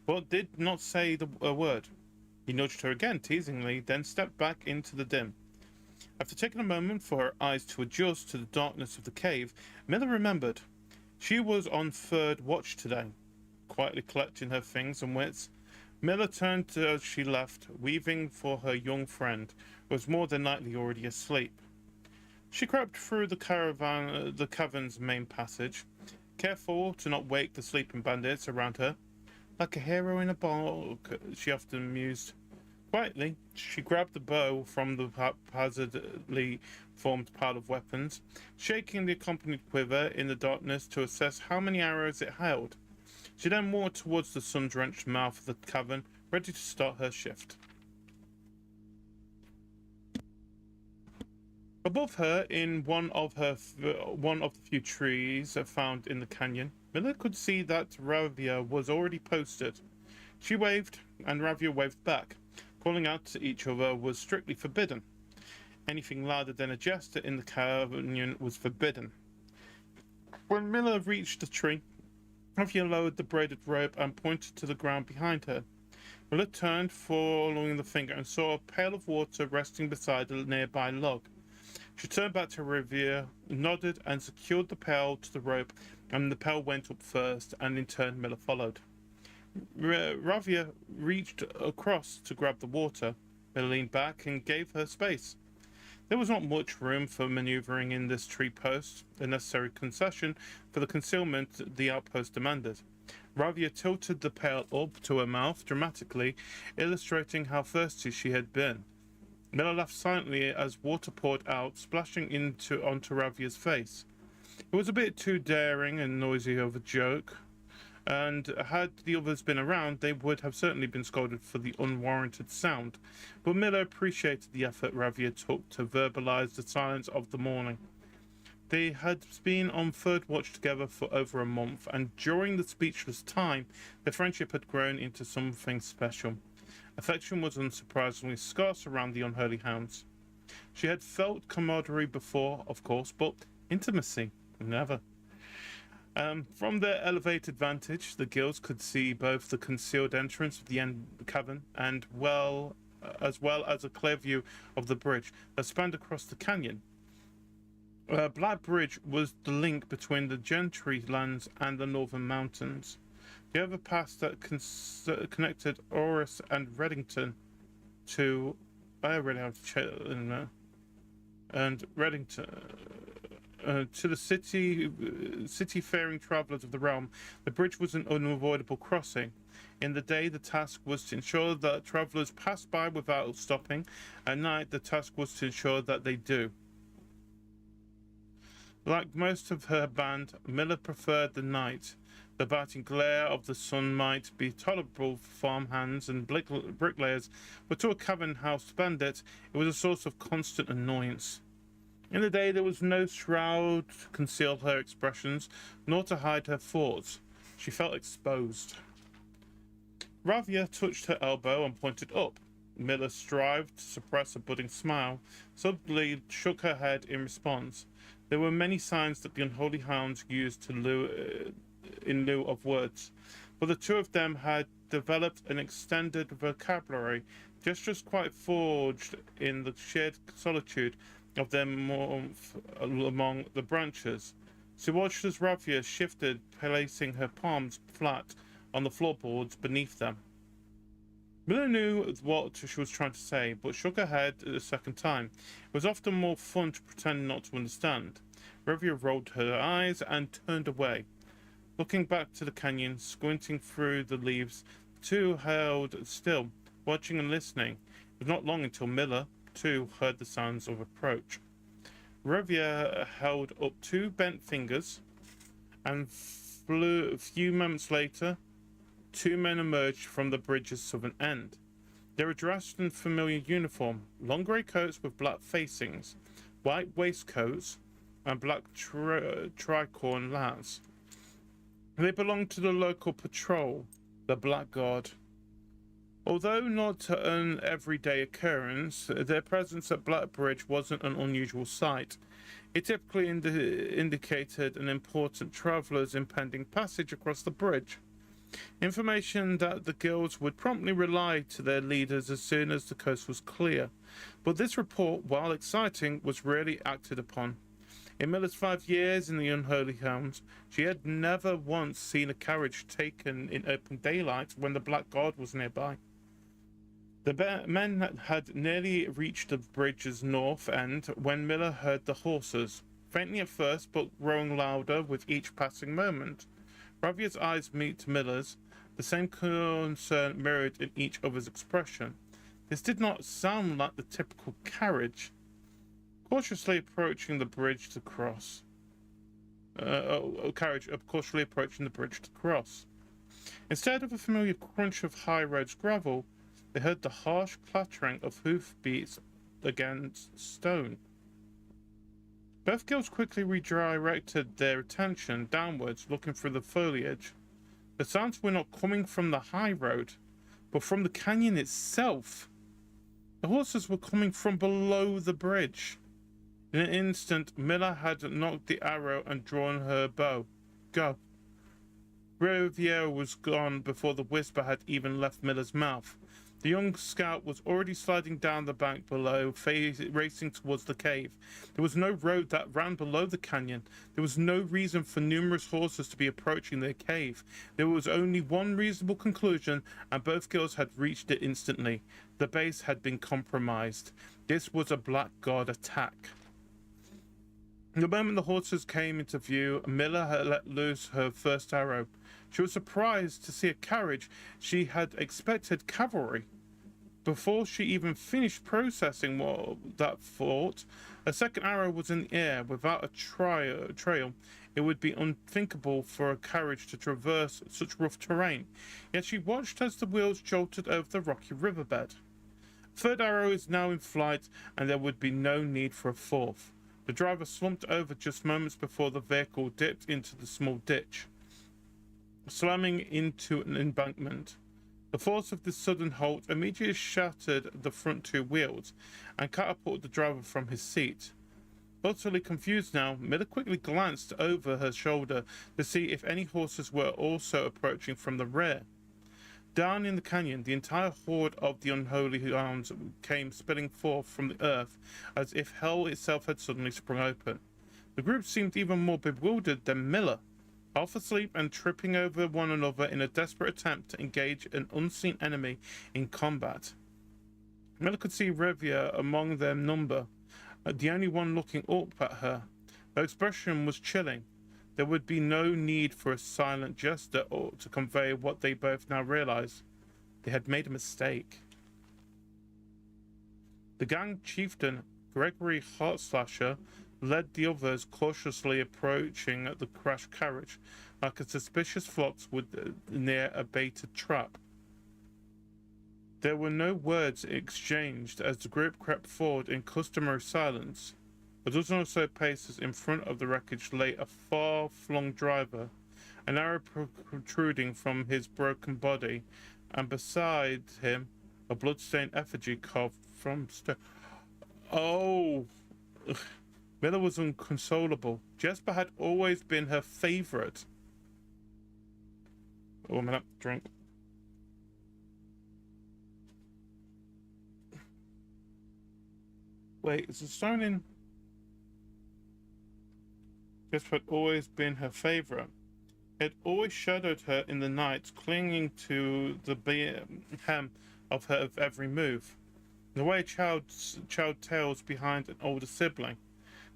but did not say a word. He nudged her again, teasingly, then stepped back into the dim. After taking a moment for her eyes to adjust to the darkness of the cave, Miller remembered. She was on 3rd watch today. Quietly collecting her things and wits, Miller turned as she left, weaving for her young friend, who was more than likely already asleep. She crept through the cavern's main passage, careful to not wake the sleeping bandits around her. Like a hero in a book, she often mused. Quietly, she grabbed the bow from the haphazardly formed pile of weapons, shaking the accompanied quiver in the darkness to assess how many arrows it held. She then walked towards the sun-drenched mouth of the cavern, ready to start her shift. Above her, in one of the few trees found in the canyon, Miller could see that Ravia was already posted. She waved, and Ravia waved back. Calling out to each other was strictly forbidden. Anything louder than a gesture in the canyon was forbidden. When Miller reached the tree, Ravia lowered the braided rope and pointed to the ground behind her. Miller turned, following the finger, and saw a pail of water resting beside a nearby log. She turned back to Ravia, nodded, and secured the pail to the rope, and the pail went up first, and in turn Miller followed. Ravia reached across to grab the water. Miller leaned back and gave her space. There was not much room for maneuvering in this tree post, a necessary concession for the concealment the outpost demanded. Ravia tilted the pail up to her mouth dramatically, illustrating how thirsty she had been. Miller laughed silently as water poured out, splashing onto Ravia's face. It was a bit too daring and noisy of a joke, and had the others been around, they would have certainly been scolded for the unwarranted sound. But Miller appreciated the effort Ravia took to verbalize the silence of the morning. They had been on third watch together for over a month, and during the speechless time, their friendship had grown into something special. Affection was unsurprisingly scarce around the unholy hounds. She had felt camaraderie before, of course, but intimacy, never. From their elevated vantage, the girls could see both the concealed entrance of the end cavern and as well as a clear view of the bridge that spanned across the canyon. Black Bridge was the link between the Gentry lands and the northern mountains. The overpass that connected Orris and Reddington to to the city-faring travelers of the realm. The bridge was an unavoidable crossing. In the day, the task was to ensure that travelers passed by without stopping. At night, the task was to ensure that they do. Like most of her band, Miller preferred the night. The biting glare of the sun might be tolerable for farmhands and bricklayers, but to a cavern house bandit, it was a source of constant annoyance. In the day, there was no shroud to conceal her expressions, nor to hide her thoughts. She felt exposed. Ravia touched her elbow and pointed up. Miller strived to suppress a budding smile, suddenly shook her head in response. There were many signs that the unholy hounds used in lieu of words, but the two of them had developed an extended vocabulary, gestures quite forged in the shared solitude of their warmth among the branches. She watched as Ravia shifted, placing her palms flat on the floorboards beneath them. Miller knew what she was trying to say, but shook her head a second time. It was often more fun to pretend not to understand. Ravia rolled her eyes and turned away. Looking back to the canyon, squinting through the leaves, the two held still, watching and listening. It was not long until Miller, too, heard the sounds of approach. Ravia held up two bent fingers, and a few moments later, two men emerged from the bridge's southern end. They were dressed in familiar uniform, long grey coats with black facings, white waistcoats, and black tricorn lats. They belonged to the local patrol, the Black Guard. Although not an everyday occurrence, their presence at Black Bridge wasn't an unusual sight. It typically indicated an important traveler's impending passage across the bridge. Information that the guilds would promptly rely to their leaders as soon as the coast was clear. But this report, while exciting, was rarely acted upon. In Miller's 5 years in the Unholy Hounds, she had never once seen a carriage taken in open daylight when the Black Guard was nearby. The men had nearly reached the bridge's north end when Miller heard the horses, faintly at first but growing louder with each passing moment. Ravia's eyes met Miller's, the same concern mirrored in each other's expression. This did not sound like the typical carriage. Cautiously approaching the bridge to cross. Cautiously approaching the bridge to cross. Instead of a familiar crunch of high road's gravel, they heard the harsh clattering of hoofbeats against stone. Both girls quickly redirected their attention downwards, looking through the foliage. The sounds were not coming from the high road, but from the canyon itself. The horses were coming from below the bridge. In an instant, Miller had knocked the arrow and drawn her bow. Go. Riviera was gone before the whisper had even left Miller's mouth. The young scout was already sliding down the bank below, racing towards the cave. There was no road that ran below the canyon. There was no reason for numerous horses to be approaching their cave. There was only one reasonable conclusion, and both girls had reached it instantly. The base had been compromised. This was a Black God attack. The moment the horses came into view, Miller had let loose her first arrow. She was surprised to see a carriage. She had expected cavalry. Before she even finished processing that thought, a second arrow was in the air. Without a trail, it would be unthinkable for a carriage to traverse such rough terrain. Yet she watched as the wheels jolted over the rocky riverbed. A third arrow is now in flight, and there would be no need for a fourth. The driver slumped over just moments before the vehicle dipped into the small ditch, slamming into an embankment. The force of this sudden halt immediately shattered the front two wheels and catapulted the driver from his seat. Utterly confused now, Miller quickly glanced over her shoulder to see if any horses were also approaching from the rear. Down in the canyon, the entire horde of the unholy hounds came spilling forth from the earth as if hell itself had suddenly sprung open. The group seemed even more bewildered than Miller, half asleep and tripping over one another in a desperate attempt to engage an unseen enemy in combat. Miller could see Riviera among their number, the only one looking up at her. Her expression was chilling. There would be no need for a silent gesture to convey what they both now realized. They had made a mistake. The gang chieftain, Gregory Heartslasher, led the others, cautiously approaching the crashed carriage, like a suspicious fox would near a baited trap. There were no words exchanged as the group crept forward in customary silence. A dozen or so paces in front of the wreckage lay a far-flung driver, an arrow protruding from his broken body, and beside him a blood-stained effigy carved from stone. Oh! Miller was inconsolable. Jesper had always been her favorite. Oh, a minute, drink. Wait, is the stone in? Jesper had always been her favorite. It always shadowed her in the night, clinging to the hem of her every move. The way a child tails behind an older sibling.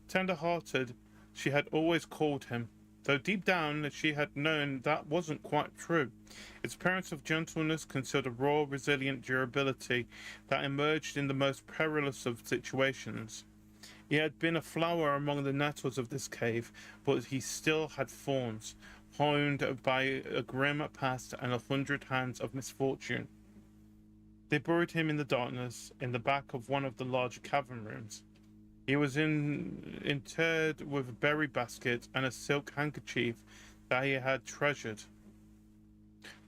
Tender-hearted, she had always called him, though deep down she had known that wasn't quite true. Its appearance of gentleness concealed a raw, resilient durability that emerged in the most perilous of situations. He had been a flower among the nettles of this cave, but he still had thorns, honed by a grim past and 100 hands of misfortune. They buried him in the darkness, in the back of one of the large cavern rooms. He was interred with a berry basket and a silk handkerchief that he had treasured.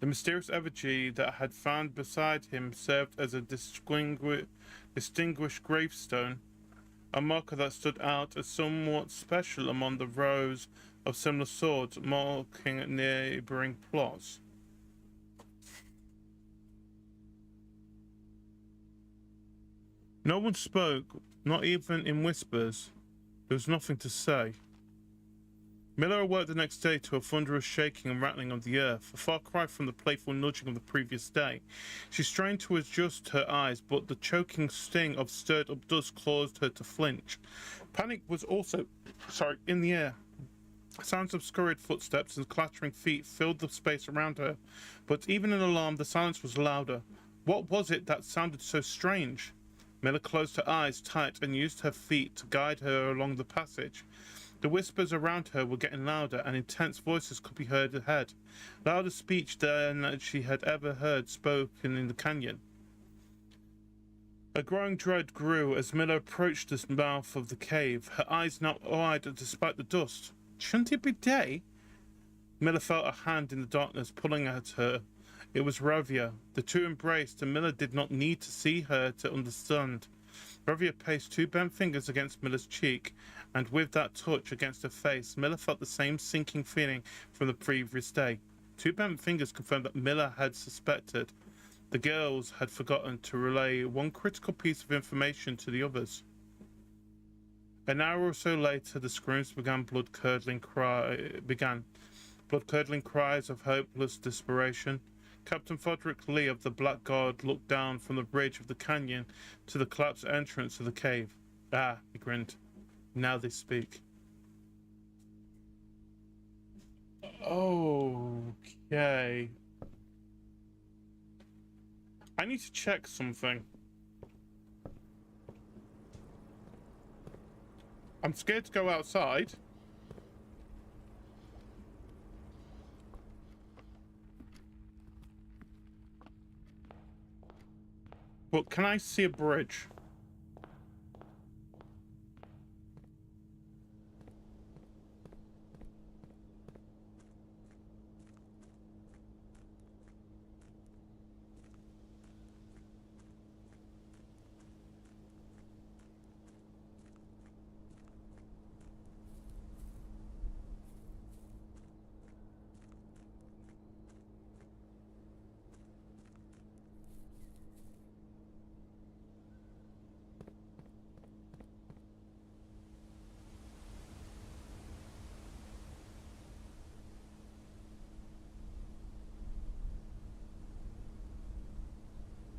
The mysterious effigy that had found beside him served as a distinguished gravestone, a marker that stood out as somewhat special among the rows of similar swords marking neighboring plots. No one spoke, not even in whispers. There was nothing to say. Miller awoke the next day to a thunderous shaking and rattling of the earth, a far cry from the playful nudging of the previous day. She strained to adjust her eyes, but the choking sting of stirred-up dust caused her to flinch. Panic was also, in the air. Sounds of scurried footsteps and clattering feet filled the space around her, but even in alarm the silence was louder. What was it that sounded so strange? Miller closed her eyes tight and used her feet to guide her along the passage. The whispers around her were getting louder, and intense voices could be heard ahead. Louder speech than she had ever heard spoken in the canyon. A growing dread grew as Miller approached the mouth of the cave, her eyes now wide despite the dust. Shouldn't it be day? Miller felt a hand in the darkness pulling at her. It was Ravia. The two embraced, and Miller did not need to see her to understand. Ravia placed two bent fingers against Miller's cheek, and with that touch against her face, Miller felt the same sinking feeling from the previous day. Two bent fingers confirmed that Miller had suspected. The girls had forgotten to relay one critical piece of information to the others. An hour or so later, the screams began. Blood-curdling cries of hopeless desperation. Captain Frederick Lee of the Black Guard looked down from the bridge of the canyon to the collapsed entrance of the cave. Ah, he grinned. Now they speak. Okay. I need to check something. I'm scared to go outside. But can I see a bridge?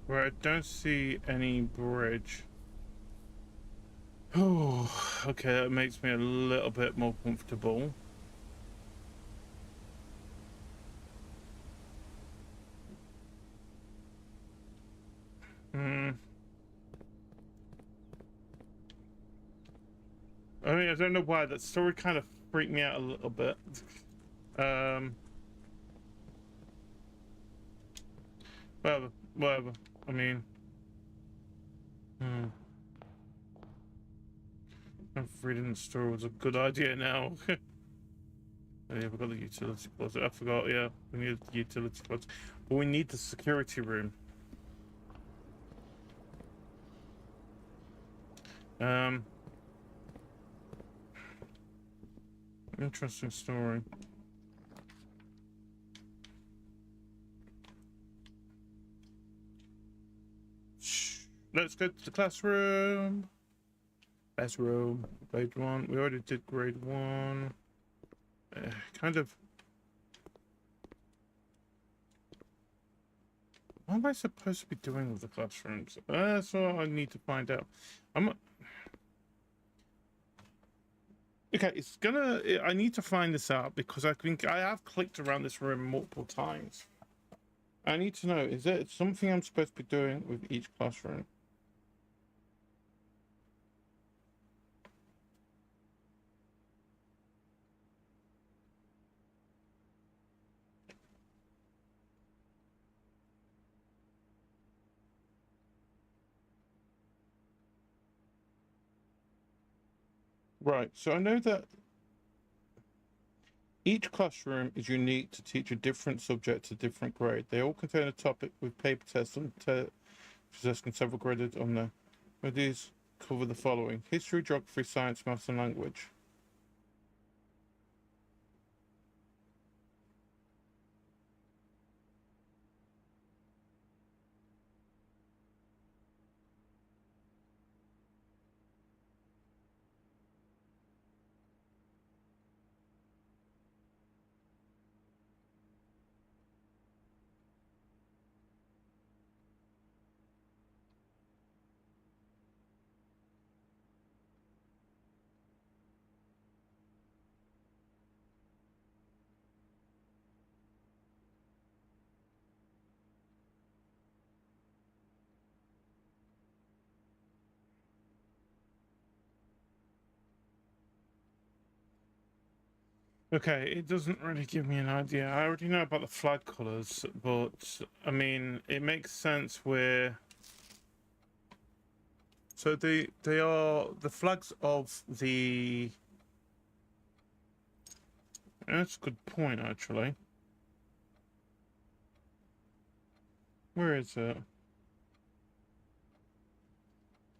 Where I don't see any bridge. Oh, okay, that makes me a little bit more comfortable. I mean, I don't know why that story kind of freaked me out a little bit. Whatever. I mean, I'm reading the story was a good idea now. Oh, yeah, we've got the utility closet. I forgot, yeah, we need the utility closet. But we need the security room. Interesting story. Let's go to the classroom. Classroom. Grade 1. We already did grade 1. Kind of. What am I supposed to be doing with the classrooms? That's what I need to find out. Okay, it's gonna. I need to find this out because I think I have clicked around this room multiple times. I need to know, is there something I'm supposed to be doing with each classroom? Right, so I know that each classroom is unique to teach a different subject to different grade. They all contain a topic with paper tests and possessing several graded on there. Where these cover the following: history, geography, science, maths, and language. Okay, it doesn't really give me an idea. I already know about the flag colors, but I mean, it makes sense where So they are the flags of the. That's a good point, actually. Where is it?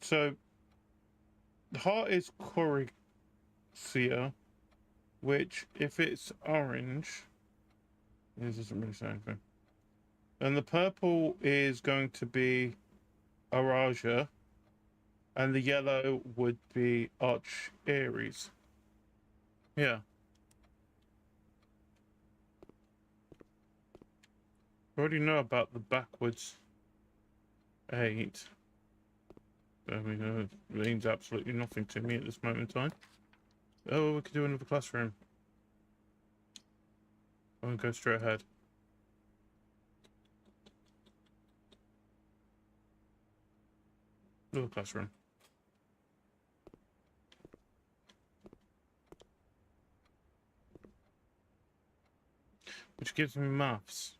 So the heart is Coricea, which, if it's orange, this doesn't really say anything. And the purple is going to be Araja, and the yellow would be Arch Aries. Yeah. I already know about the backwards 8. I mean, it means absolutely nothing to me at this moment in time. Oh, we could do another classroom. I'll go straight ahead. Another classroom. Which gives me maths.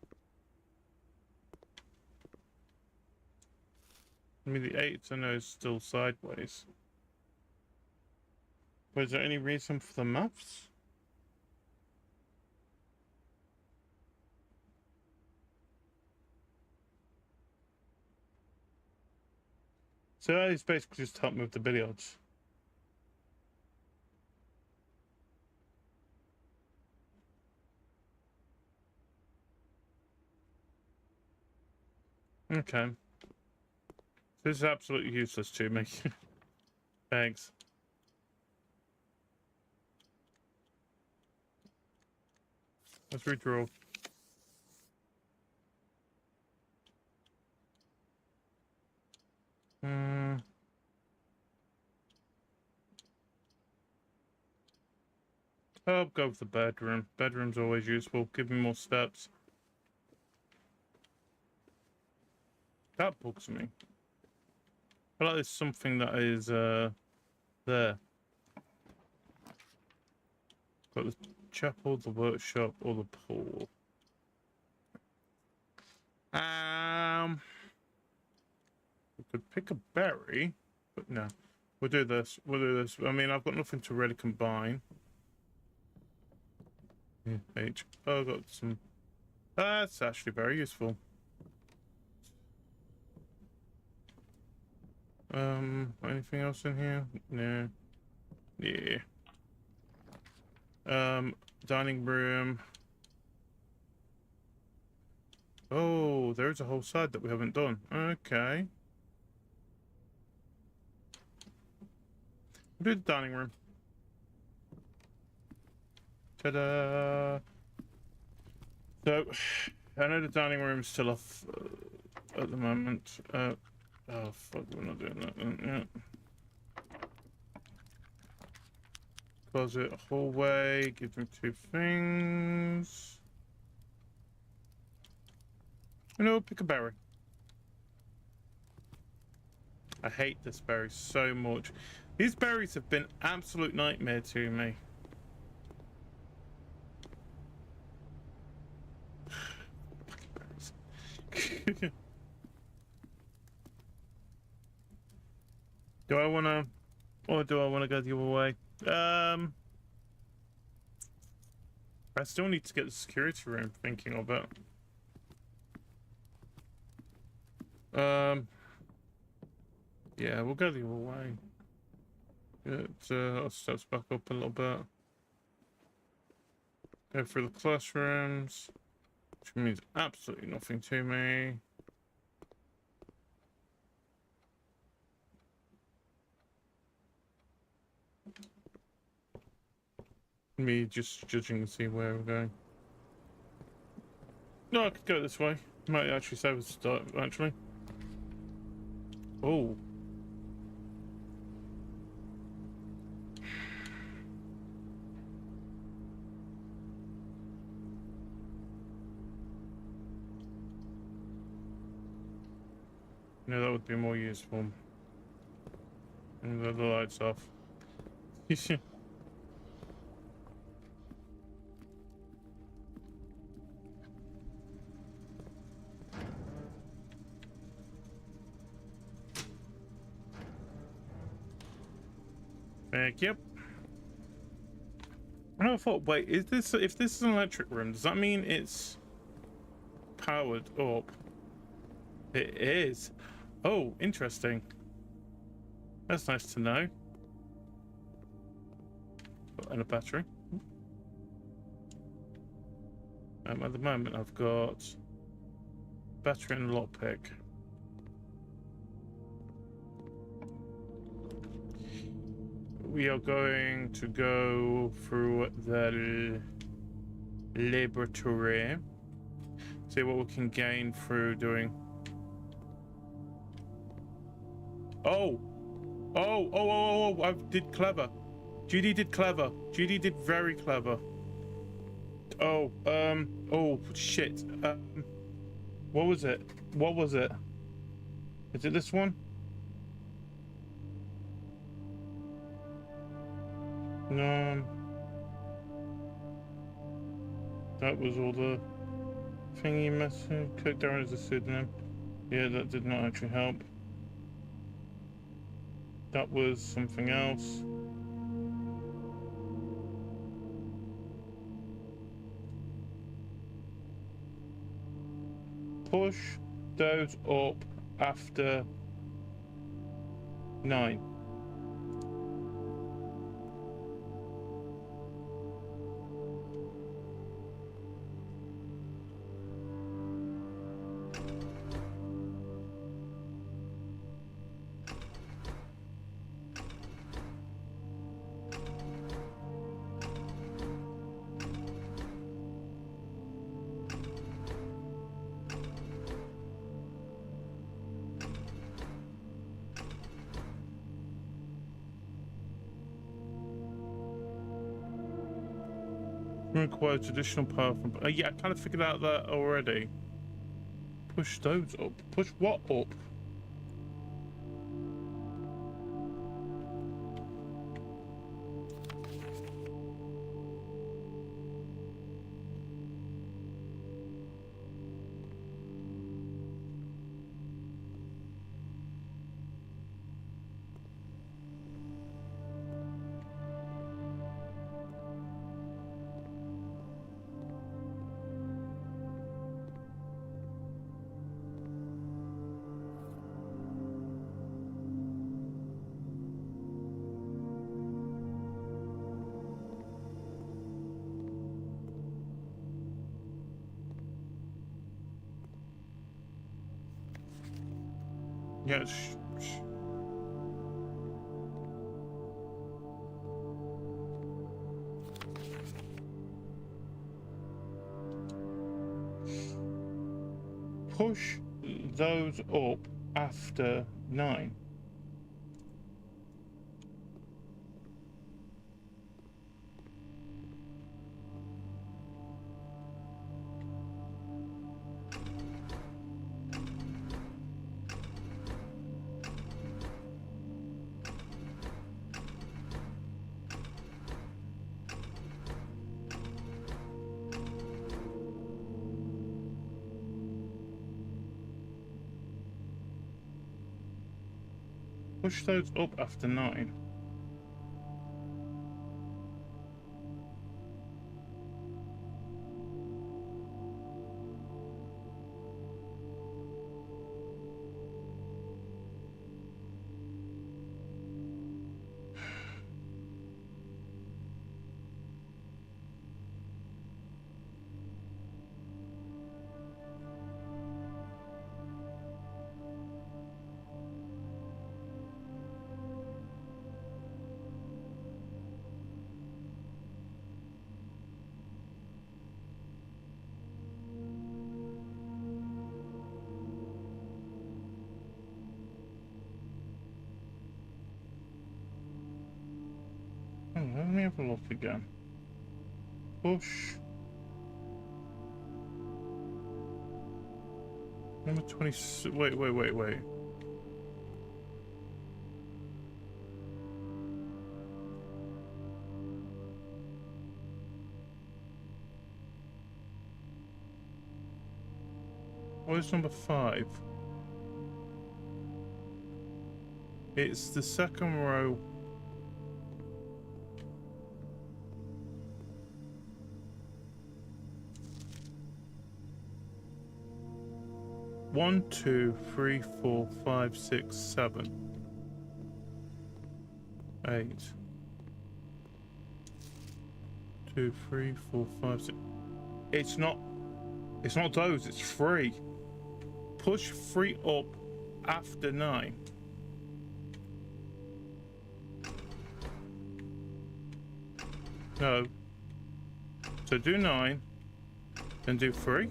I mean, the 8 I know is still sideways. But is there any reason for the maths? So that is basically just help me with the billiards. Okay. This is absolutely useless to me. Thanks. Let's redraw. I'll go with the bedroom. Bedroom's always useful. Give me more steps. That bugs me. I feel like there's something that is there. Got the chapel, the workshop, or the pool. We could pick a berry, but no. We'll do this. We'll do this. I mean, I've got nothing to really combine. Yeah, H. Oh, I've got some. That's actually very useful. Anything else in here? No. Yeah. Dining room. Oh, there's a whole side that we haven't done. Okay. We'll do the dining room. Ta-da! So, I know the dining room's still off at the moment. Oh, fuck, we're not doing that then. Yeah. Closet, hallway, give them 2 things. You know, pick a berry. I hate this berry so much. These berries have been absolute nightmare to me. Do I want to, or do I want to go the other way? I still need to get the security room, thinking of it. Yeah, we'll go the other way. I'll step back up a little bit. Go through the classrooms, which means absolutely nothing to me. Me just judging to see where we're going. No, I could go this way. Might actually save us start, actually. Oh. No, that would be more useful. And the lights off. Thank you. And I thought, wait, is this, if this is an electric room, does that mean it's powered up? It is. Oh, interesting. That's nice to know. And a battery. At the moment, I've got battery and a lockpick. We are going to go through the laboratory. See what we can gain through doing. Oh, I did clever. Judy did clever. Judy did very clever. Oh, oh shit. What was it? What was it? Is it this one? No. That was all the thingy message. Cook down as a pseudonym. Yeah, that did not actually help. That was something else. Push those up after 9. Requires additional power from. Yeah, I kind of figured out that already. Push those up. Push what up? Yeah, push those up after 9. Push those up after 9. Oh, let me have a look again. Push. Number 20. Wait. What is number 5? It's the second row. 1, 2, 3, 4, 5, 6, 7, 8. 2, 3, 4, 5, 6. It's not those, it's 3. Push 3 up after 9. No. So do 9, then do 3.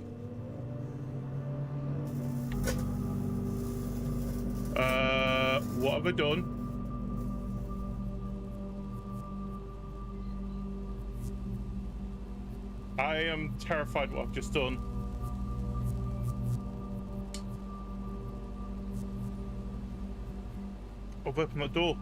What have I done? I am terrified what I've just done. I've opened that door.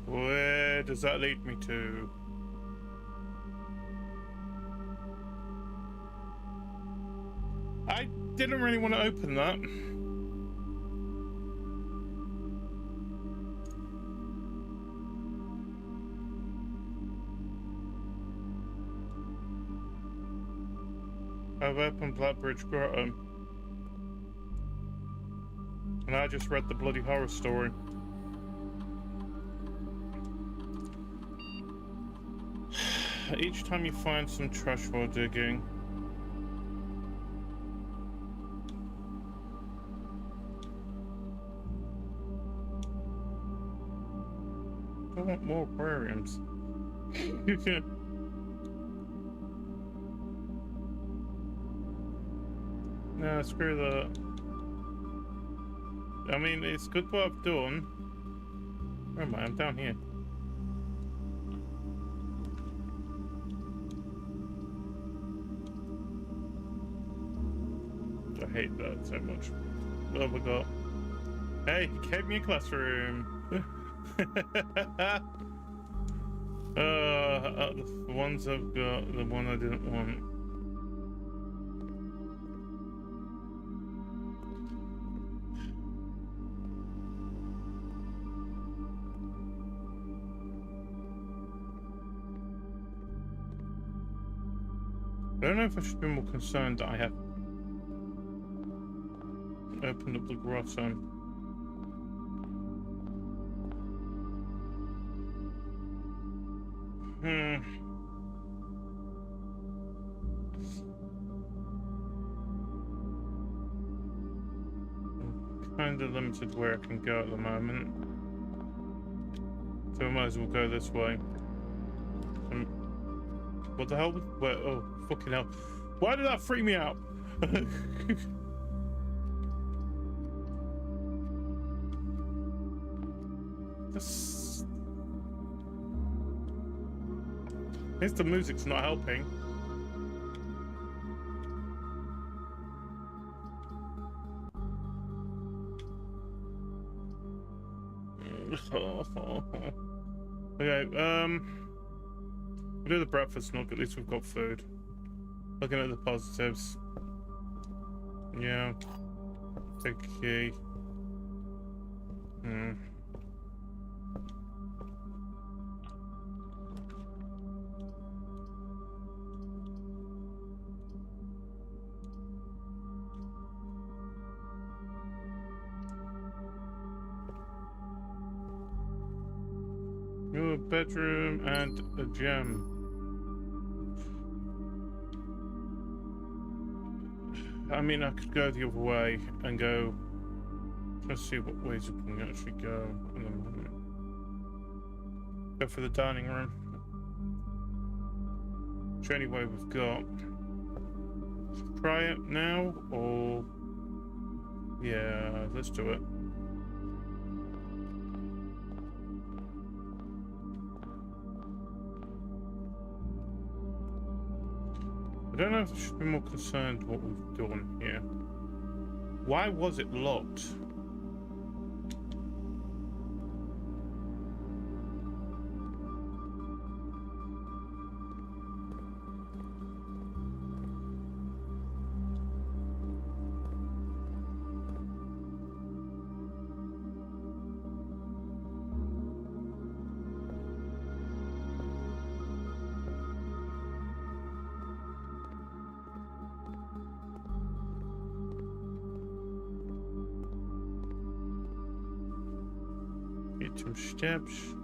Where does that lead me to? I didn't really want to open that. I've opened Blackbridge Grotto. And I just read the bloody horror story. Each time you find some trash while digging. I want more aquariums. Nah, screw that. I mean, it's good what I've done. Where am I? I'm down here. I hate that so much. What have we got? Hey, he gave me a classroom. The ones I've got, the one I didn't want. I don't know if I should be more concerned that I have opened up the grotto. I'm kind of limited where I can go at the moment. So I might as well go this way. What the hell? Where? Oh, fucking hell. Why did that freak me out? This... I guess the music's not helping. Okay, we'll do the breakfast nook, at least we've got food. Looking at the positives. Yeah. Take a key. Your bedroom and a gem. I mean, I could go the other way and go. Let's see what ways we can actually go in the moment. Go for the dining room. Which any way we've got. Try it now, or yeah, let's do it. I don't know if I should be more concerned what we've done here. Why was it locked? Two steps.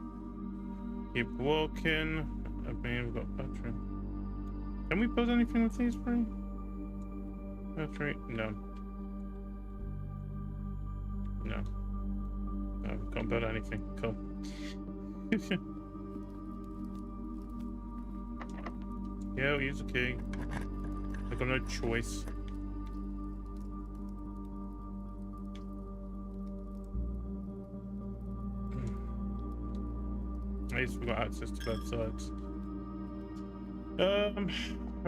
Keep walking. I mean, we've got battery. Can we build anything with these three? Battery? No. No. No, we can't build anything. Cool. Yeah, we'll use a key. I've got no choice. At least we've got access to both sides.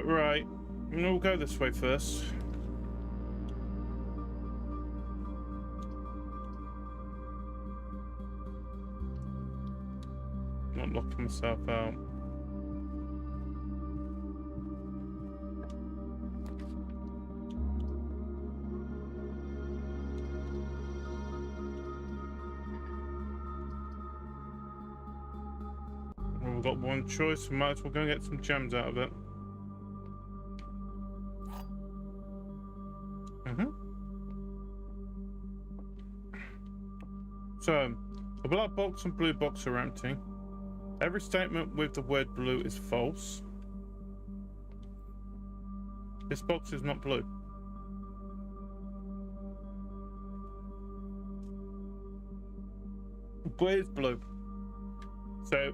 Right. We'll go this way first. Not locking myself out. Well, we've got one choice. We might as well go and get some gems out of it. So, the black box and blue box are empty. Every statement with the word blue is false. This box is not blue. But it is blue. So,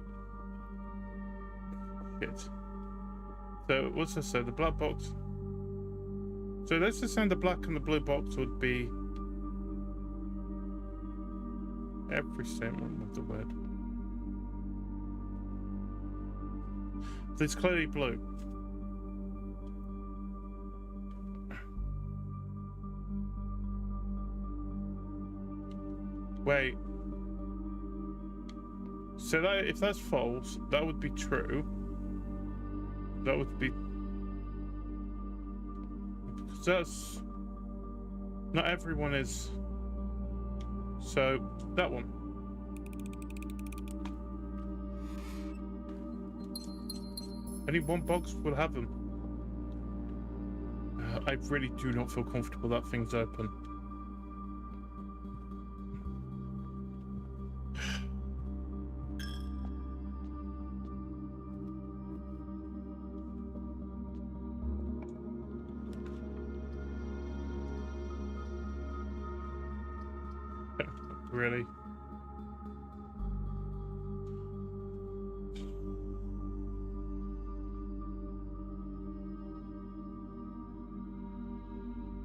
shit. So, what's this say? The black box. So, let's just say the black and the blue box would be every statement with the word. So it's clearly blue. Wait. So that if that's false, that would be true. That would be, because that's not everyone is. So that one. Only one box will have them. I really do not feel comfortable that thing's open. Really?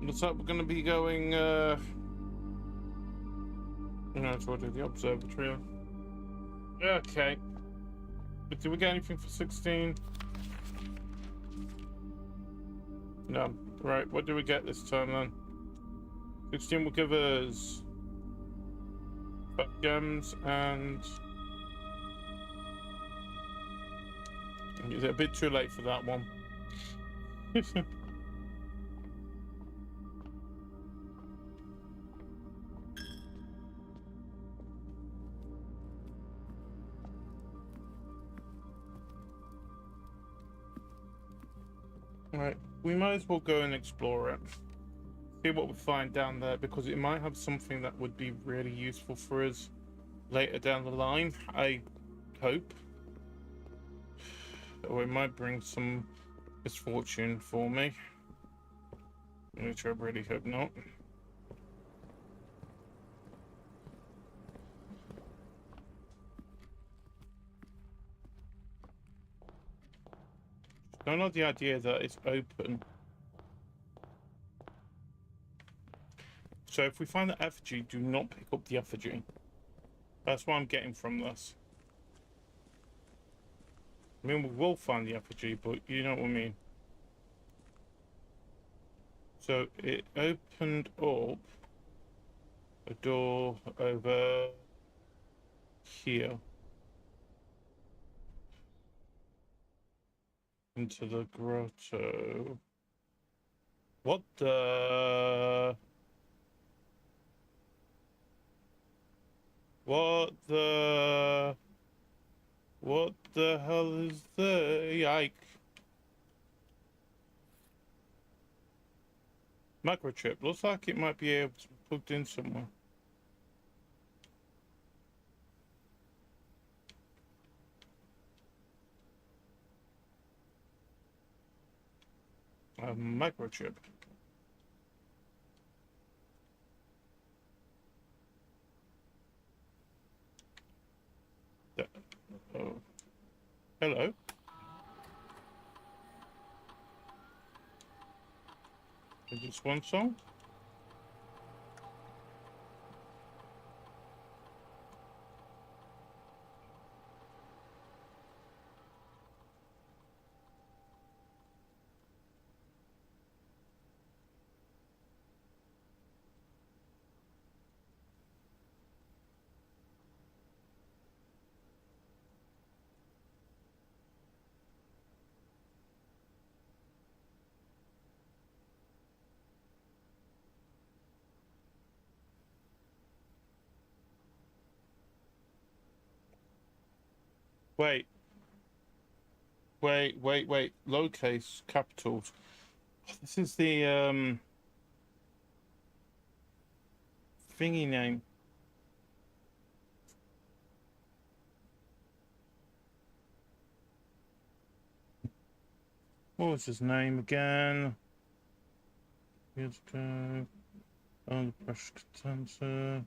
Looks like we're going to be going, you know, to the observatory. Okay. But did we get anything for 16? No. Right, what do we get this time then? 16 will give us gems and... Is it a bit too late for that one? Right, we might as well go and explore it. See what we find down there, because it might have something that would be really useful for us later down the line, I hope. Or it might bring some misfortune for me, which I really hope not. I don't like the idea that it's open. So if we find the effigy, do not pick up the effigy. That's what I'm getting from this. I mean, we will find the effigy, but you know what I mean. So it opened up a door over here. Into the grotto. What the... What the hell is the... Yike. Microchip. Looks like it might be able to be plugged in somewhere. A microchip. Oh. Hello. Is this one song? Wait. Wait. Lowercase capitals. This is the thingy name. What was his name again? Years ago. Oh, the pressure condenser.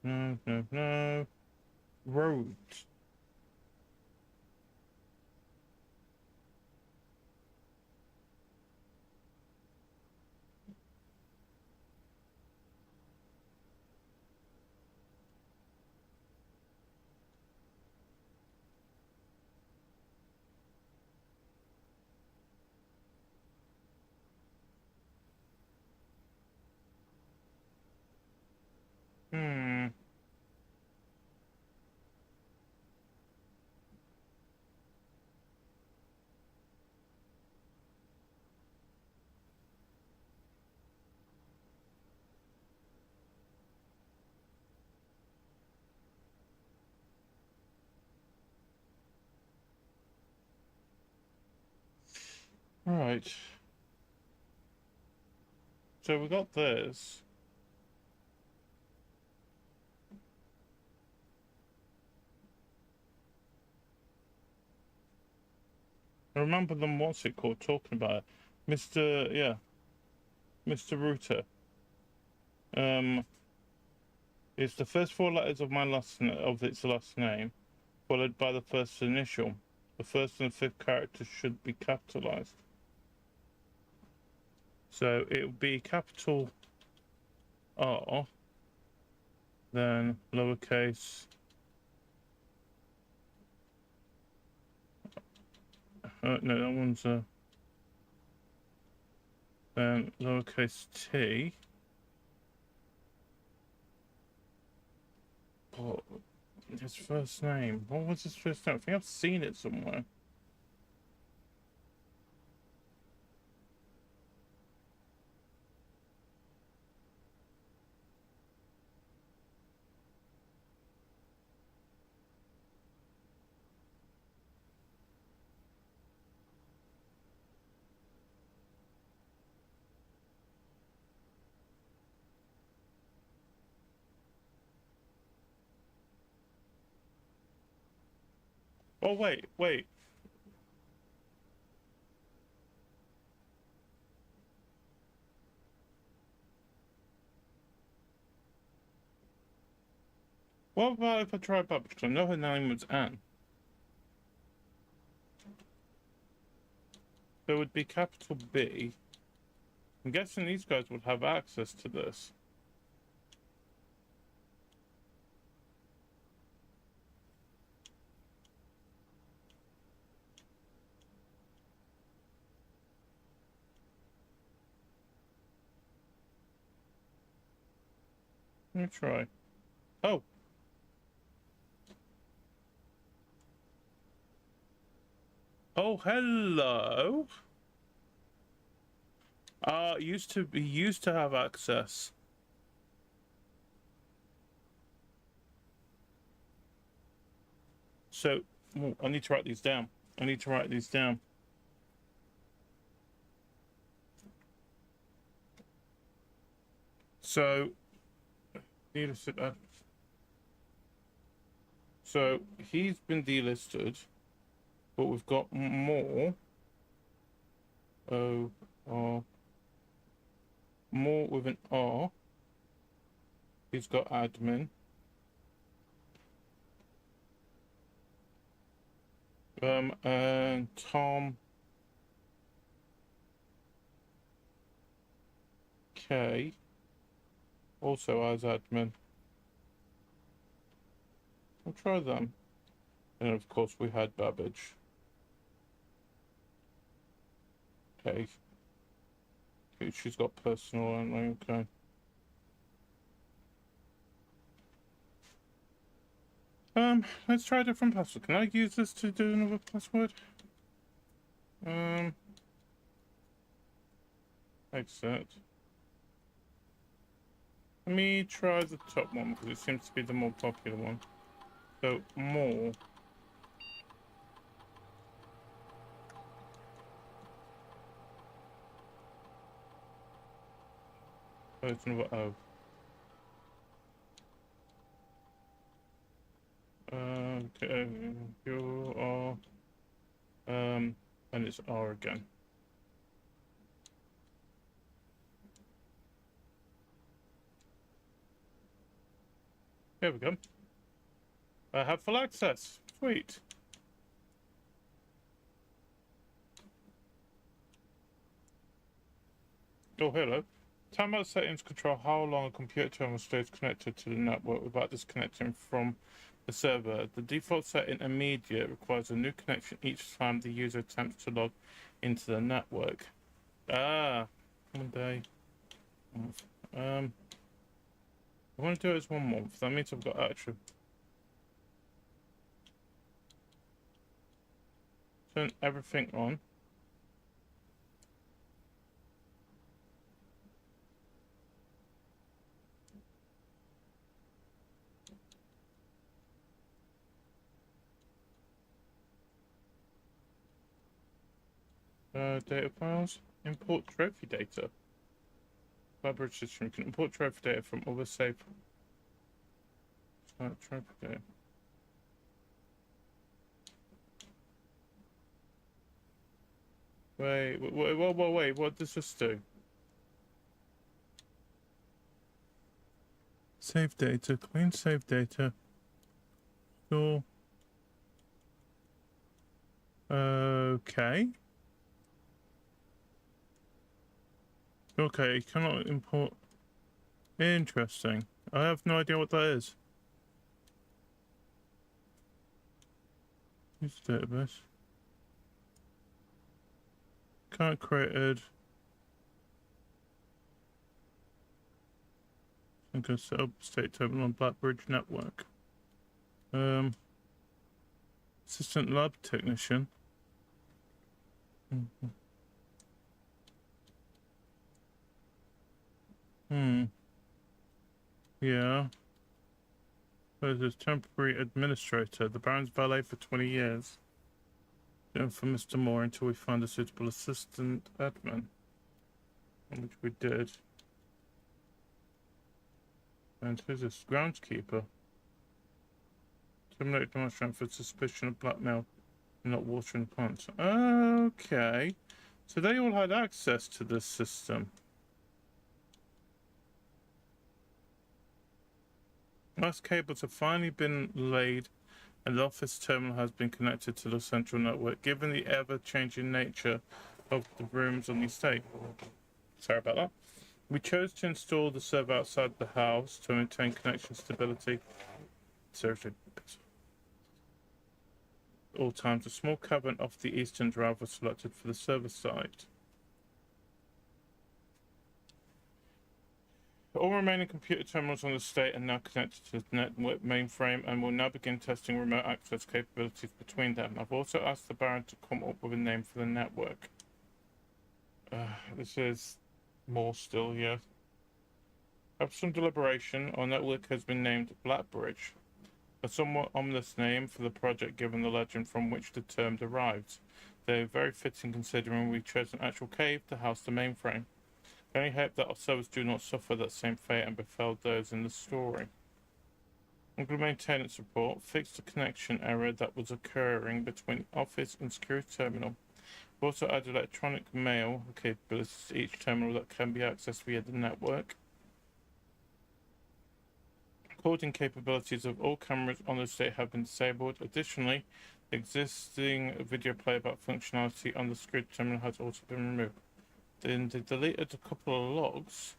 No. Road. Right. So we got this. I remember them, what's it called, talking about it. Mr. Router. It's the first four letters of its last name, followed by the first initial. The first and fifth characters should be capitalized. So it would be capital R, then lowercase. No, that one's then lowercase t. Oh, his first name. What was his first name? I think I've seen it somewhere. Oh, wait. What about if I try back? Because I know her name was Anne. There would be capital B. I'm guessing these guys would have access to this. Let me try. Oh. Oh, hello. Used to have access. So, I need to write these down. So, delisted. So he's been delisted, but we've got more. Oh, or more with an R. He's got admin. And Tom K also has admin. We'll try them. And of course we had Babbage. Okay. She's got personal only, okay. Let's try a different password. Can I use this to do another password? Exit. Let me try the top one because it seems to be the more popular one. So, more. Oh, it's another O. Okay, you are, and it's R again. Here we go. I have full access. Sweet. Oh, hello. Timeout settings control how long a computer terminal stays connected to the network without disconnecting from the server. The default setting immediate requires a new connection each time the user attempts to log into the network. Ah, 1 day. I want to do it as 1 month. That means I've got actually turn everything on. Data files. Import trophy data. Collaborative system can import trophy data from other safe. Trophy data. Wait, what does this do? Save data, clean save data. Cool. Okay. Okay, cannot import. Interesting. I have no idea what that is. Use database. Can't create it. I'm gonna set up state terminal on Blackbridge network. Assistant lab technician. Yeah. There's a temporary administrator. The Baron's valet for 20 years. And for Mr. Moore until we find a suitable assistant admin. Which we did. And who's this? Groundskeeper. Terminate demonstration for suspicion of blackmail and not watering plants. Okay. So they all had access to this system. Most cables have finally been laid and the office terminal has been connected to the central network. Given the ever-changing nature of the rooms on the estate. Sorry about that. We chose to install the server outside the house to maintain connection stability. Seriously. At all times, a small cabin off the eastern drive was selected for the server site. All remaining computer terminals on the estate are now connected to the network mainframe and will now begin testing remote access capabilities between them. I've also asked the Baron to come up with a name for the network. This is more still here. After some deliberation, our network has been named Blackbridge, a somewhat ominous name for the project given the legend from which the term derives. They're very fitting considering we chose an actual cave to house the mainframe. I only hope that our servers do not suffer that same fate and befell those in the story. Under maintenance report, fix the connection error that was occurring between office and security terminal. Also add electronic mail capabilities to each terminal that can be accessed via the network. Recording capabilities of all cameras on the state have been disabled. Additionally, the existing video playback functionality on the SCRID terminal has also been removed. Then they deleted a couple of logs.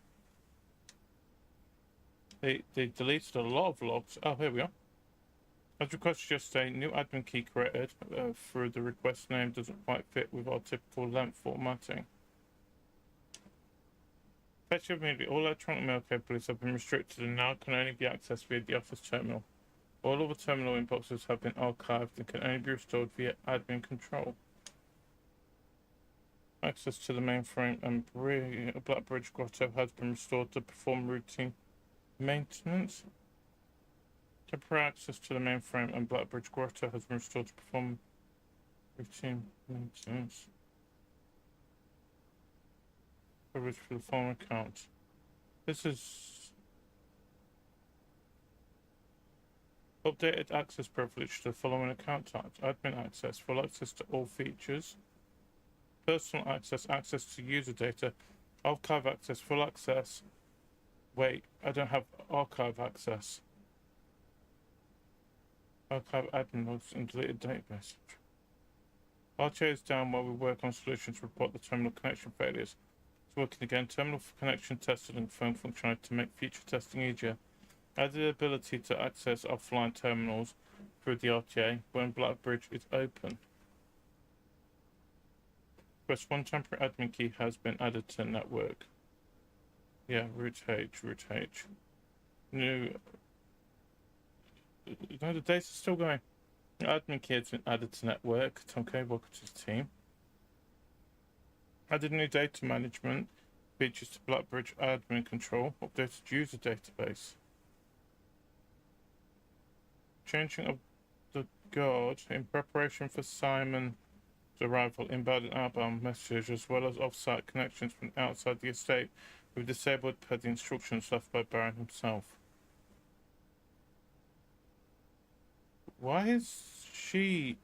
They deleted a lot of logs. Oh, here we are. As requested yesterday, new admin key created through the request name doesn't quite fit with our typical length formatting. Effectively, all electronic mail capabilities have been restricted and now can only be accessed via the office terminal. All other terminal inboxes have been archived and can only be restored via admin control. Access to the mainframe and Blackbridge Grotto has been restored to perform routine maintenance. Temporary access to the mainframe and Blackbridge Grotto has been restored to perform routine maintenance. Coverage for the following account. This is updated access privilege to the following account types: admin access, full access to all features, personal access, access to user data, archive access, full access. Wait, I don't have archive access. Archive admin logs and deleted database. RTA is down while we work on solutions to report the terminal connection failures. It's working again. Terminal connection tested and phone functionality to make future testing easier. Add the ability to access offline terminals through the RTA when Blackbridge is open. Press one temporary admin key has been added to network. Yeah, root H. New. No, the data's still going. Admin key has been added to network. Okay, welcome to the team. Added new data management features to Blackbridge admin control. Updated user database. Changing of the guard in preparation for Simon's arrival. Inbound and outbound messages as well as off-site connections from outside the estate were disabled per the instructions left by Baron himself. Why is she...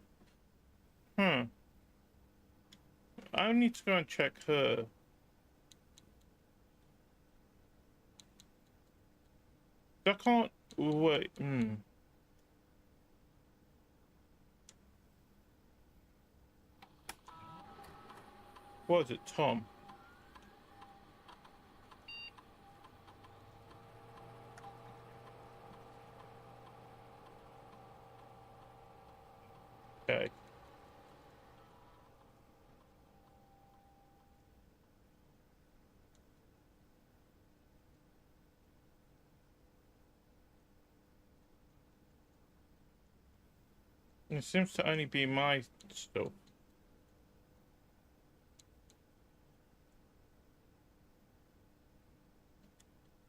I need to go and check her. I can't... Wait, What is it, Tom? Okay. It seems to only be my stuff.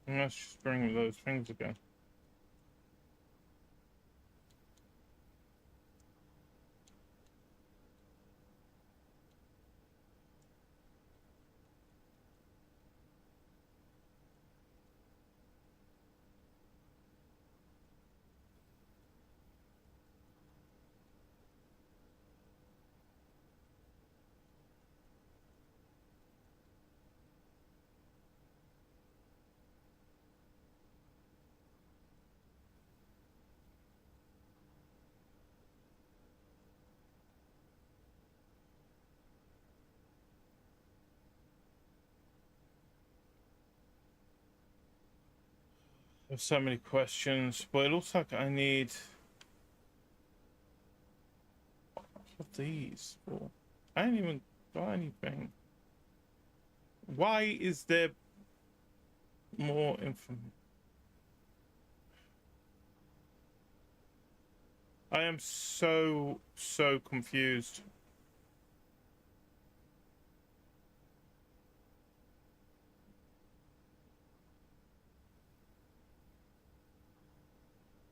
Let's just bring those things again. There's so many questions, but it looks like I need... What are these for? I didn't even buy anything. Why is there more information? I am so confused.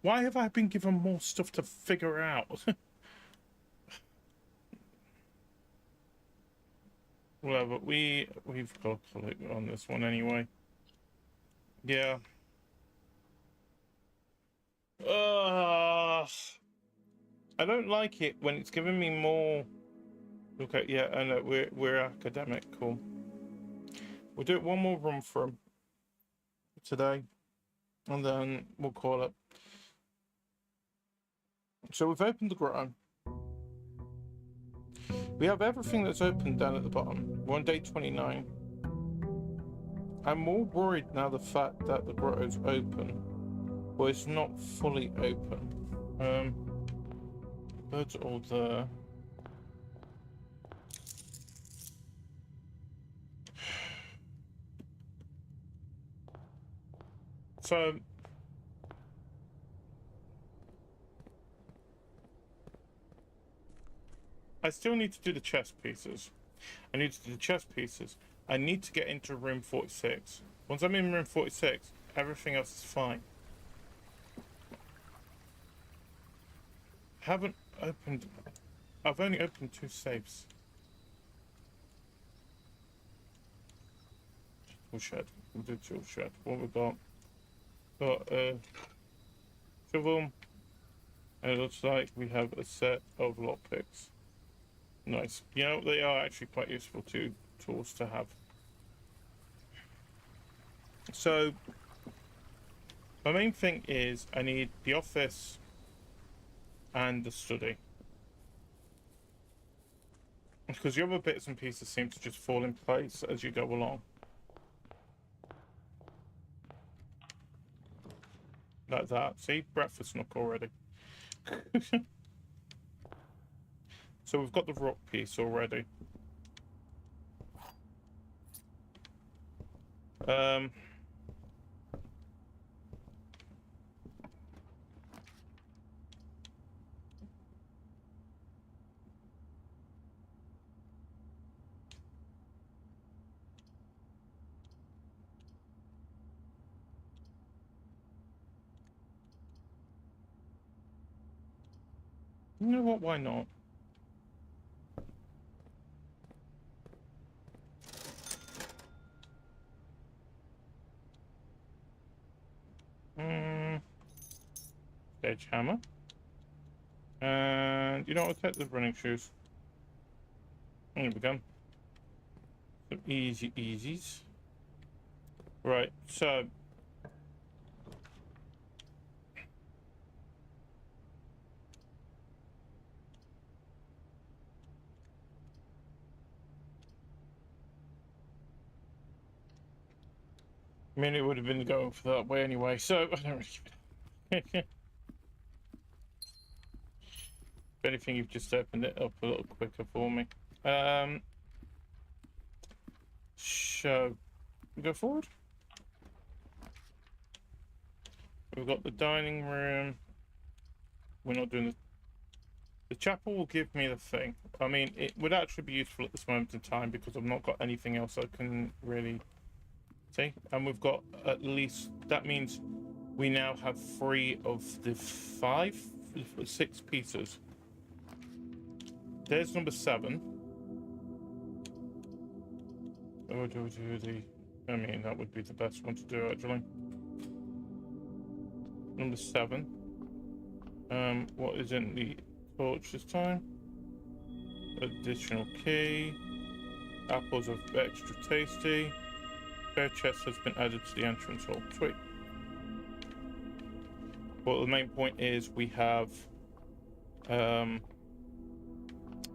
Why have I been given more stuff to figure out? Whatever, we've got to click on this one anyway. Yeah. I don't like it when it's giving me more Okay, yeah, and we're academic. Cool. We'll do it one more run through today, and then we'll call it. So we've opened the grow. We have everything that's open down at the bottom. We're on day 29. I'm more worried now the fact that the grow is open, but it's not fully open. Birds are all there. So I still need to do the chess pieces. I need to do the chess pieces. I need to get into room 46. Once I'm in room 46, everything else is fine. Haven't opened. I've only opened 2 safes. Tool shed. We'll do tool shed. What we got? Got a shovel. And it looks like we have a set of lockpicks. Nice. You know, they are actually quite useful tools to have. So my main thing is I need the office and the study, because the other bits and pieces seem to just fall in place as you go along. Like that. See? Breakfast nook already. So we've got the rock piece already. You know what? Why not? Sledgehammer. And you know what? I'll take the running shoes. There we go. Some easy easies. Right, so I mean, it would have been going for that way anyway, so I don't really give it. If anything, you've just opened it up a little quicker for me. So we go forward. We've got the dining room. We're not doing the chapel will give me the thing. I mean, it would actually be useful at this moment in time because I've not got anything else I can really see. And we've got at least, that means we now have 3 of the 6 pieces. There's number 7. Oh, do the, I mean, that would be the best one to do actually. Number 7. What is in the torch this time? Additional key. Apples are extra tasty. Fair chest has been added to the entrance hall. Sweet. Well, the main point is we have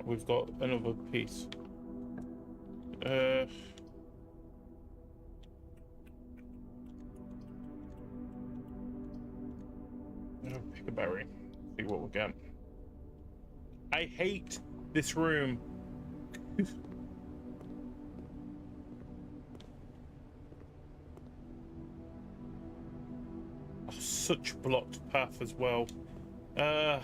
we've got another piece. Pick a berry. See what we get. I hate this room. Oh, such blocked path as well. I'll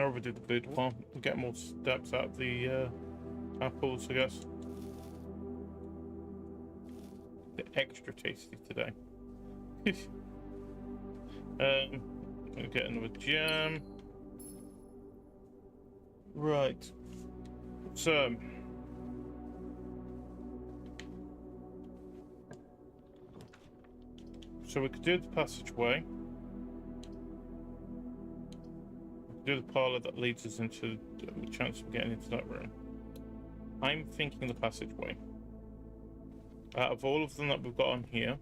overdo the bid one. We'll get more steps out of the apples, I guess. They're extra tasty today. We'll get another gem. Right. So So we could do the passageway. We could do the parlor that leads us into the chance of getting into that room. I'm thinking the passageway. Out of all of them that we've got on here,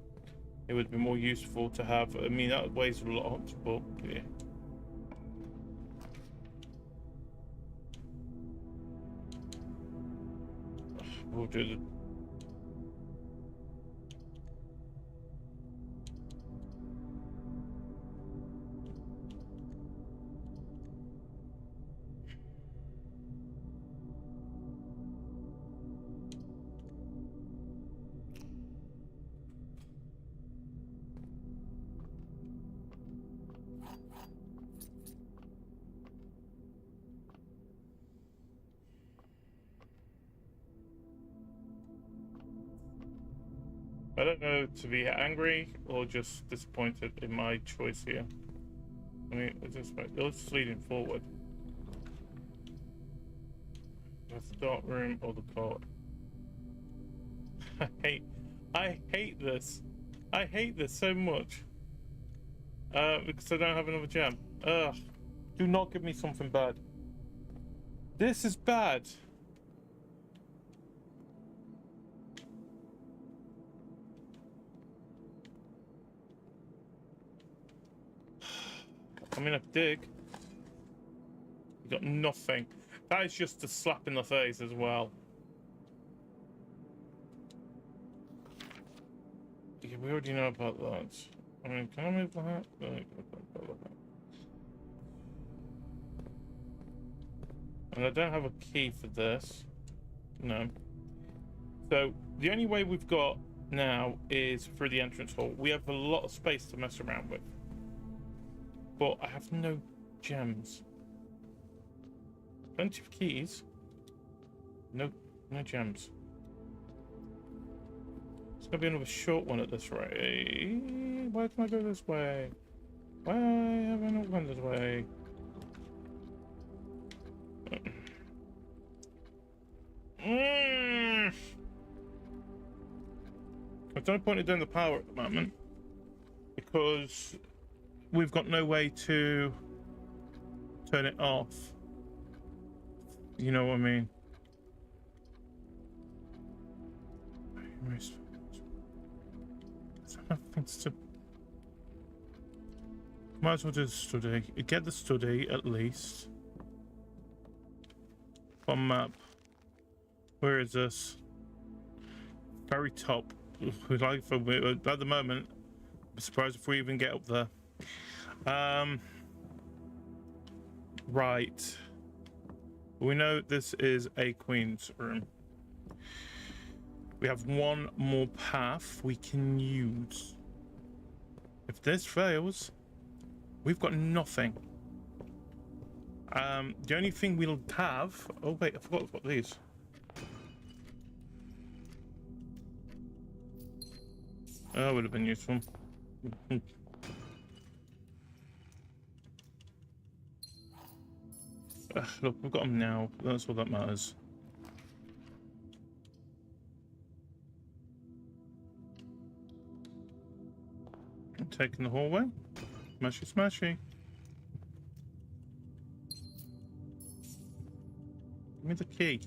it would be more useful to have. I mean, that weighs a lot, but yeah. We'll do the. I don't know to be angry or just disappointed in my choice here. I mean, let's leading forward. The start room or the cart. I hate this. I hate this so much. Because I don't have another gem. Ugh. Do not give me something bad. This is bad. I mean, I dig. You got nothing. That is just a slap in the face as well. Yeah, we already know about that. I mean, can I move that? And I don't have a key for this. No. So the only way we've got now is through the entrance hall. We have a lot of space to mess around with. But I have no gems. Plenty of keys. No gems. It's gonna be another short one at this rate. Why can I go this way? Why have I not gone this way? I've done pointed down the power at the moment because we've got no way to turn it off. You know what I mean? Things to. Might as well do the study. Get the study at least. On map. Where is this? Very top. We'd like for at the moment. I'm surprised if we even get up there. Right. We know this is a queen's room. We have one more path we can use. If this fails, we've got nothing. The only thing we'll have. Oh wait, I forgot I've got these. That would have been useful. Look, we've got them now. That's all that matters. I'm taking the hallway. Smashy, smashy. Give me the key.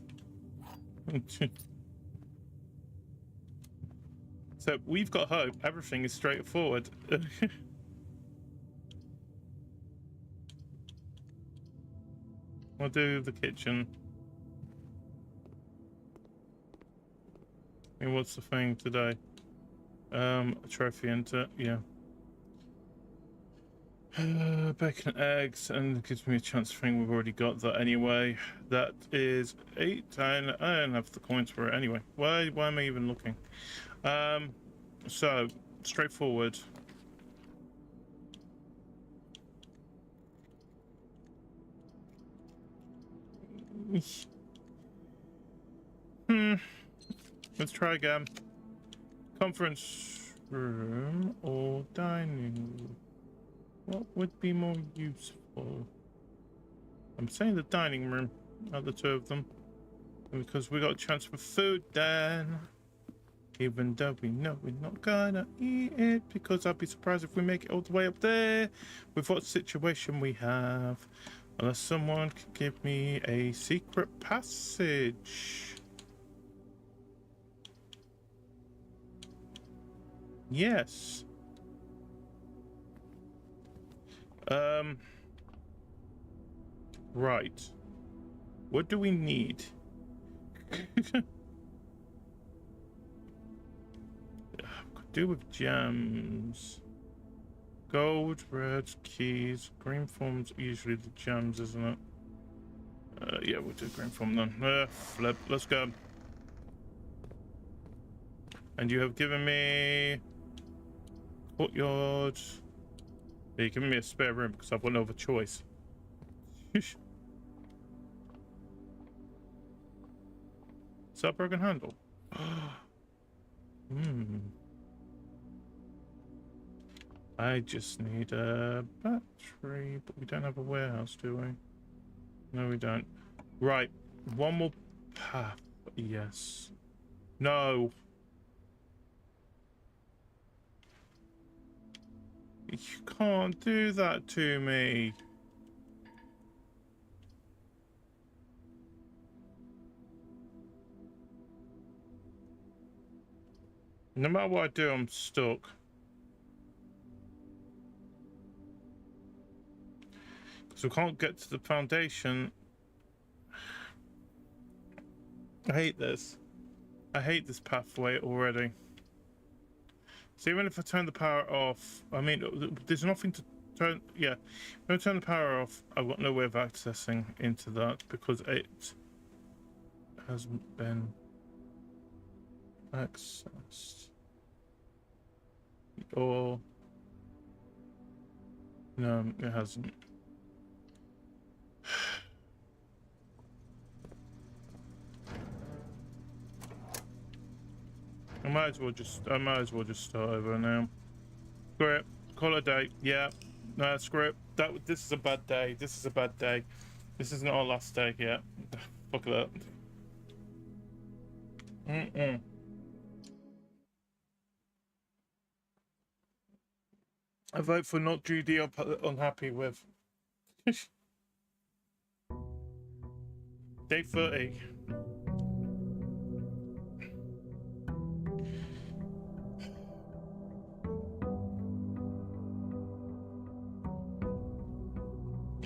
So we've got hope. Everything is straightforward. We'll do the kitchen. I mean, what's the thing today? A trophy into it, yeah. Bacon and eggs, and it gives me a chance to think we've already got that anyway. That is 8, and I don't have the coins for it anyway. Why am I even looking? So, straightforward. Let's try again. Conference room or dining room? What would be more useful? I'm saying the dining room out of the two of them. Because we got a chance for food then. Even though we know we're not gonna eat it, because I'd be surprised if we make it all the way up there with what situation we have. Unless someone can give me a secret passage. Yes. Right. What do we need? Could do with gems. Gold, red, keys, green form's usually the gems, isn't it? Yeah, we'll do green form then. Flip, let's go. And you have given me courtyard. Yeah, you're giving me a spare room because I've got no other choice. Is that a broken handle? I just need a battery, but we don't have a warehouse, do we? No, we don't. Right, one more path. Yes. No. You can't do that to me. No matter what I do, I'm stuck. Because we can't get to the foundation. I hate this. I hate this pathway already. So even if I turn the power off, I mean, there's nothing to turn. Yeah, if I turn the power off, I've got no way of accessing into that because it hasn't been accessed. Or no, it hasn't. I might as well just start over now. Screw it. Call it a day. Yeah. No, screw it. This is a bad day. This is a bad day. This is not our last day yet. Fuck that. I vote for not Judy I'm unhappy with. Day 30.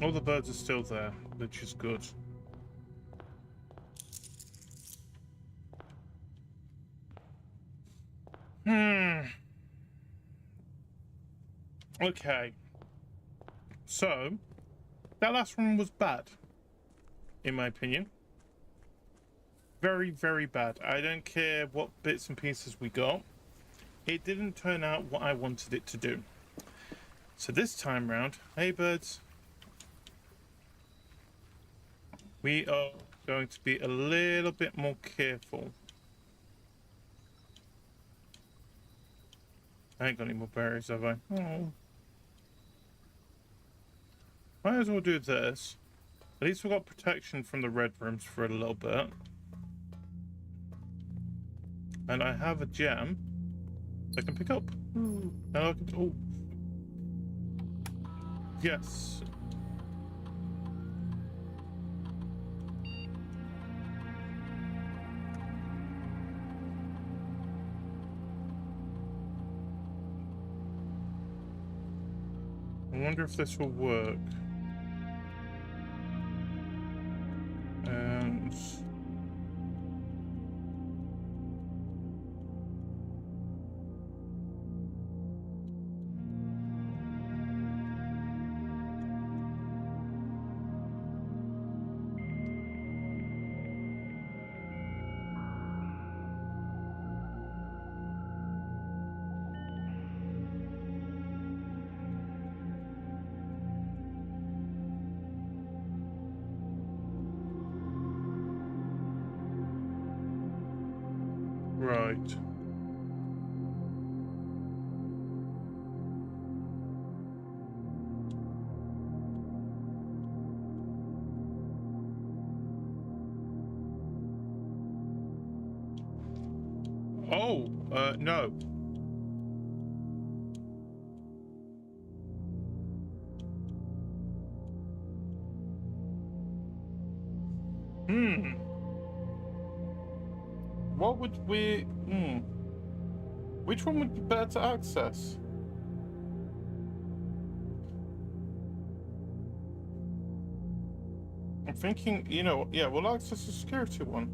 All the birds are still there, which is good. Okay. So, that last one was bad, in my opinion. Very, very bad. I don't care what bits and pieces we got. It didn't turn out what I wanted it to do. So this time round, hey birds, we are going to be a little bit more careful. I ain't got any more berries, have I? Oh. Might as well do this. At least we've got protection from the red rooms for a little bit. And I have a gem I can pick up. And I can... Oh. Yes. I wonder if this will work. And... Right. Oh, no. What would we... Which one would be better to access? I'm thinking, you know, yeah, we'll access the security one.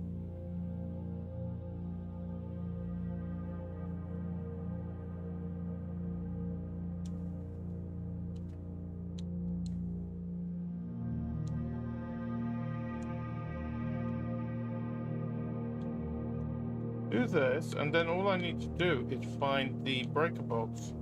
Do this, and then all I need to do is find the breaker box.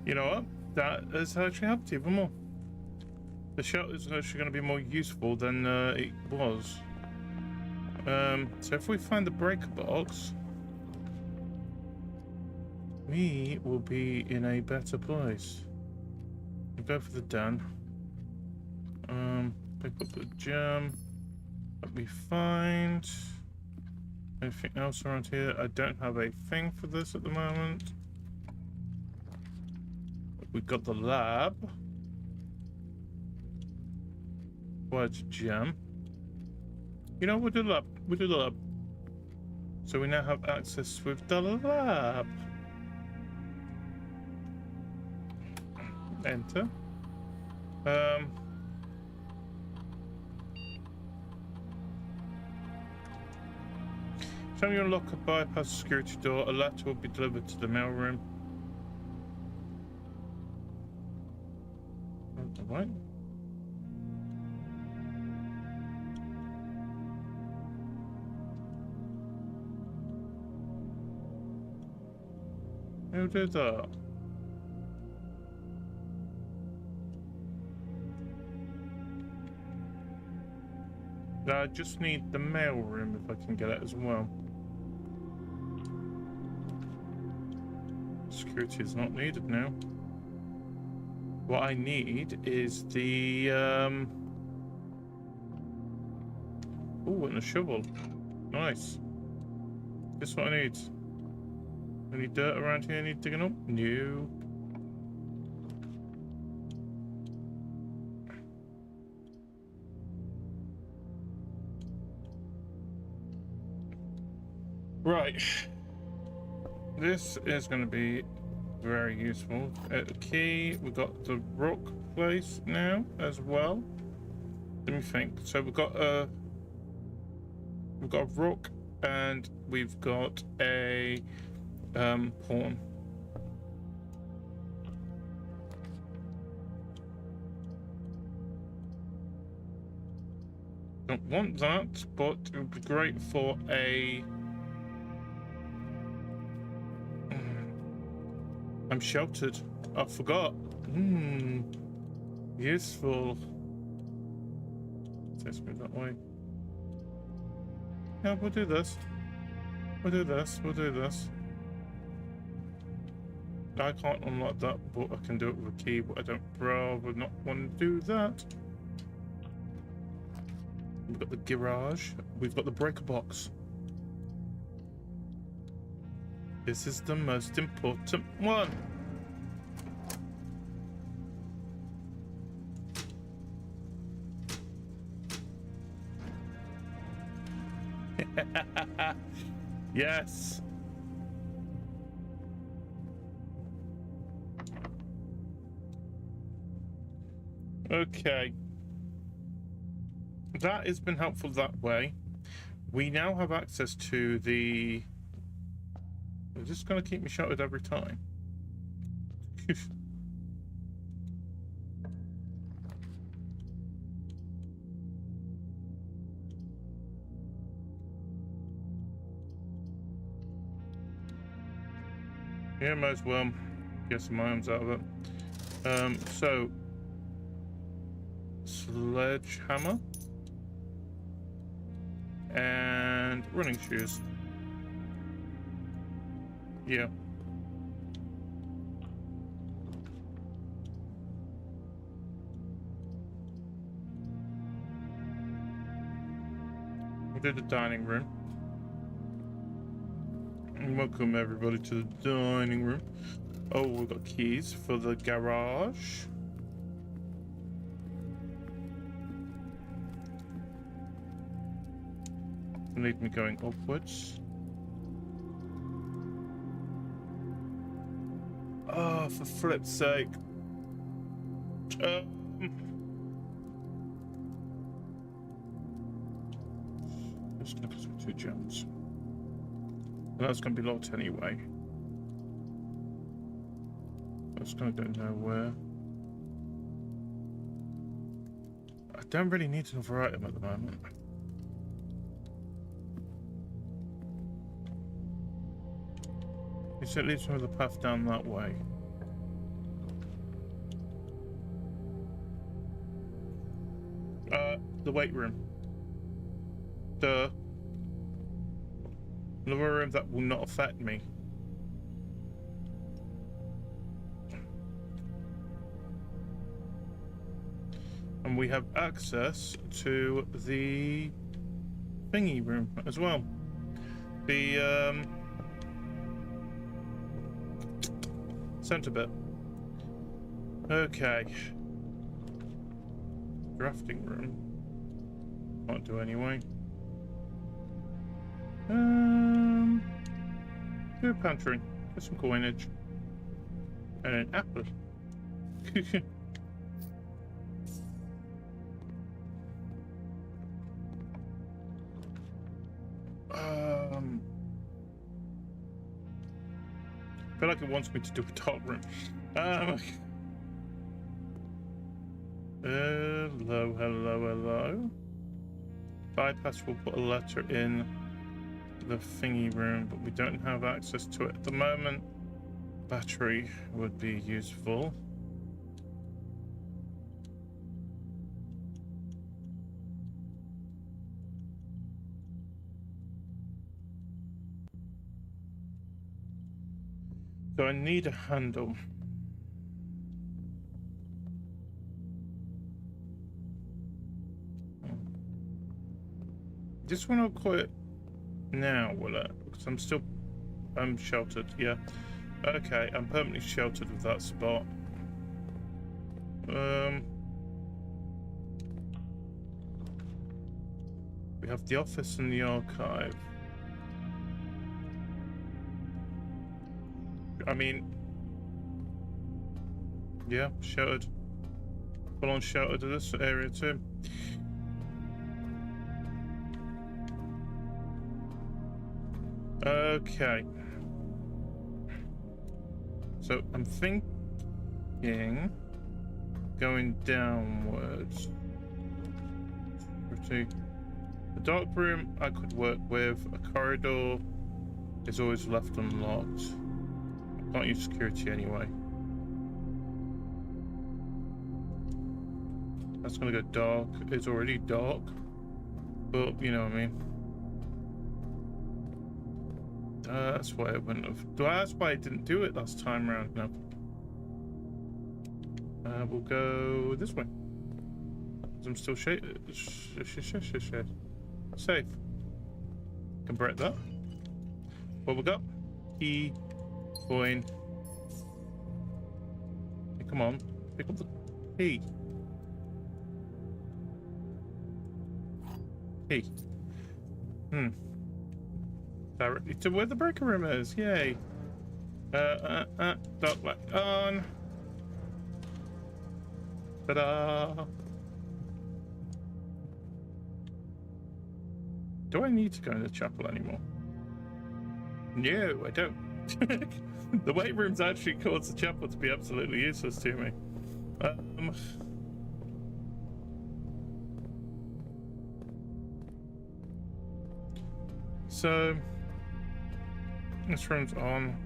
You know what? That has actually helped even more. The shelter is actually going to be more useful than it was. So if we find the breaker box, we will be in a better place. We'll go for the den. Pick up the gem that we find. Anything else around here? I don't have a thing for this at the moment. We've got the lab. Where's gem? You know, we'll do the lab. We'll do the lab. So we now have access with the lab. Enter. Time you unlock a bypass security door, a letter will be delivered to the mailroom. Right. Who did that? I just need the mailroom if I can get it as well. Security is not needed now. What I need is the oh, and a shovel. Nice. This is what I need. Any dirt around here I need digging up? No. Right. This is going to be very useful. Key, we've got the rock place now as well. Let me think. So we've got a rook and we've got a pawn. Don't want that, but it would be great for a... I'm sheltered. I forgot. Useful. Let's move that way. Yeah, we'll do this. We'll do this. We'll do this. I can't unlock that, but I can do it with a key, but I don't rather not want to do that. We've got the garage. We've got the breaker box. This is the most important one. Yes. Okay. That has been helpful that way. We now have access to the... Is this going to keep me sheltered every time? Yeah, might as well. get some items out of it. So sledgehammer and running shoes. Yeah. We'll do the dining room. And welcome everybody to the dining room. Oh, we've got keys for the garage. Lead me going upwards. Oh, for flip's sake. Just gonna put 2 gems. That's gonna be locked anyway. That's gonna go nowhere. I don't really need another item at the moment. It leads me with the path down that way. The weight room. Duh. Another room that will not affect me. And we have access to the thingy room as well. The center bit. Okay. Drafting room. Can't do anyway. Do a pantry. Get some coinage. And an apple. I feel like it wants me to do a dark room. Hello, hello, hello. Bypass will put a letter in the thingy room, but we don't have access to it at the moment. Battery would be useful. So I need a handle. This one I'll quit now, will it? Because I'm sheltered, yeah. Okay, I'm permanently sheltered with that spot. We have the office and the archive. I mean, yeah, sheltered. Full on sheltered to this area too. Okay. So I'm thinking going downwards. Pretty. The dark room I could work with. A corridor is always left unlocked. I can't use security anyway. That's gonna go dark. It's already dark, but you know what I mean. That's why I wouldn't have. That's why I didn't do it last time around. No. We'll go this way. I'm still safe. Can break that. What we got? Key, coin. Hey, come on, pick up the key. Key. Directly to where the breaker room is. Yay. Dark light on. Ta-da. Do I need to go in the chapel anymore? No, I don't. The weight room's actually caused the chapel to be absolutely useless to me. So this room's on.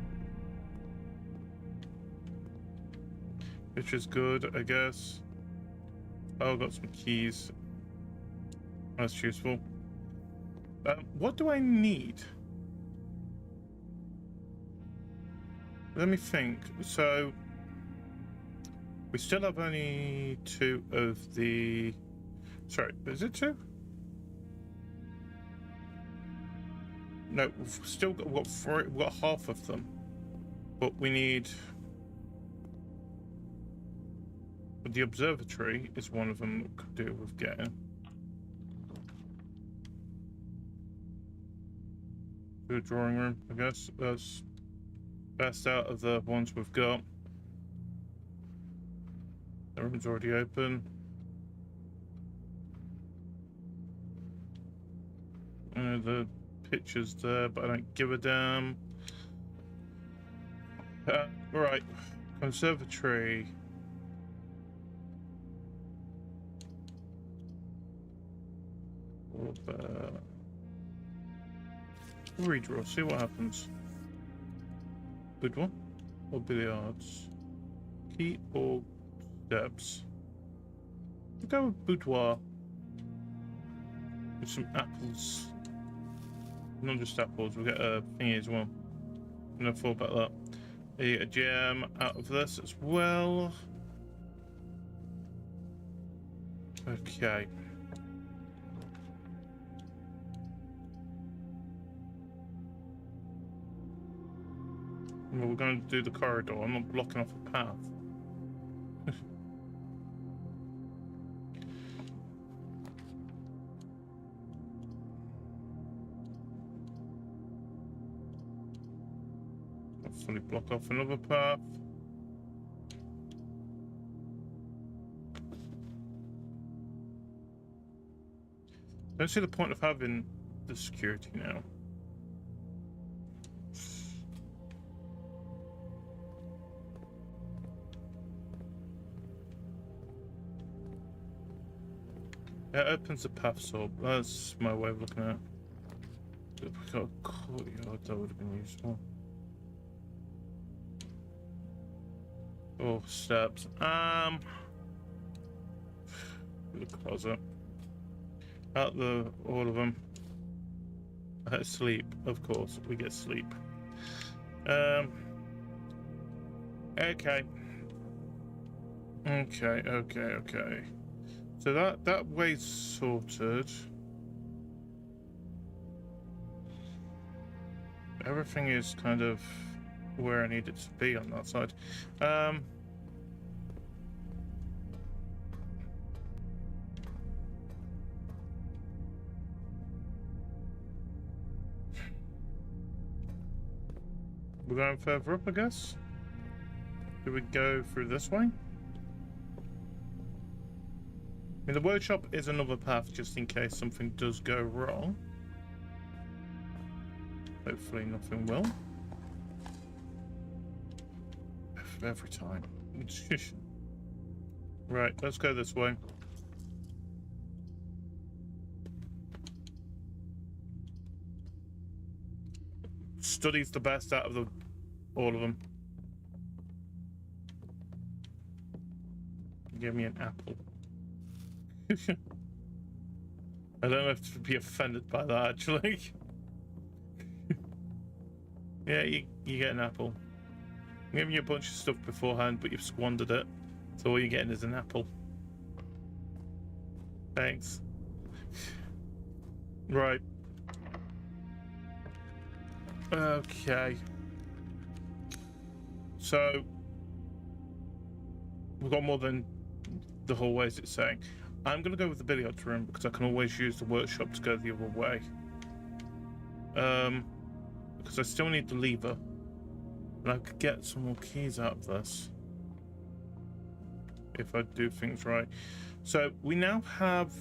which is good, I guess. Oh, I've got some keys. That's useful. What do I need? Let me think. So we still have only 2 of the... Sorry, is it 2? No, we've still got 3. We've got half of them, but we need... The observatory is one of them that we could do with getting. The drawing room, I guess. That's best out of the ones we've got. The room's already open. The picture's there, but I don't give a damn. Right, conservatory. Redraw, see what happens. Boudoir or billiards? Key or steps? We'll go with boudoir. With some apples. Not just apples, we'll get a thingy as well. No thought about that. You get a gem out of this as well. Okay. Well, we're going to do the corridor. I'm not blocking off a path. I'll fully block off another path. Don't see the point of having the security now. It opens the path, so that's my way of looking at it. If we got a courtyard, that would have been useful. Oh, steps. The closet. Out all of them. Sleep, of course. We get sleep. Okay. Okay. So that way's sorted. Everything is kind of where I need it to be on that side. We're going further up, I guess. Do we go through this way? I mean, the workshop is another path just in case something does go wrong. Hopefully nothing will. Every time. Right, let's go this way. Study's the best out of all of them. Give me an apple. I don't have to be offended by that, actually. Yeah, you get an apple. I'm giving you a bunch of stuff beforehand, but you've squandered it. So all you're getting is an apple. Thanks. Right. Okay. So we've got more than the hallways, it's saying. I'm going to go with the billiards room because I can always use the workshop to go the other way. Because I still need the lever. And I could get some more keys out of this. If I do things right. So we now have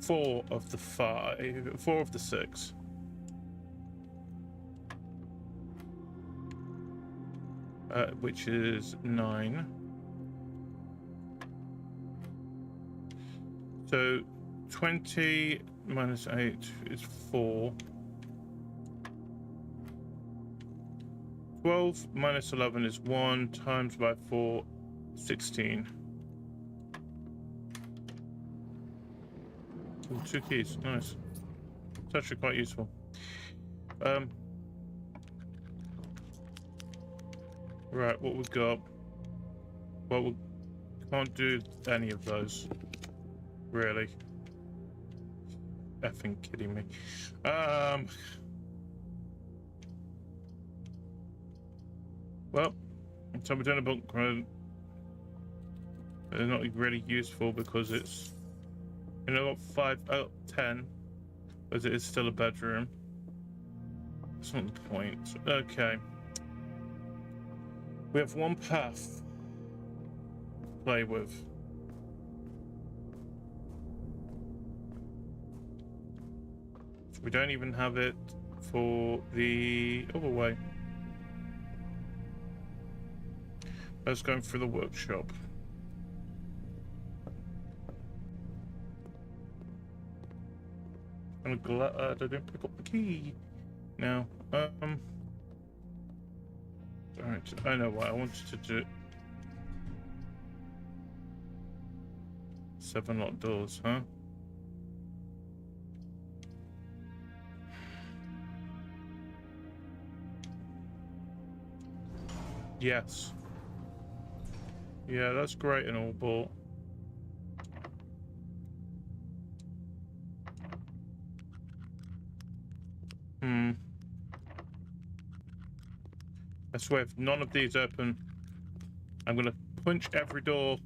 4 of the 6. Which is 9. So 20 minus 8 is 4. 12 minus 11 is 1 times by 4 16. Ooh, 2 keys. Nice. It's actually quite useful. Right, what we've got. Well, we can't do any of those. Really. Effing kidding me. Well, so we're doing a bunker. They're not really useful because it's, you know, got 5 out of 10, but it is still a bedroom. That's not the point. Okay. We have one path to play with. We don't even have it for the other way. Let's go through the workshop. I'm glad I didn't pick up the key. Now, alright, I know what I wanted to do. 7 locked doors, huh? Yes. Yeah, that's great and all, but I swear, if none of these open, I'm gonna punch every door.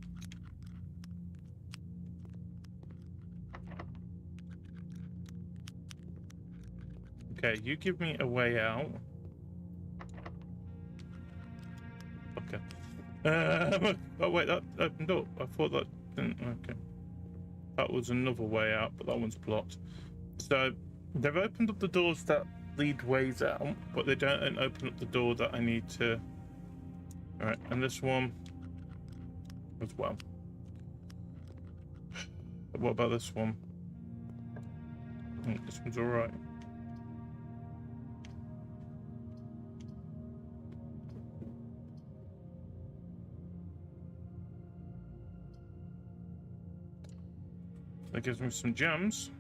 Okay, you give me a way out. Okay. Oh wait, that opened up. I thought that didn't. Okay. That was another way out, but that one's blocked. So they've opened up the doors that lead ways out, but they don't open up the door that I need to. All right, and this one as well. What about this one? This one's all right. That gives me some gems.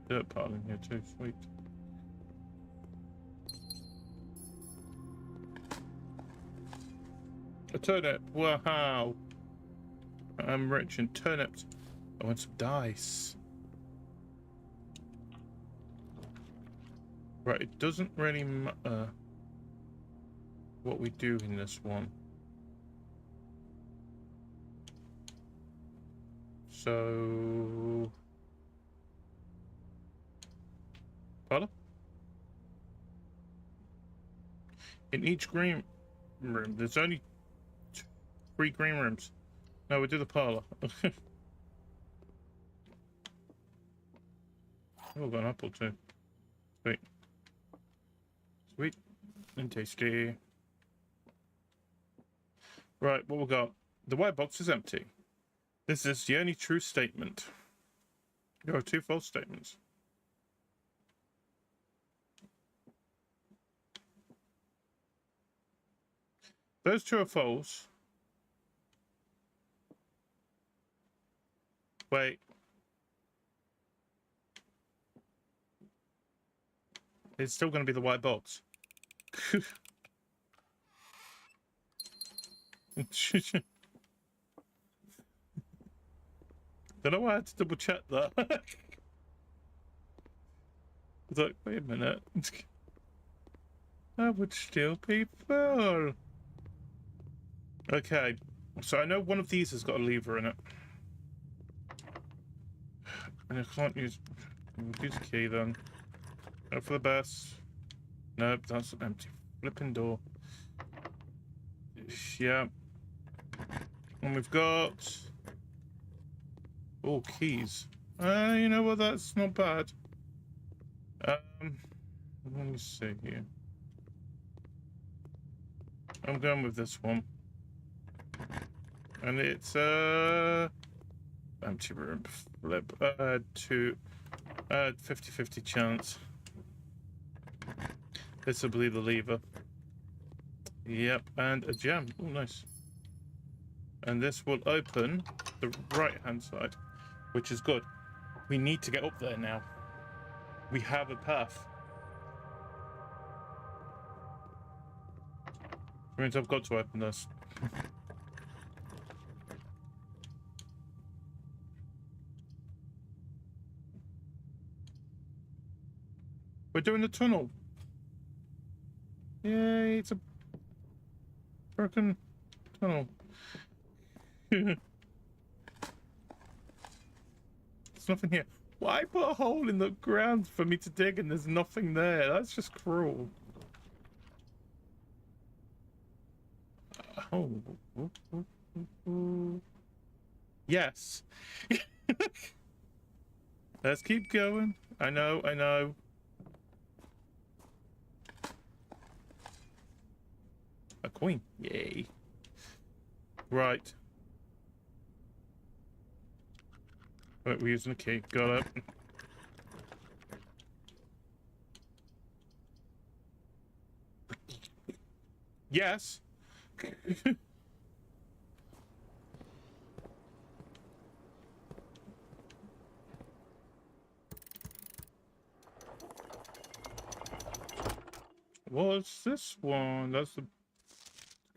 Dirt pile in here too, sweet. A turnip, wow. I'm rich in turnips. I want some dice. Right, it doesn't really matter what we do in this one. So... Pardon? In each green room, there's only 3 green rooms. No, we do the parlor. Oh, got an apple too. Sweet. Sweet and tasty. Right, what we got? The white box is empty. This is the only true statement. There are 2 false statements. Those 2 are false. Wait. It's still going to be the white box. Don't know why I had to double check that. I was like, wait a minute. That would still be full. Okay, so I know one of these has got a lever in it. And I can't use a key then. Go for the best. Nope, that's an empty flipping door. Yeah. And we've got... Oh, keys. You know what? That's not bad. Let me see here. I'm going with this one. And it's empty room flip. 50-50 chance. This will be the lever. Yep, and a gem. Oh, nice. And this will open the right-hand side, which is good. We need to get up there now. We have a path. Which means I've got to open this. We're doing the tunnel. Yay, it's a broken tunnel. There's nothing here. Why put a hole in the ground for me to dig and there's nothing there? That's just cruel. Oh. Yes. Let's keep going. I know, I know. A coin. Yay. Right. Right, we're using a key. Got it. Yes. What's this one? That's the...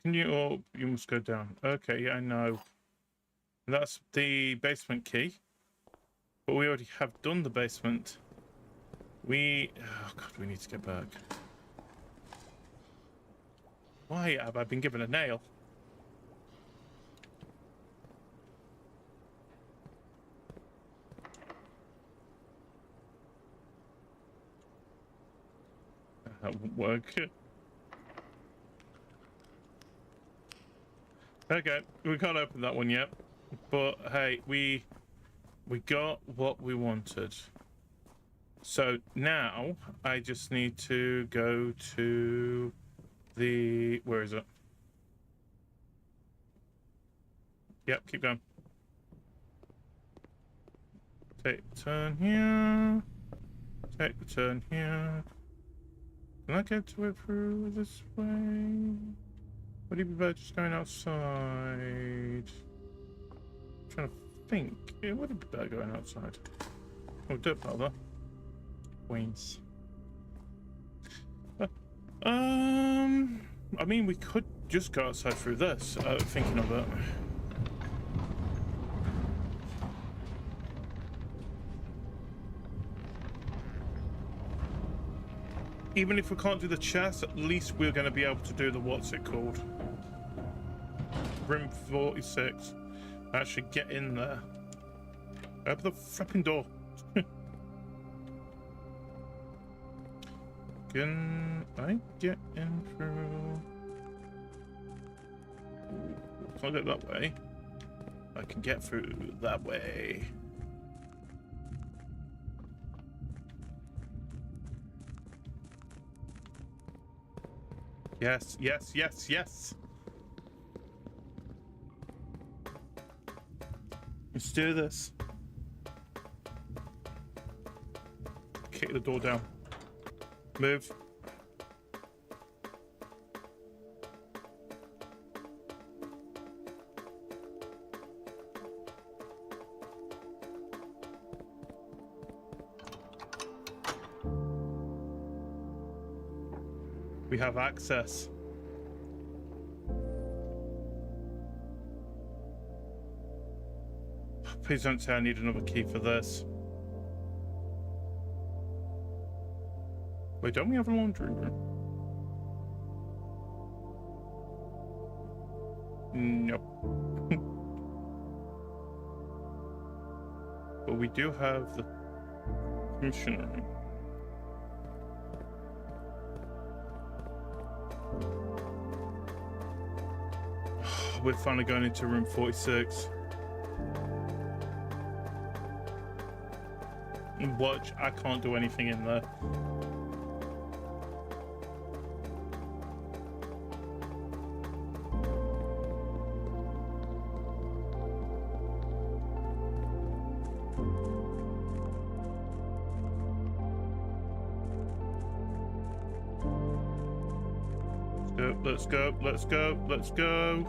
Can you... Oh, you must go down. Okay, yeah, I know. That's the basement key. But we already have done the basement. We... Oh, God, we need to get back. Why have I been given a nail? That won't work. Okay, we can't open that one yet. But hey, we got what we wanted. So now I just need to go to the... Where is it? Yep, keep going. Take the turn here. Take the turn here. Can I get to it through this way? Would it be better just going outside? I'm trying to think. It would be better going outside. Oh, dirt powder. Wings. I mean, we could just go outside through this, thinking of it. Even if we can't do the chest, at least we're going to be able to do the, what's it called? Room 46. Actually get in there. Open the flipping door. Can I get in through? Ooh, can't get that way. I can get through that way. Yes, yes, yes, yes. Let's do this. Kick the door down. Move. We have access. Please don't say I need another key for this. Wait, don't we have a laundry room? Nope. But we do have the commissioner room. We're finally going into room 46. Watch, I can't do anything in there. Let's go, let's go, let's go.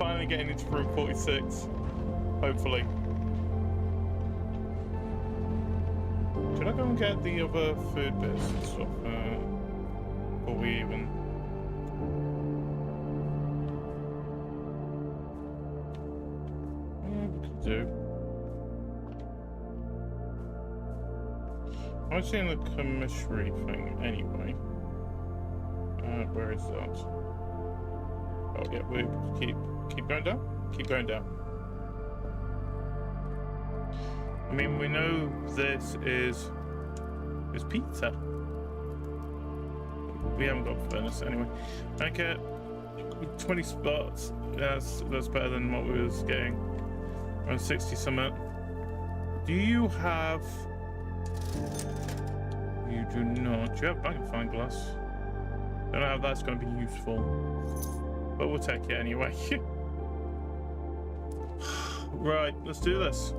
finally getting into room 46. Hopefully. Should I go and get the other food bits and stuff before we even... Yeah, we could do. I'm seeing the commissary thing anyway. Where is that? Oh yeah, we keep going down. Keep going down. I mean, we know this is pizza. We haven't got furnace anyway. Okay, 20 spots. That's better than what we was getting. Around 60 something. Do you have? You do not. Do you have magnifying glass? I don't know how that's going to be useful, but we'll take it anyway. Right, let's do this.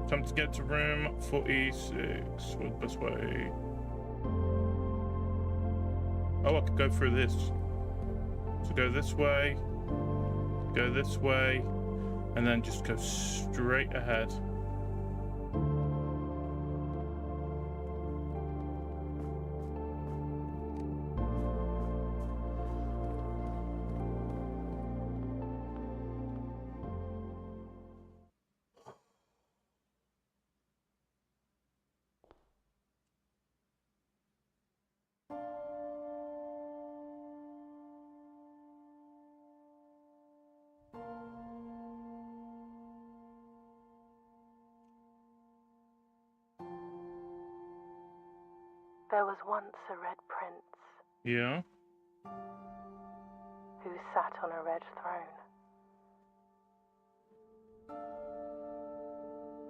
Time to get to room 46. What's the best way? Oh, I could go through this. So go this way, and then just go straight ahead. There was once a red prince. Yeah. Who sat on a red throne.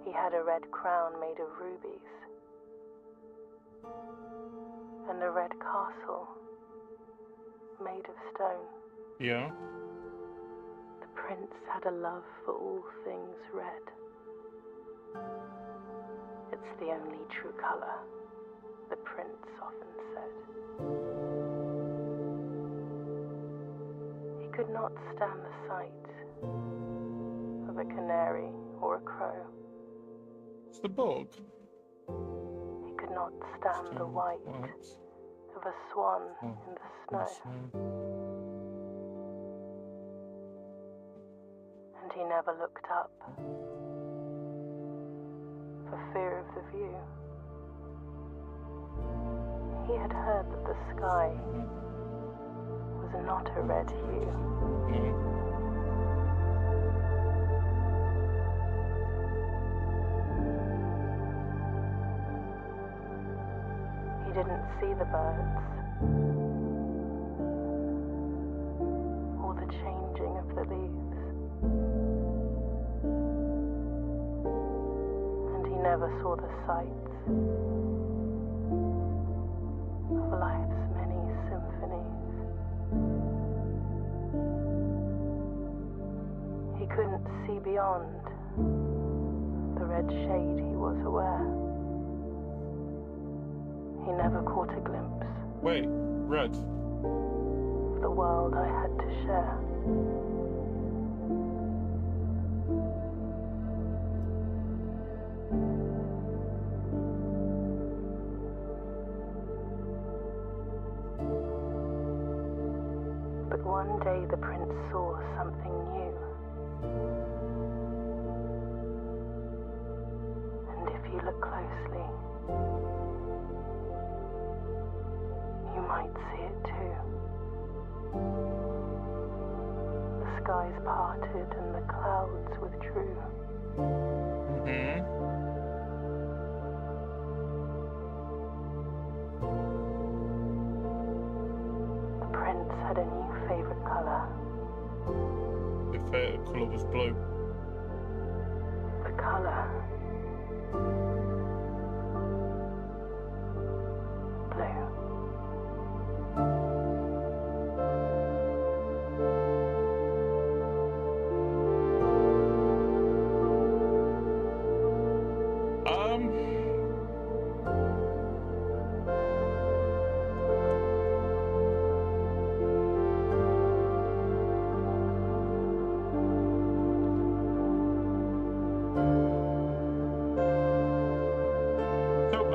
He had a red crown made of rubies. And a red castle made of stone. Yeah. The prince had a love for all things red. It's the only true color, the prince often said. He could not stand the sight of a canary or a crow. It's the bug. He could not stand the white of a swan in the snow. And he never looked up for fear of the view. He had heard that the sky was not a red hue. He didn't see the birds or the changing of the leaves. And he never saw the sights of life's many symphonies. He couldn't see beyond the red shade he was aware. He never caught a glimpse. Wait, red. Of the world I had to share. But one day the prince saw something new. And if you look closely, you might see it too. The skies parted and the clouds withdrew. The prince had a new favorite color. Your favorite color was blue. The color blue.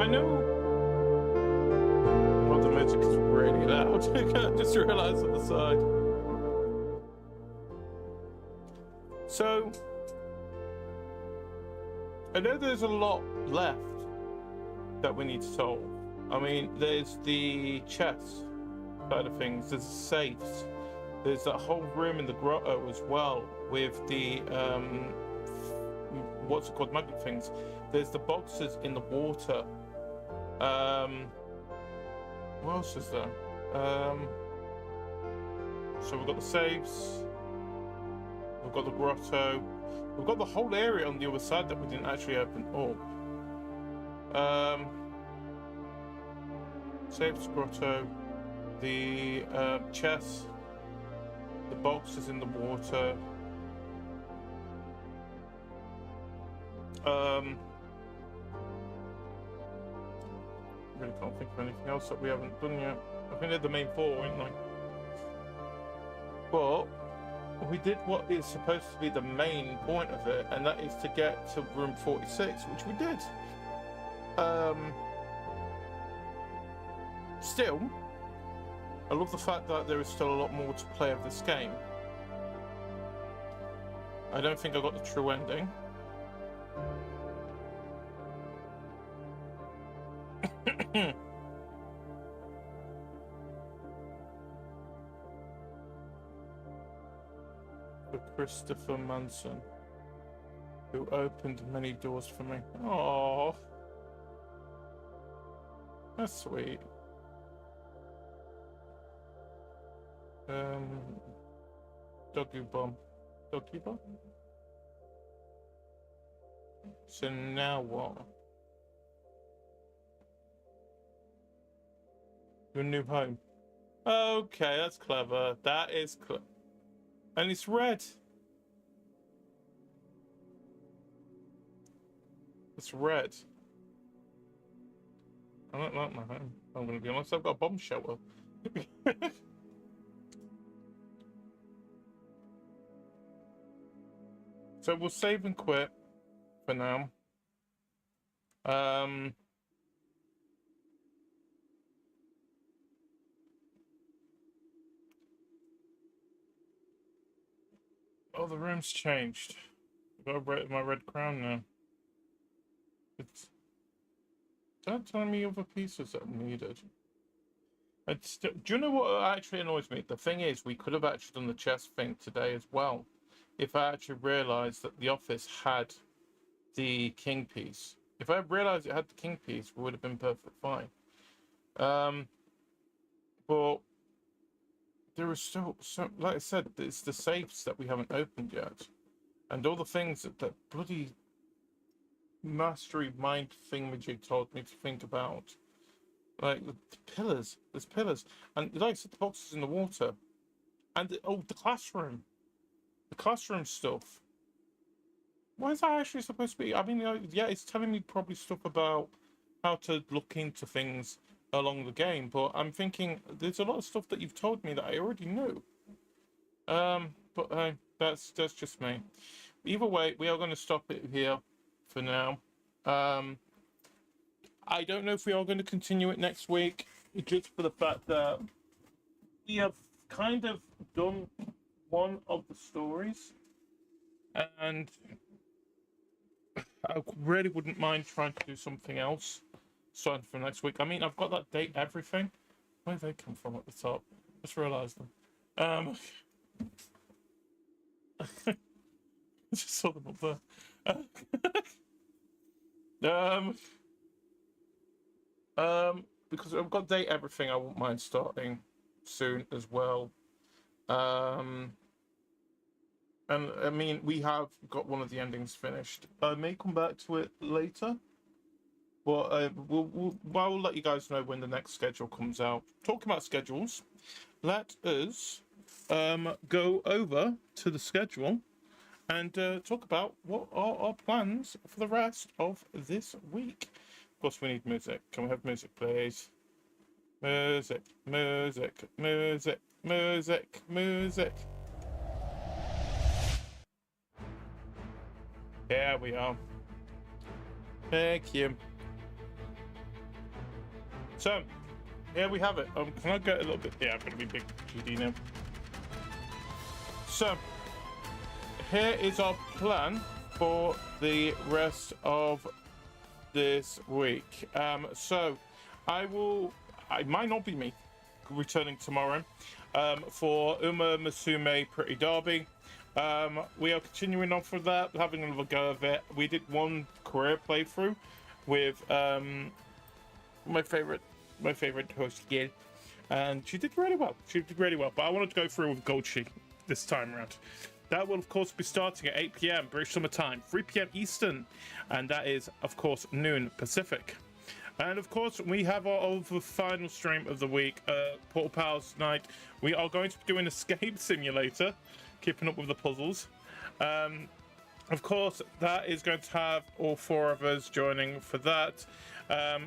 I know. Oh, the music is really loud. I just realised on the side. So, I know there's a lot left that we need to solve. I mean, there's the chess side of things, there's the safes, there's that whole room in the grotto as well with the, what's it called, magnet things. There's the boxes in the water. What else is there? So we've got the safes, we've got the grotto, we've got the whole area on the other side that we didn't actually open up. Safes, grotto, the chest, the boxes in the water. Really can't think of anything else that we haven't done yet. I think they're the main four, aren't they? But we did what is supposed to be the main point of it, and that is to get to room 46, which we did. Still, I love the fact that there is still a lot more to play of this game. I don't think I got the true ending. For Christopher Manson, who opened many doors for me. Oh, that's sweet. Doggy bomb. Doggy bomb? So now what? Your new home. Okay, that's clever. That is clever. And it's red. It's red. I don't like my home. I'm gonna be honest, I've got a bomb shelter. So we'll save and quit for now. Oh, the room's changed. I've got my red crown now. It's... Don't tell me other pieces that are needed. Do you know what actually annoys me? The thing is, we could have actually done the chess thing today as well, if I actually realised that the office had the king piece. If I realised it had the king piece, we would have been perfectly fine. But there is still, so, like I said, it's the safes that we haven't opened yet, and all the things that bloody mastery mind thingamajig told me to think about. Like the pillars, there's pillars, and like I said, the boxes in the water, and the classroom stuff. What is that actually supposed to be? I mean, yeah, it's telling me probably stuff about how to look into things along the game, but I'm thinking there's a lot of stuff that you've told me that I already knew. But that's just me. Either way, we are going to stop it here for now. I don't know if we are going to continue it next week, just for the fact that we have kind of done one of the stories, and I really wouldn't mind trying to do something else starting from next week. I mean, I've got that date everything. Where did they come from at the top? Just realised them. I just saw them up there. Because I've got date everything, I won't mind starting soon as well. And I mean, we have got one of the endings finished. I may come back to it later, but I'll let you guys know when the next schedule comes out. Talking about schedules, let us go over to the schedule and talk about what are our plans for the rest of this week. Of course, we need music. Can we have music, please? Music, music, music, music, music. Here we are. Thank you. So here we have it. Can I get a little bit? Yeah, I'm gonna be big GD now. So here is our plan for the rest of this week. So I might not be me returning tomorrow for Uma Musume Pretty Derby. We are continuing on from that, having another go of it. We did one career playthrough with my favorite host Gil, and she did really well. But I wanted to go through with Goldshi this time around. That will of course be starting at 8 p.m. British Summer Time, 3 p.m. Eastern, and that is of course noon Pacific. And of course, we have our final stream of the week, Portal Pals night. We are going to be doing Escape Simulator, keeping up with the puzzles. Of course, that is going to have all four of us joining for that.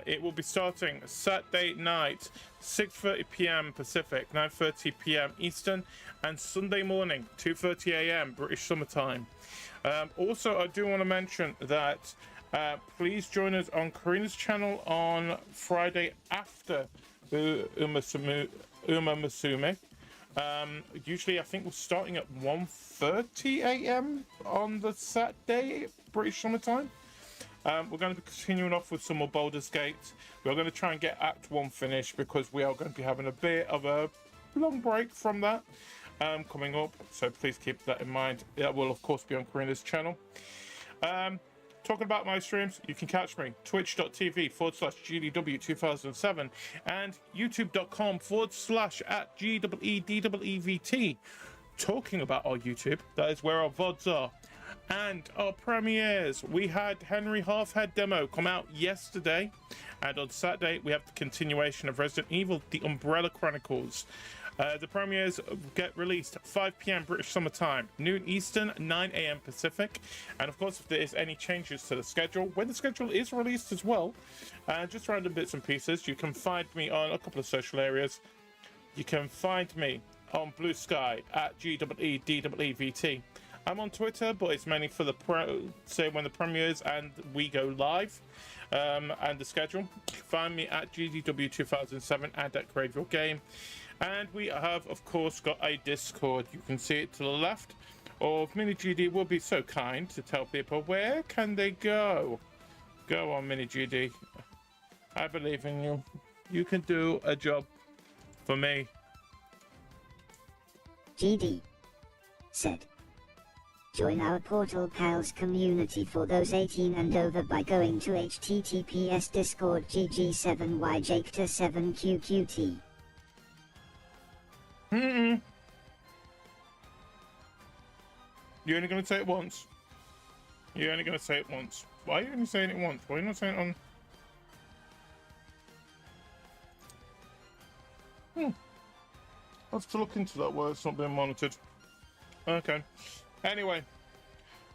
It will be starting Saturday night, 6:30 p.m. Pacific, 9:30 p.m. Eastern, and Sunday morning, 2:30 a.m. British Summer Time. Also, I do want to mention that please join us on Karina's channel on Friday after Uma Musume. Usually I think we're starting at 1:30 a.m. on the Saturday, British Summer Time. We're going to be continuing off with some more Baldur's Gate. We're going to try and get Act 1 finished because we are going to be having a bit of a long break from that coming up. So please keep that in mind. That will of course be on Karina's channel. Talking about my streams, you can catch me twitch.tv/GDW2007 and youtube.com/@GEEDEEVT. Talking about our YouTube, that is where our VODs are. And our premieres, we had Henry Halfhead demo come out yesterday, and on Saturday we have the continuation of Resident Evil The Umbrella Chronicles. The premieres get released at 5 p.m. British Summer Time, noon Eastern, 9 a.m. Pacific. And of course, if there is any changes to the schedule, when the schedule is released as well, just random bits and pieces, you can find me on a couple of social areas. You can find me on Blue Sky at GEEDEEVT. I'm on Twitter, but it's mainly for say when the premieres and we go live, and the schedule. Find me at GDW2007 and at Crave Your Game. And we have, of course, got a Discord. You can see it to the left. Or if MiniGD will be so kind to tell people where can they go. Go on, MiniGD. I believe in you. You can do a job for me. GD said, join our Portal Pals community for those 18 and over by going to https discord gg7yjector7qqt. You're only going to say it once. You're only going to say it once. Why are you only saying it once? Why are you not saying it on? I'll have to look into that where it's not being monitored. Okay. Anyway.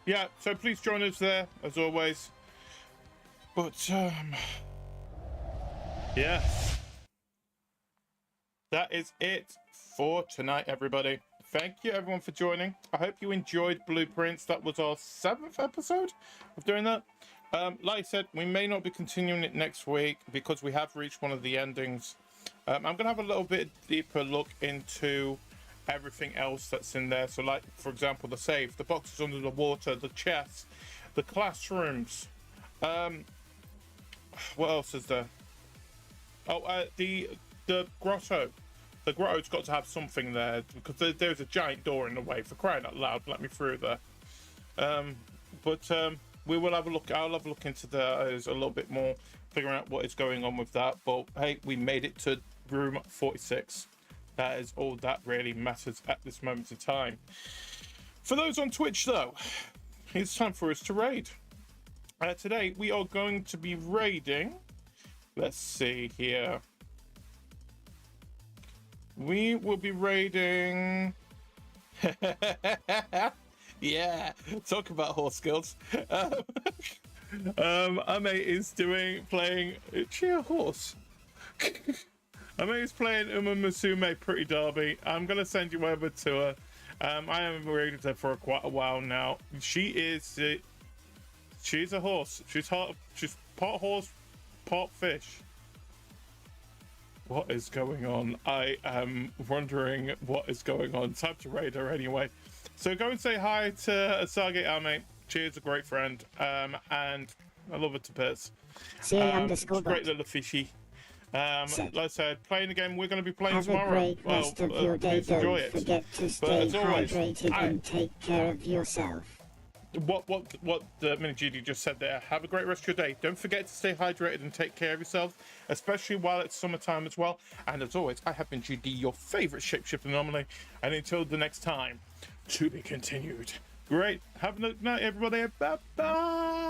Yeah, so please join us there, as always. But, yeah. That is it for tonight, everybody. Thank you, everyone, for joining. I hope you enjoyed Blueprints. That was our 7th episode of doing that. Like I said, we may not be continuing it next week because we have reached one of the endings. I'm going to have a little bit deeper look into everything else that's in there. So, like, for example, the safe, the boxes under the water, the chest, the classrooms. What else is there? Oh, the grotto. The grotto's got to have something there because there's a giant door in the way. For crying out loud, let me through there. We will have a look. I'll have a look into those a little bit more, figuring out what is going on with that. But hey, we made it to room 46. That is all that really matters at this moment in time. For those on Twitch, though, it's time for us to raid. Today we are going to be raiding. Let's see here. We will be raiding. Yeah, talk about horse skills. Our mate is playing. Is she a horse? Our mate is playing Uma Musume Pretty Derby. I'm gonna send you over to her. I haven't raided her for quite a while now. She's a horse. She's part horse, part fish. what is going on. I am wondering what is going on. Time to raid her anyway. So go and say hi to Stargate Army. She is a great friend, and I love her to bits. CA_bot. Great little fishy. Like I said, playing the game we're going to be playing Have tomorrow. a great rest of your day. Please enjoy Don't it. forget to stay hydrated and take care of yourself. What the Mini GD just said there. Have a great rest of your day. Don't forget to stay hydrated and take care of yourself, especially while it's summertime as well. And as always, I have been GD, your favorite shapeshifter anomaly. And until the next time, to be continued. Great. Have a good night, everybody. Bye bye.